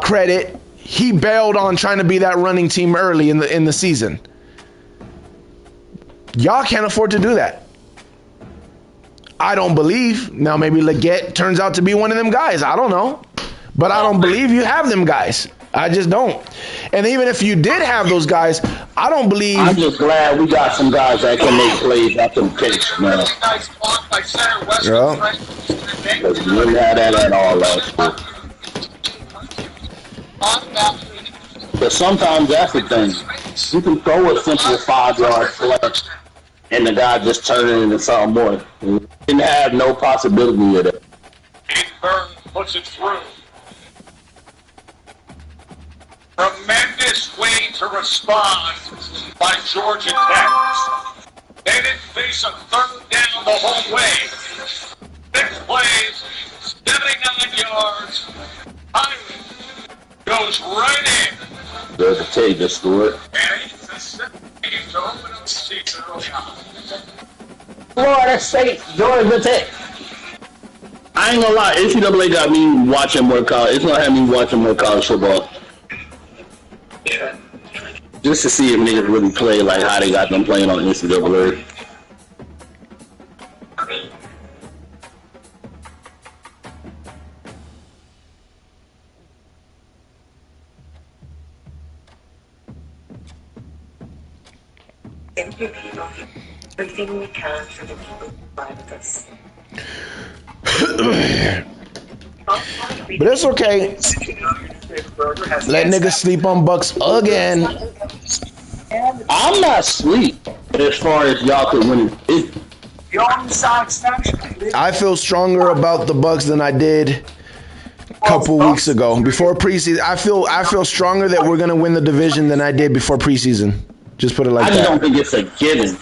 credit, he bailed on trying to be that running team early in the season. Y'all can't afford to do that. I don't believe. Now maybe Leggett turns out to be one of them guys. I don't know. But I don't believe you have them guys. I just don't. And even if you did have those guys, I don't believe. I'm just glad we got some guys that can make plays after the pitch, man. Yeah. We didn't have that at all last year. But sometimes that's the thing. You can throw a simple 5-yard play, and the guy just turn it into something more. We didn't have no possibility of it. Burns puts it through. Tremendous way to respond by Georgia Tech. They didn't face a third down the whole way. 6 plays, 79 yards. Hyman goes right in. There's a take, just Stewart. And he's the second game to open up the season early on. Florida State, Georgia Tech. I ain't gonna lie, NCAA got me watching more college. It's gonna have me watching more college football. Yeah. Just to see if niggas really play like how they got them playing on NCAA. Everything we can for the people who ride with us. But it's okay. Let niggas sleep on Bucks again. I'm not asleep as far as y'all could win it. I feel stronger about the Bucks than I did a couple weeks ago. Before preseason, I feel stronger that we're gonna win the division than I did before preseason. Just put it like that. I just don't think it's a given.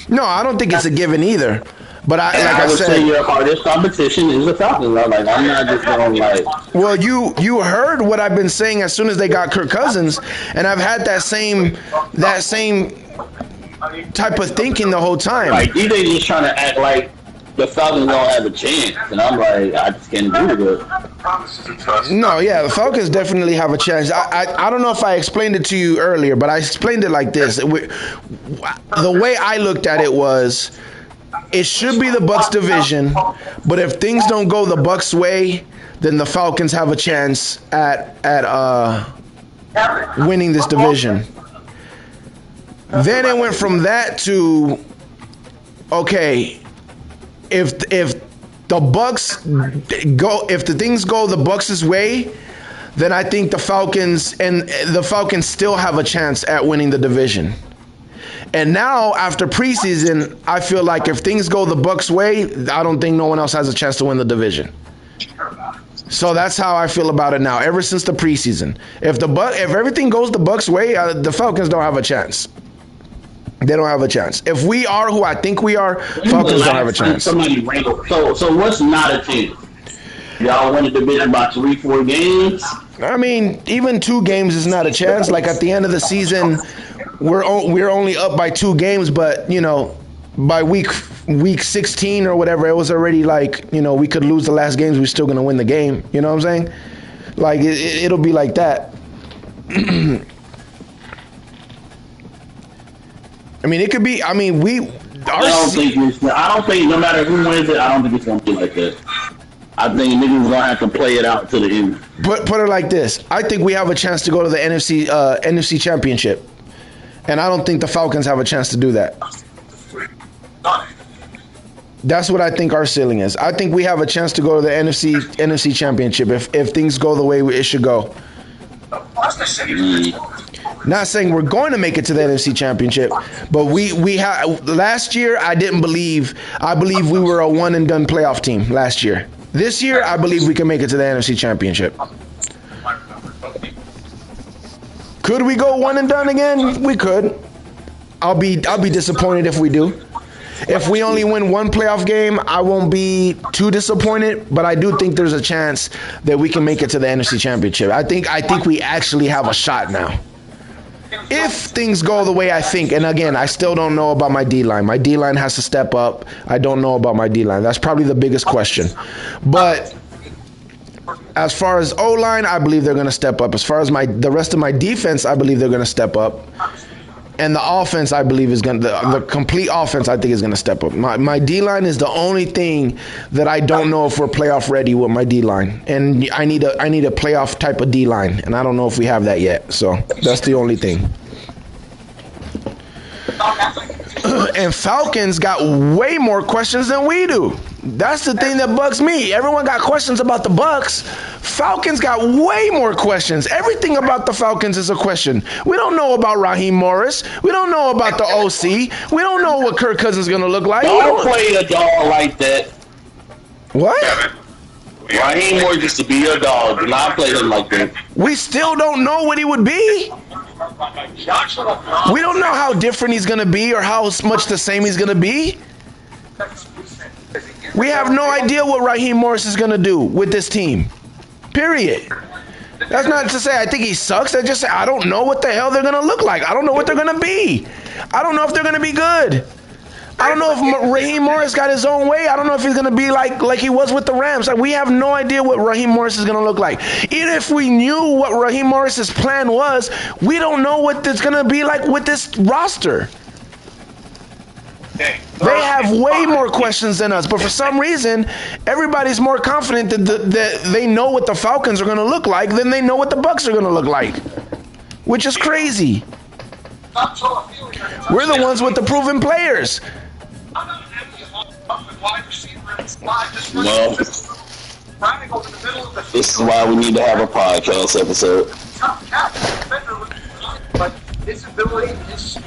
No, I don't think it's a given either. But I would say your hardest competition is the Falcons. I'm not just going like. Well, you heard what I've been saying as soon as they got Kirk Cousins, and I've had that same type of thinking the whole time. Like they just trying to act like the Falcons don't have a chance, and I'm like, I just can't do it. No, yeah, the Falcons definitely have a chance. I don't know if I explained it to you earlier, but I explained it like this. The way I looked at it was, it should be the Bucks division, but if things don't go the Bucks way, then the Falcons have a chance at winning this division. Then it went from that to, okay, if the Bucks go, if the things go the Bucks' way, then I think the Falcons still have a chance at winning the division. And now after preseason, I feel like if things go the Bucks' way, I don't think no one else has a chance to win the division. So that's how I feel about it now. Ever since the preseason, if everything goes the Bucks' way, the Falcons don't have a chance. They don't have a chance. If we are who I think we are, Falcons don't have a chance. So what's not a chance? Y'all won the division by 3-4 games. I mean, even 2 games is not a chance. Like at the end of the season, we're only up by 2 games, but you know, by week 16 or whatever, it was already like, you know, we could lose the last games, we're still gonna win the game. You know what I'm saying? Like it'll be like that. I mean, it could be. I mean, I don't think no matter who wins it, I don't think it's gonna be like that. I think niggas gonna have to play it out to the end. Put it like this: I think we have a chance to go to the NFC Championship, and I don't think the Falcons have a chance to do that. That's what I think our ceiling is. I think we have a chance to go to the NFC Championship if things go the way it should go. Not saying we're going to make it to the NFC Championship, but we have. Last year, I believe we were a one and done playoff team last year. This year, I believe we can make it to the NFC Championship. Could we go one and done again? We could. I'll be disappointed if we do. If we only win 1 playoff game, I won't be too disappointed, but I do think there's a chance that we can make it to the NFC Championship. I think we actually have a shot now. If things go the way I think, and again, I still don't know about my D-line. My D-line has to step up. I don't know about my D-line. That's probably the biggest question. But as far as O-line, I believe they're going to step up. As far as the rest of my defense, I believe they're going to step up. And the offense, I believe, is going to the complete offense. I think is going to step up. My D-line is the only thing that I don't know if we're playoff ready with my D-line, and I need a playoff type of D-line, and I don't know if we have that yet. So that's the only thing. And Falcons got way more questions than we do. That's the thing that bugs me. Everyone got questions about the Bucks. Falcons got way more questions. Everything about the Falcons is a question. We don't know about Raheem Morris. We don't know about the OC. We don't know what Kirk Cousins is going to look like. Don't play a dog like that. What? Raheem Morris used to be your dog. Do not play him like that. We still don't know what he would be. We don't know how different he's going to be or how much the same he's going to be. We have no idea what Raheem Morris is going to do with this team. Period. That's not to say I think he sucks. I just say I don't know what the hell they're going to look like. I don't know what they're going to be. I don't know if they're going to be good. I don't know if Raheem Morris got his own way. I don't know if he's going to be like he was with the Rams. Like, we have no idea what Raheem Morris is going to look like. Even if we knew what Raheem Morris's plan was, we don't know what it's going to be like with this roster. They have way more questions than us, but for some reason, everybody's more confident that they know what the Falcons are going to look like than they know what the Bucks are going to look like, which is crazy. We're the ones with the proven players. Well, this is why we need to have a podcast episode. But his ability is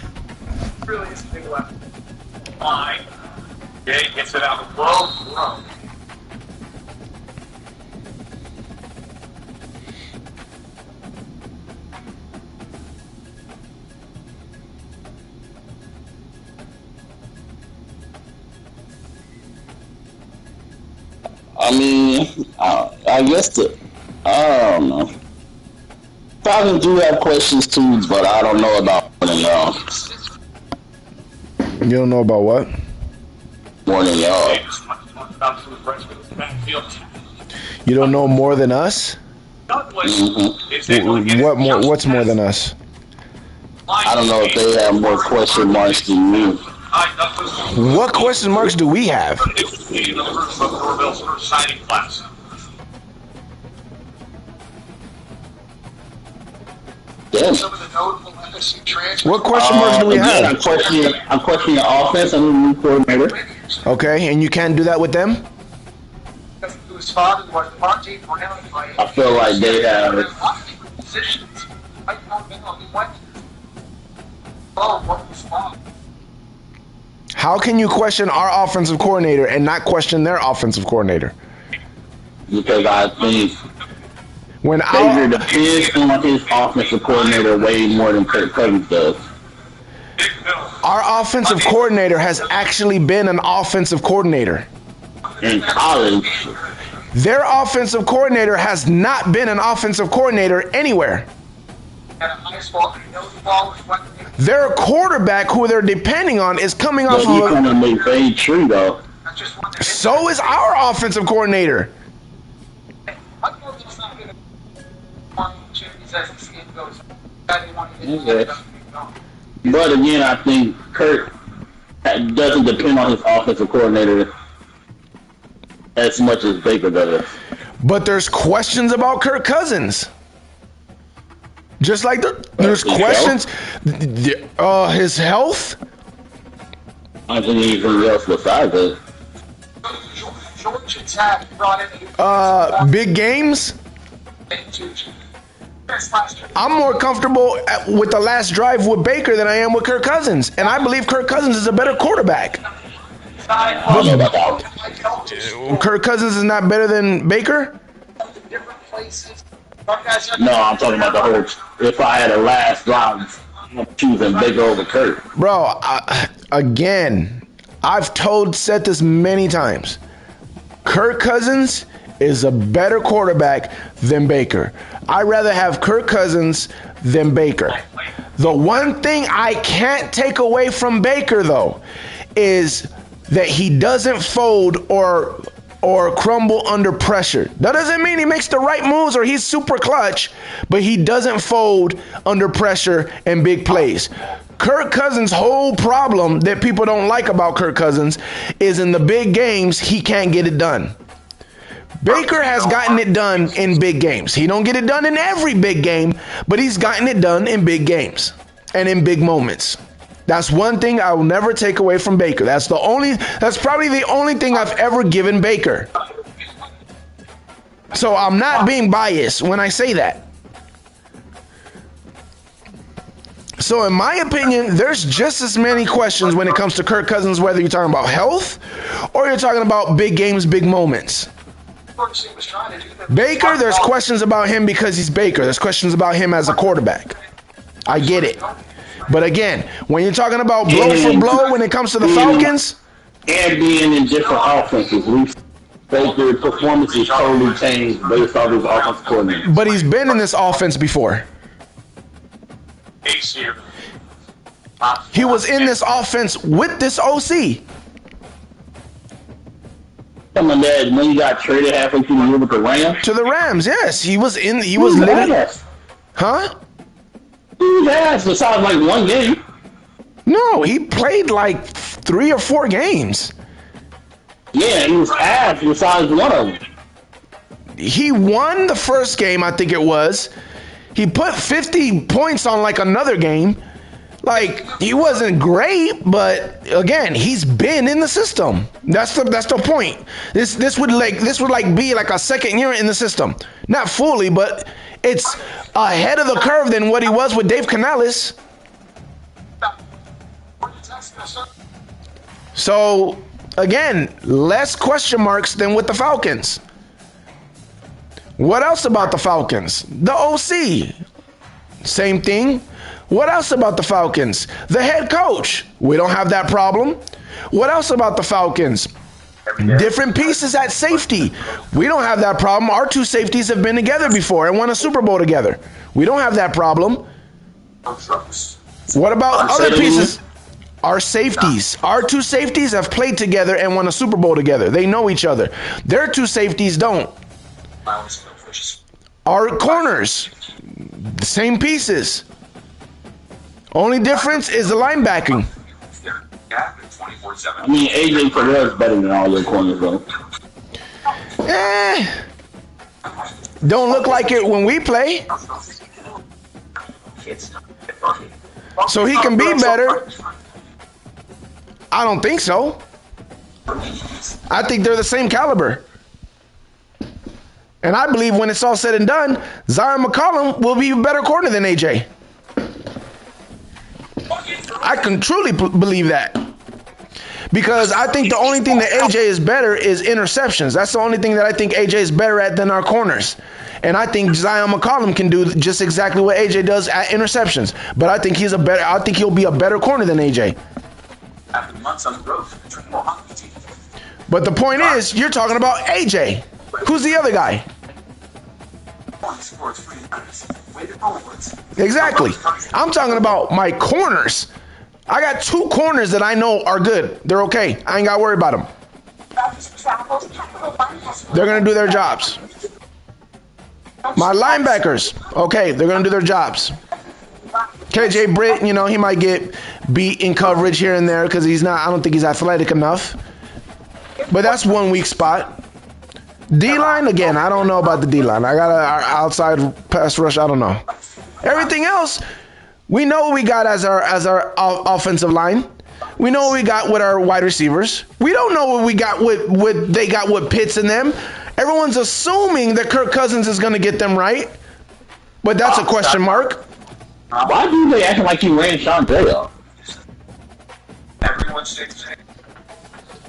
really his big weapon. Fine. Jay gets it out of the I mean, I guess I don't know. Falcons do have questions too, but I don't know about more than y'all. You don't know about what? More than y'all. You don't know more than us? Mm-hmm. What more? What's more than us? I don't know if they have more question marks than me. What question marks do we have? Damn. What question marks do we again, have? I'm questioning the offense and the new coordinator. Okay, and you can't do that with them? I feel like they have. How can you question our offensive coordinator and not question their offensive coordinator? Because I think When Baker depends on his offensive coordinator way more than Kirk Cousins does. our offensive coordinator has actually been an offensive coordinator. In college, Their offensive coordinator has not been an offensive coordinator anywhere. Their quarterback, who they're depending on, is coming but off he's of going to make very true though. so is our offensive coordinator. Okay. But again, I think Kirk doesn't depend on his offensive coordinator as much as Baker does. But there's questions about Kirk Cousins. Just like there's His questions, his health. I think anything else besides it. Big games. I'm more comfortable with the last drive with Baker than I am with Kirk Cousins, and I believe Kirk Cousins is a better quarterback. I don't know about that. Kirk Cousins is not better than Baker? No, I'm talking about the whole. If I had a last drive, I'm choosing Baker over Kirk. Bro, again, I've said this many times. Kirk Cousins is a better quarterback than Baker. I'd rather have Kirk Cousins than Baker. The one thing I can't take away from Baker, though, is that he doesn't fold or crumble under pressure. That doesn't mean he makes the right moves or he's super clutch, but he doesn't fold under pressure and big plays. Kirk Cousins' whole problem that people don't like about Kirk Cousins is in the big games, he can't get it done. Baker has gotten it done in big games. He don't get it done in every big game, but he's gotten it done in big games and in big moments. That's one thing I will never take away from Baker. That's probably the only thing I've ever given Baker. So I'm not being biased when I say that. So in my opinion, there's just as many questions when it comes to Kirk Cousins, whether you're talking about health or you're talking about big games, big moments. Baker, there's questions about him because he's Baker. There's questions about him as a quarterback. I get it. But again, when you're talking about blow for blow when it comes to the Falcons, and being in different offenses, Baker's performance is totally changed based off his offensive coordinator. but he's been in this offense before. He was in this offense with this OC. Someone that when he got traded halfway through the year with the Rams. To the Rams, yes. He was literally. Huh? He was ass besides like one game. No, he played like 3 or 4 games. Yeah, he was ass besides one of them. He won the first game, I think it was. He put 50 points on like another game. Like, he wasn't great, but again, he's been in the system. That's the point. This would be like a second year in the system. Not fully, but it's ahead of the curve than what he was with Dave Canales. So, again, less question marks than with the Falcons. What else about the Falcons? The OC. Same thing. What else about the Falcons? The head coach. We don't have that problem. What else about the Falcons? Different pieces at safety. We don't have that problem. Our 2 safeties have been together before and won a Super Bowl together. We don't have that problem. What about other pieces? Our safeties. Our 2 safeties have played together and won a Super Bowl together. They know each other. Their 2 safeties don't. Our corners. The same pieces. Only difference is the linebacking. I mean, AJ Perez is better than all your corners, though. Don't look like it when we play. So he can be better. I don't think so. I think they're the same caliber. And I believe when it's all said and done, Zion McCollum will be a better corner than AJ. I can truly believe that. Because I think the only thing that AJ is better is interceptions. That's the only thing that I think AJ is better at than our corners. And I think Zion McCollum can do just exactly what AJ does at interceptions. But I think he'll be a better corner than AJ. After months on the road for the Trinidad hockey team. But the point is, you're talking about AJ. Who's the other guy? Exactly. I'm talking about my corners. I got 2 corners that I know are good. They're okay. I ain't got to worry about them. They're going to do their jobs. My linebackers, okay, they're going to do their jobs. KJ Britt, you know, he might get beat in coverage here and there because I don't think he's athletic enough. But that's one weak spot. D-line, again, I don't know about the D-line. I got our outside pass rush, I don't know. Everything else, we know what we got as our offensive line. We know what we got with our wide receivers. We don't know what we got with they got with Pitts in them. Everyone's assuming that Kirk Cousins is going to get them right. But that's a question mark. Why do they acting like you ran Sean Day off? Everyone's saying,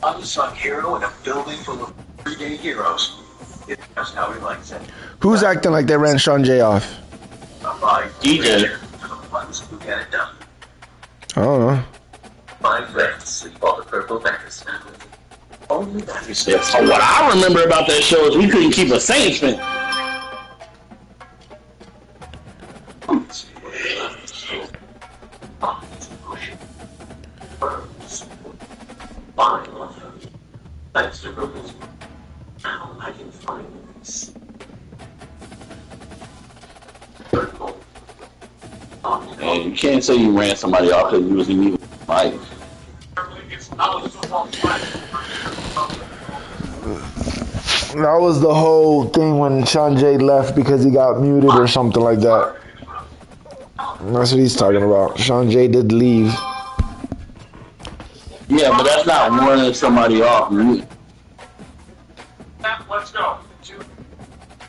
unsung hero in a building full of everyday heroes. That's how he likes it. Who's acting like they ran Sean Jay off? DJ. Who get it done. I don't know. My friends sleep all the purple banners. Only that is So what I remember about that show is we couldn't keep a Saints fan. I can find this. And you can't say you ran somebody off because you was in Mike. That was the whole thing when Sean Jay left because he got muted or something like that. That's what he's talking about. Sean Jay did leave. Yeah, but that's not running somebody off. Let's go.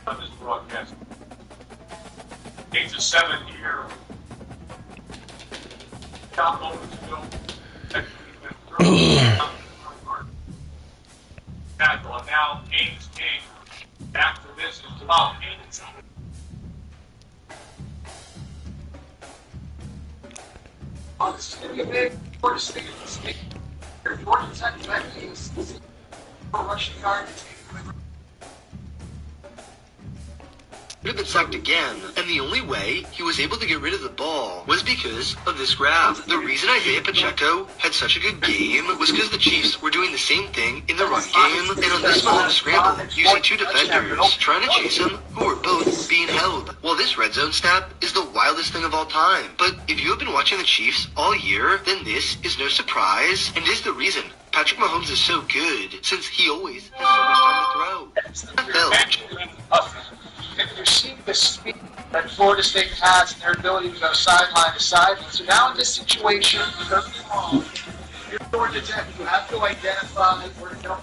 On this broadcast. 8 to 7 here. Now Haynes King. After this is Tom Haynes. Oh, this is going to be a big first thing in this game. Georgia Tech is rushing yard. Could have been sacked again, and the only way he was able to get rid of the ball was because of this graph. The reason Isaiah Pacheco had such a good game was because the Chiefs were doing the same thing in the run game, and on this one scramble, using 2 defenders, trying to chase him, who were both being held. Well, this red zone snap is the wildest thing of all time, but if you have been watching the Chiefs all year, then this is no surprise, and is the reason Patrick Mahomes is so good, since he always has so much time to throw. And you're seeing the speed that Florida State has and their ability to go sideline to sideline. So now in this situation, don't get wrong, you're Georgia Tech, you have to identify where to go.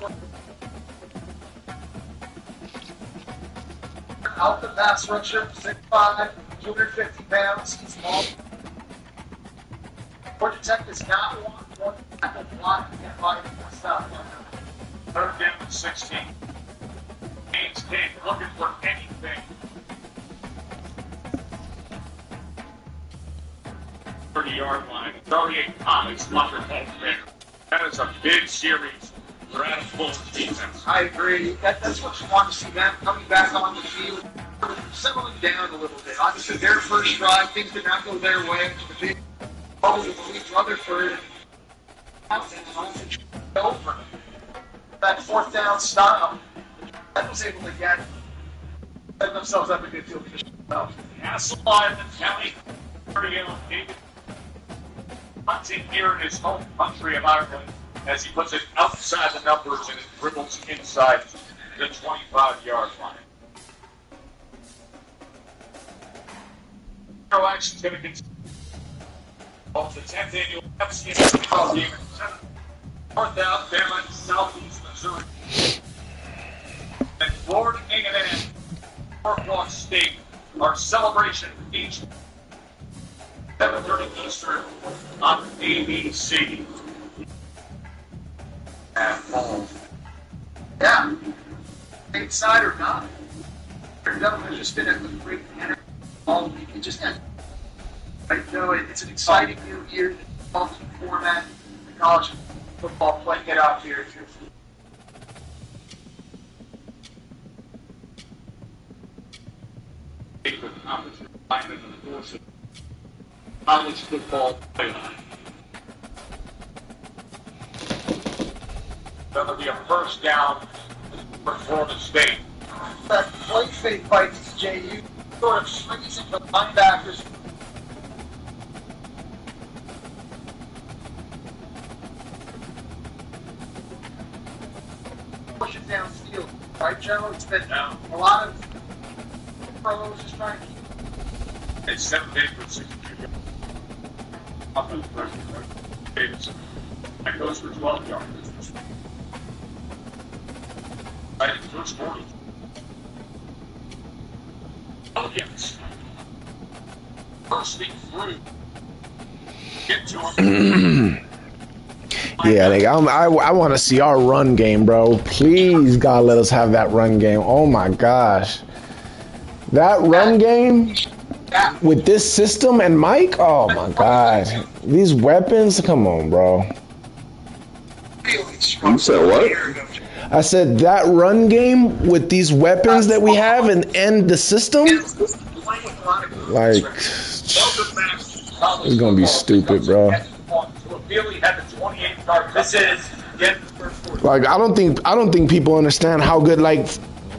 Out the pass rusher, 6'5", 250 pounds, he's small. Georgia Tech does not want one tackle block to get by the stuff. 3rd down and 16. Haynes King looking for anything. 30-yard line. 38 Thomas left at home there. That is a big series for Adam Fuller's defense. I agree. That's what you want to see them coming back on the field, settling down a little bit. Obviously, their first drive, things did not go their way. The big bubble with Rutherford. Over. That 4th down stop. I was able to get themselves up a good field position. Hasselbeck and County David hunting here in his home country of Ireland as he puts it outside the numbers and it dribbles inside the 25-yard line. Action going to continue. of the 10th annual FCS football game in North Alabama, Southeast Missouri. And Florida A&M, Norfolk State, our celebration each 7:30 Eastern on ABC. At home. Yeah. Inside or not. Your government just been at the great energy all week. It just had. Right, so it's an exciting new year. The multi format, the college football playing it out here. College football playoff. That'll be a first down for Florida State. That play fake fights JU sort of swings into linebackers. Pushing down field, right, Joe? It's been a lot of pros just trying to keep. It's 17 for 62. Offensive pressure, Davidson. That goes for 12 yards. Right, first quarter. Pelicans. Bursting through. Get to him. Yeah, I want to see our run game, bro. Please, God, let us have that run game. Oh, my gosh. That run game with this system and Mike, oh, my God. These weapons, come on, bro. You said what? I said that run game with these weapons that we have and the system, like, it's going to be stupid, bro. Like, I don't think people understand how good, like,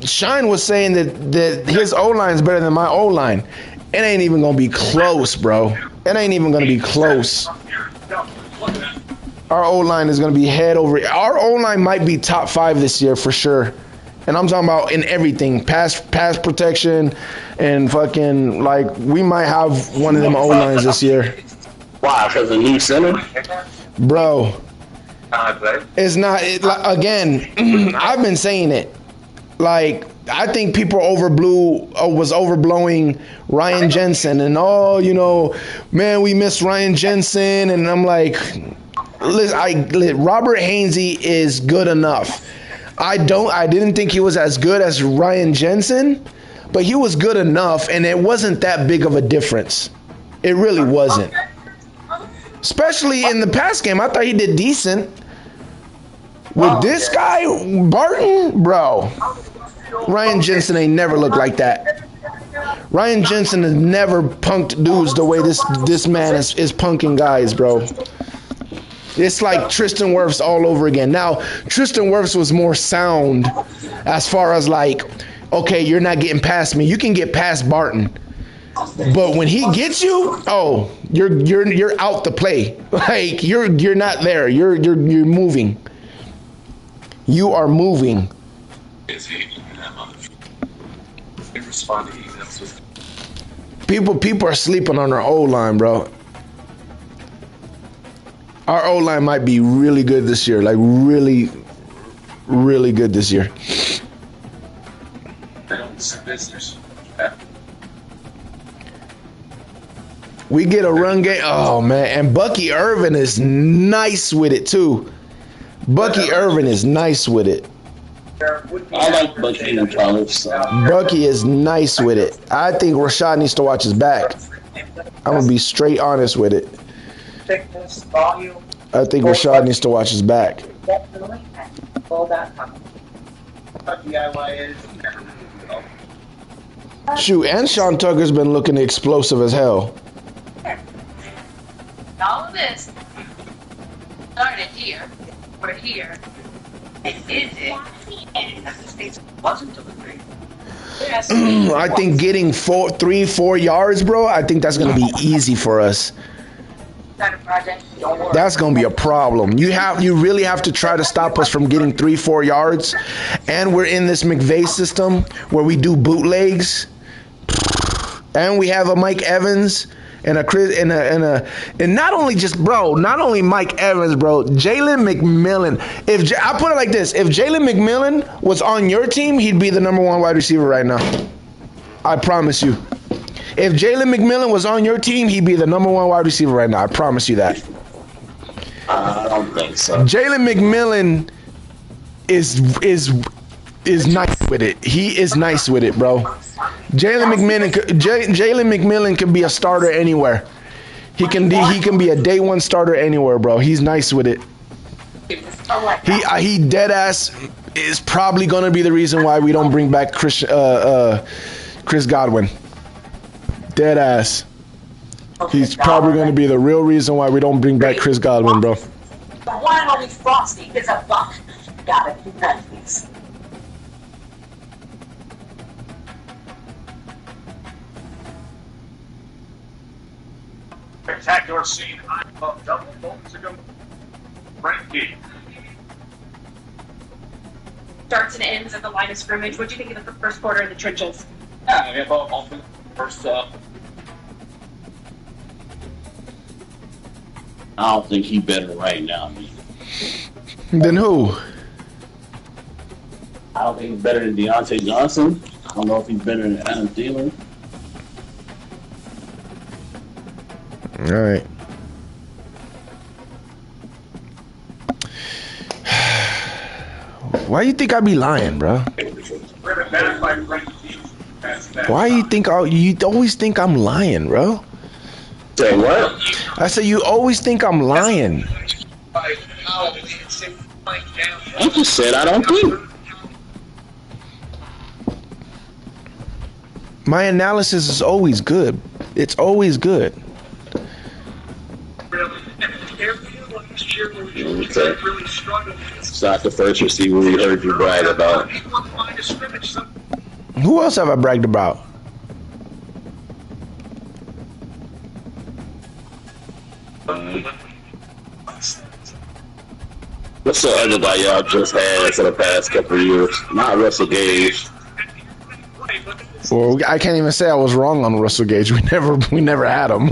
Shine was saying that his O-line is better than my O-line. It ain't even going to be close, bro. It ain't even going to be close. Our O-line is going to be head over. Our O-line might be top 5 this year for sure. And I'm talking about in everything. Pass protection and fucking, like, we might have one of them O-lines this year. Why? Because of new center? Bro. It's not, again, I've been saying it. Like, I think people was overblowing Ryan Jensen. And, man, we miss Ryan Jensen. And I'm like... Listen, Robert Hainsey is good enough. I didn't think he was as good as Ryan Jensen, but he was good enough, and it wasn't that big of a difference. It really wasn't. Especially in the past game, I thought he did decent. With this guy, Barton, bro, Ryan Jensen ain't never looked like that. Ryan Jensen has never punked dudes the way this man is punking guys, bro. It's like Tristan Wirfs all over again. Now, Tristan Wirfs was more sound as far as like, okay, you're not getting past me. You can get past Barton. But when he gets you, oh, you're out the play. Like you're not there. You're moving. You are moving. People are sleeping on our O-line, bro. Our O-line might be really good this year. Like, really, really good this year. We get a run game. Oh, man. And Bucky Irvin is nice with it, too. Bucky Irvin is nice with it. I like Bucky in college. So. Bucky is nice with it. I think Rashad needs to watch his back. I'm going to be straight honest with it. Thickness, volume. I think Rashad needs to watch his back. Definitely. All that time. DIY is. Shoot, and Sean Tucker's been looking explosive as hell. All of this started here. We're here. It is it. And the States wasn't delivering. I think getting 3-4 yards, bro, I think that's going to be easy for us. That's going to be a problem. You really have to try to stop us from getting 3-4 yards. And we're in this McVay system where we do bootlegs. And we have a Mike Evans. And not only Mike Evans, bro, Jalen McMillan. I put it like this: if Jalen McMillan was on your team, he'd be the number 1 wide receiver right now. I promise you. If Jalen McMillan was on your team, he'd be the number 1 wide receiver right now. I promise you that. I don't think so. Jalen McMillan is nice with it. He is nice with it, bro. Jalen McMillan can be a starter anywhere. He can be a day 1 starter anywhere, bro. He's nice with it. He dead ass is probably gonna be the reason why we don't bring back Chris Godwin. Dead ass. He's probably gonna be the real reason why we don't bring back Chris Godwin, bro. The one and only Frosty is a buck. Got it. Please. Spectacular scene. I love double moments ago. Frankie. Starts and ends at the line of scrimmage. What do you think of the first quarter in the trenches? Yeah, I mean, all first I don't think he better right now. Then who? I don't think he's better than Deontay Johnson. I don't know if he's better than Adam Thielen. All right. Why you think I be lying, bro? Why you think you always think I'm lying, bro? Say what? I said you always think I'm lying. I just said I don't think. My analysis is always good. It's always good. Okay. It's not the first receiver we heard you brag about. Who else have I bragged about? What's the other guy y'all just had for the past couple of years? Not Russell Gage. Well, I can't even say I was wrong on Russell Gage. We never had him.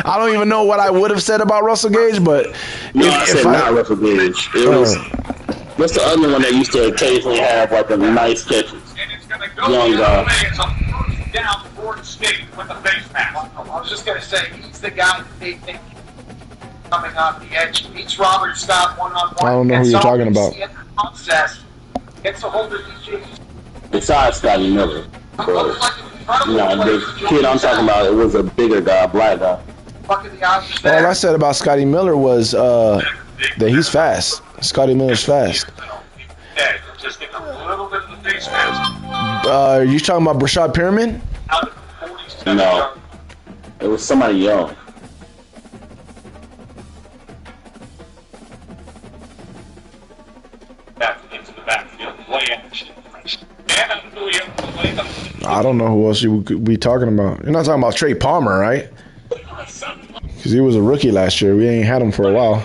I don't even know what I would have said about Russell Gage, but I said not Russell Gage. It was what's the other one that used to occasionally have like a nice catches? Young guy. Down Florida State with the face mask. I was just gonna say he's the guy that they think coming off the edge. Beats Robert Scott one-on-one. I don't know who you're talking about. Gets a hold of DJ. Besides Scotty Miller. But, the kid I'm talking about, it was a bigger guy, black guy. All I said about Scotty Miller was that he's fast. Scotty Miller's fast. Just get a little bit of the face mask. Are you talking about Brashad Perriman? No. It was somebody young. Back into the backfield, play action. I don't know who else you could be talking about. You're not talking about Trey Palmer, right? Because he was a rookie last year. We ain't had him for a while.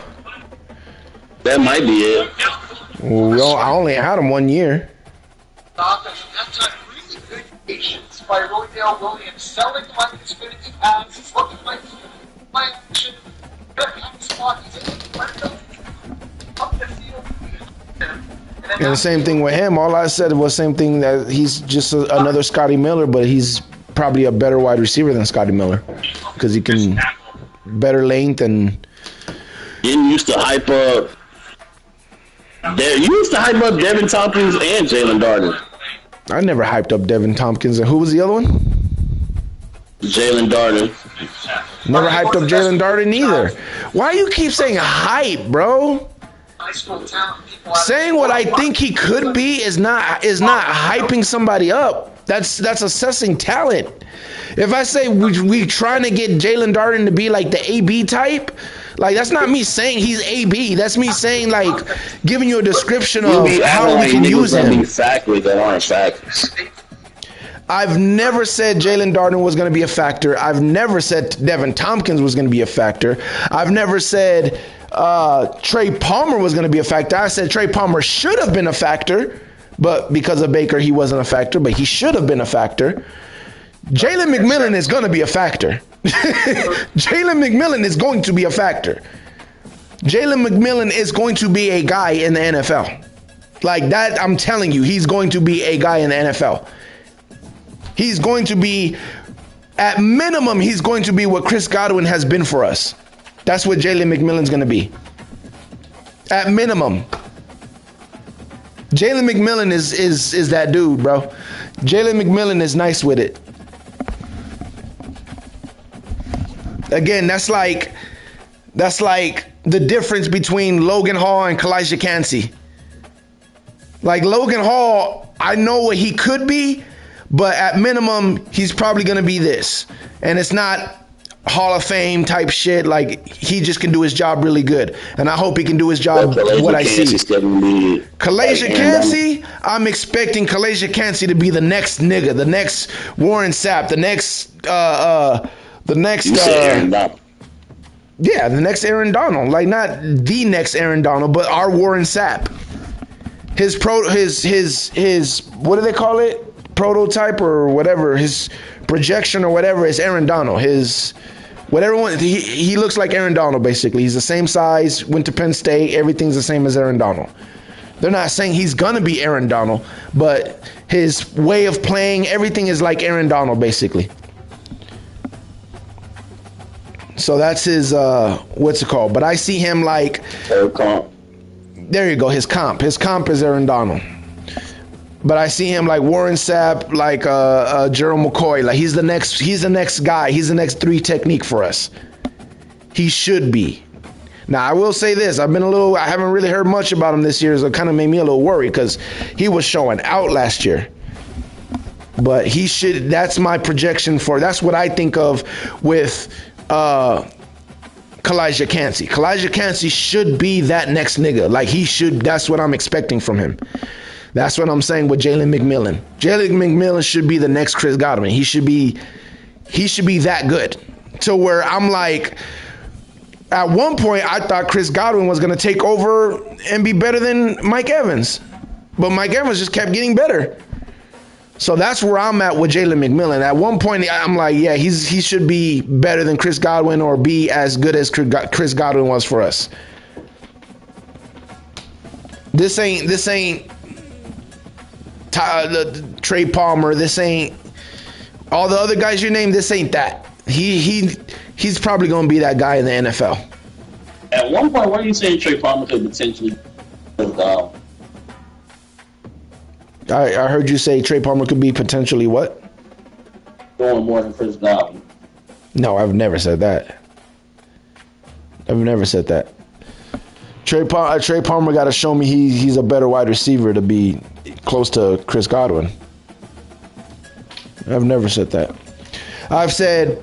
That might be it. Well, I only had him 1 year. Really good patience by Roydale Williams, selling like it's going to be pounds. It's looking like my action. Good spot. He's in the up the field. And the same thing with him. All I said was same thing, that he's just another Scotty Miller, but he's probably a better wide receiver than Scotty Miller because he can better length and. You used to hype up. You used to hype up Devin Tompkins and Jalen Darden. I never hyped up Devin Tompkins. And who was the other one? Jalen Darden. Never hyped up Jalen Darden either. Why you keep saying hype, bro? Saying what I think he could be is not hyping somebody up. That's assessing talent. If I say we trying to get Jalen Darden to be like the AB type, like that's not me saying he's AB. That's me saying like giving you a description of how we can use him. Factors that aren't factors. I've never said Jalen Darden was going to be a factor. I've never said Devin Tompkins was going to be a factor. I've never said Trey Palmer was going to be a factor. I said Trey Palmer should have been a factor, but because of Baker, he wasn't a factor, but he should have been a factor. Jalen McMillan is going to be a factor. Jalen McMillan is going to be a factor. Jalen McMillan is going to be a guy in the NFL. Like that, I'm telling you, he's going to be a guy in the NFL. He's going to be, at minimum, he's going to be what Chris Godwin has been for us. That's what Jalen McMillan's going to be. At minimum. Jalen McMillan is that dude, bro. Jalen McMillan is nice with it. Again, that's like the difference between Logan Hall and Kalijah Kancey. Like Logan Hall, I know what he could be, but at minimum, he's probably going to be this. And it's not Hall of Fame type shit. Like, he just can do his job really good. And I hope he can do his job what I see. Kalijah Kancey, I'm expecting Kalijah Kancey to be the next nigga, the next Warren Sapp, the next Aaron Donald. Yeah, the next Aaron Donald. Like, not the next Aaron Donald, but our Warren Sapp. His what do they call it? Prototype or whatever, his projection or whatever is Aaron Donald. He looks like Aaron Donald basically. He's the same size, went to Penn State, everything's the same as Aaron Donald. They're not saying he's gonna be Aaron Donald, but his way of playing, everything is like Aaron Donald basically. So that's his what's it called? But I see him like there you go, his comp is Aaron Donald. But I see him like Warren Sapp, like Gerald McCoy. Like he's the next guy. He's the next 3 technique for us. He should be. Now I will say this: I haven't really heard much about him this year, so it kind of made me a little worried because he was showing out last year. But he should. That's my projection for. That's what I think of with Kalijah Kancey. Kalijah Kancey should be that next nigga. Like he should. That's what I'm expecting from him. That's what I'm saying with Jalen McMillan. Jalen McMillan should be the next Chris Godwin. He should be that good. To where I'm like, at one point I thought Chris Godwin was gonna take over and be better than Mike Evans. But Mike Evans just kept getting better. So that's where I'm at with Jalen McMillan. At one point I'm like, yeah, he should be better than Chris Godwin or be as good as Chris Godwin was for us. This ain't Trey Palmer, this ain't all the other guys you named, this ain't that. He's probably going to be that guy in the NFL. At one point, what are you saying Trey Palmer could potentially I heard you say Trey Palmer could be potentially what? Going more than Chris Godwin. No, I've never said that. Trey Palmer got to show me he's a better wide receiver to be close to Chris Godwin. I've never said that. I've said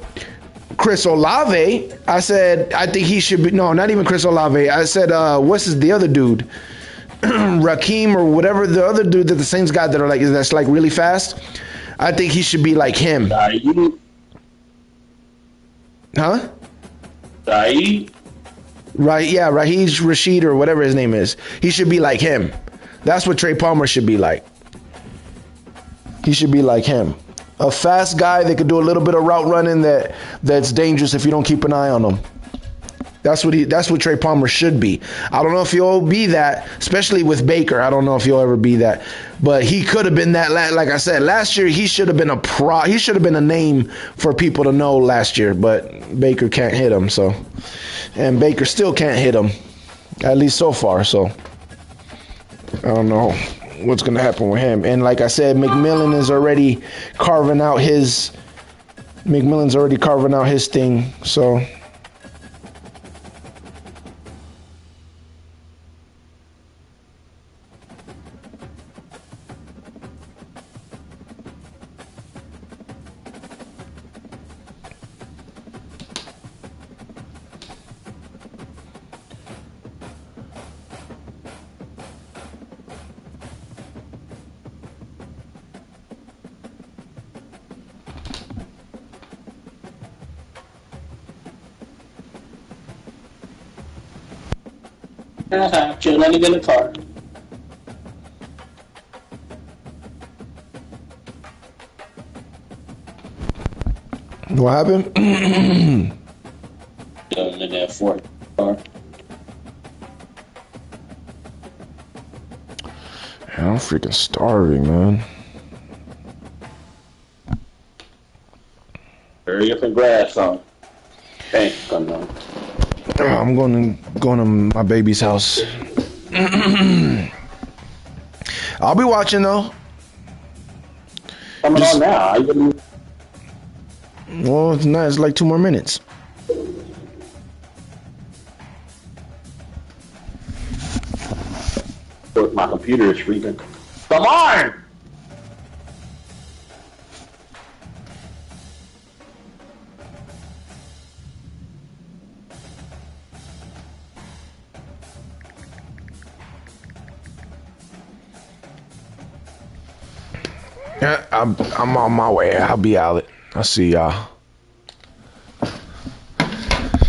Chris Olave. I think he should be. No, not even Chris Olave. I said, the other dude? Raheem or whatever, the other dude that the Saints got that's like really fast. I think he should be like him. Huh? Right, yeah, Rashid or whatever his name is. He should be like him. That's what Trey Palmer should be like. He should be like him. A fast guy that could do a little bit of route running that's dangerous if you don't keep an eye on him. That's what Trey Palmer should be. I don't know if he'll be that, especially with Baker. I don't know if he'll ever be that. But he could have been that. Like I said, last year he should have been he should have been a name for people to know last year. But Baker can't hit him, so. And Baker still can't hit him, at least so far. So I don't know what's going to happen with him. And like I said, McMillan's already carving out his thing. So. Chilling in the car. What happened? In that fourth car. I'm freaking starving, man. Hurry up and grab some. Thanks, come on. I'm going to my baby's house. I'll be watching though. Coming on now. Well, it's not. It's like 2 more minutes. My computer is freezing. Come on! Yeah, I'm on my way. I'll be out. I'll see y'all.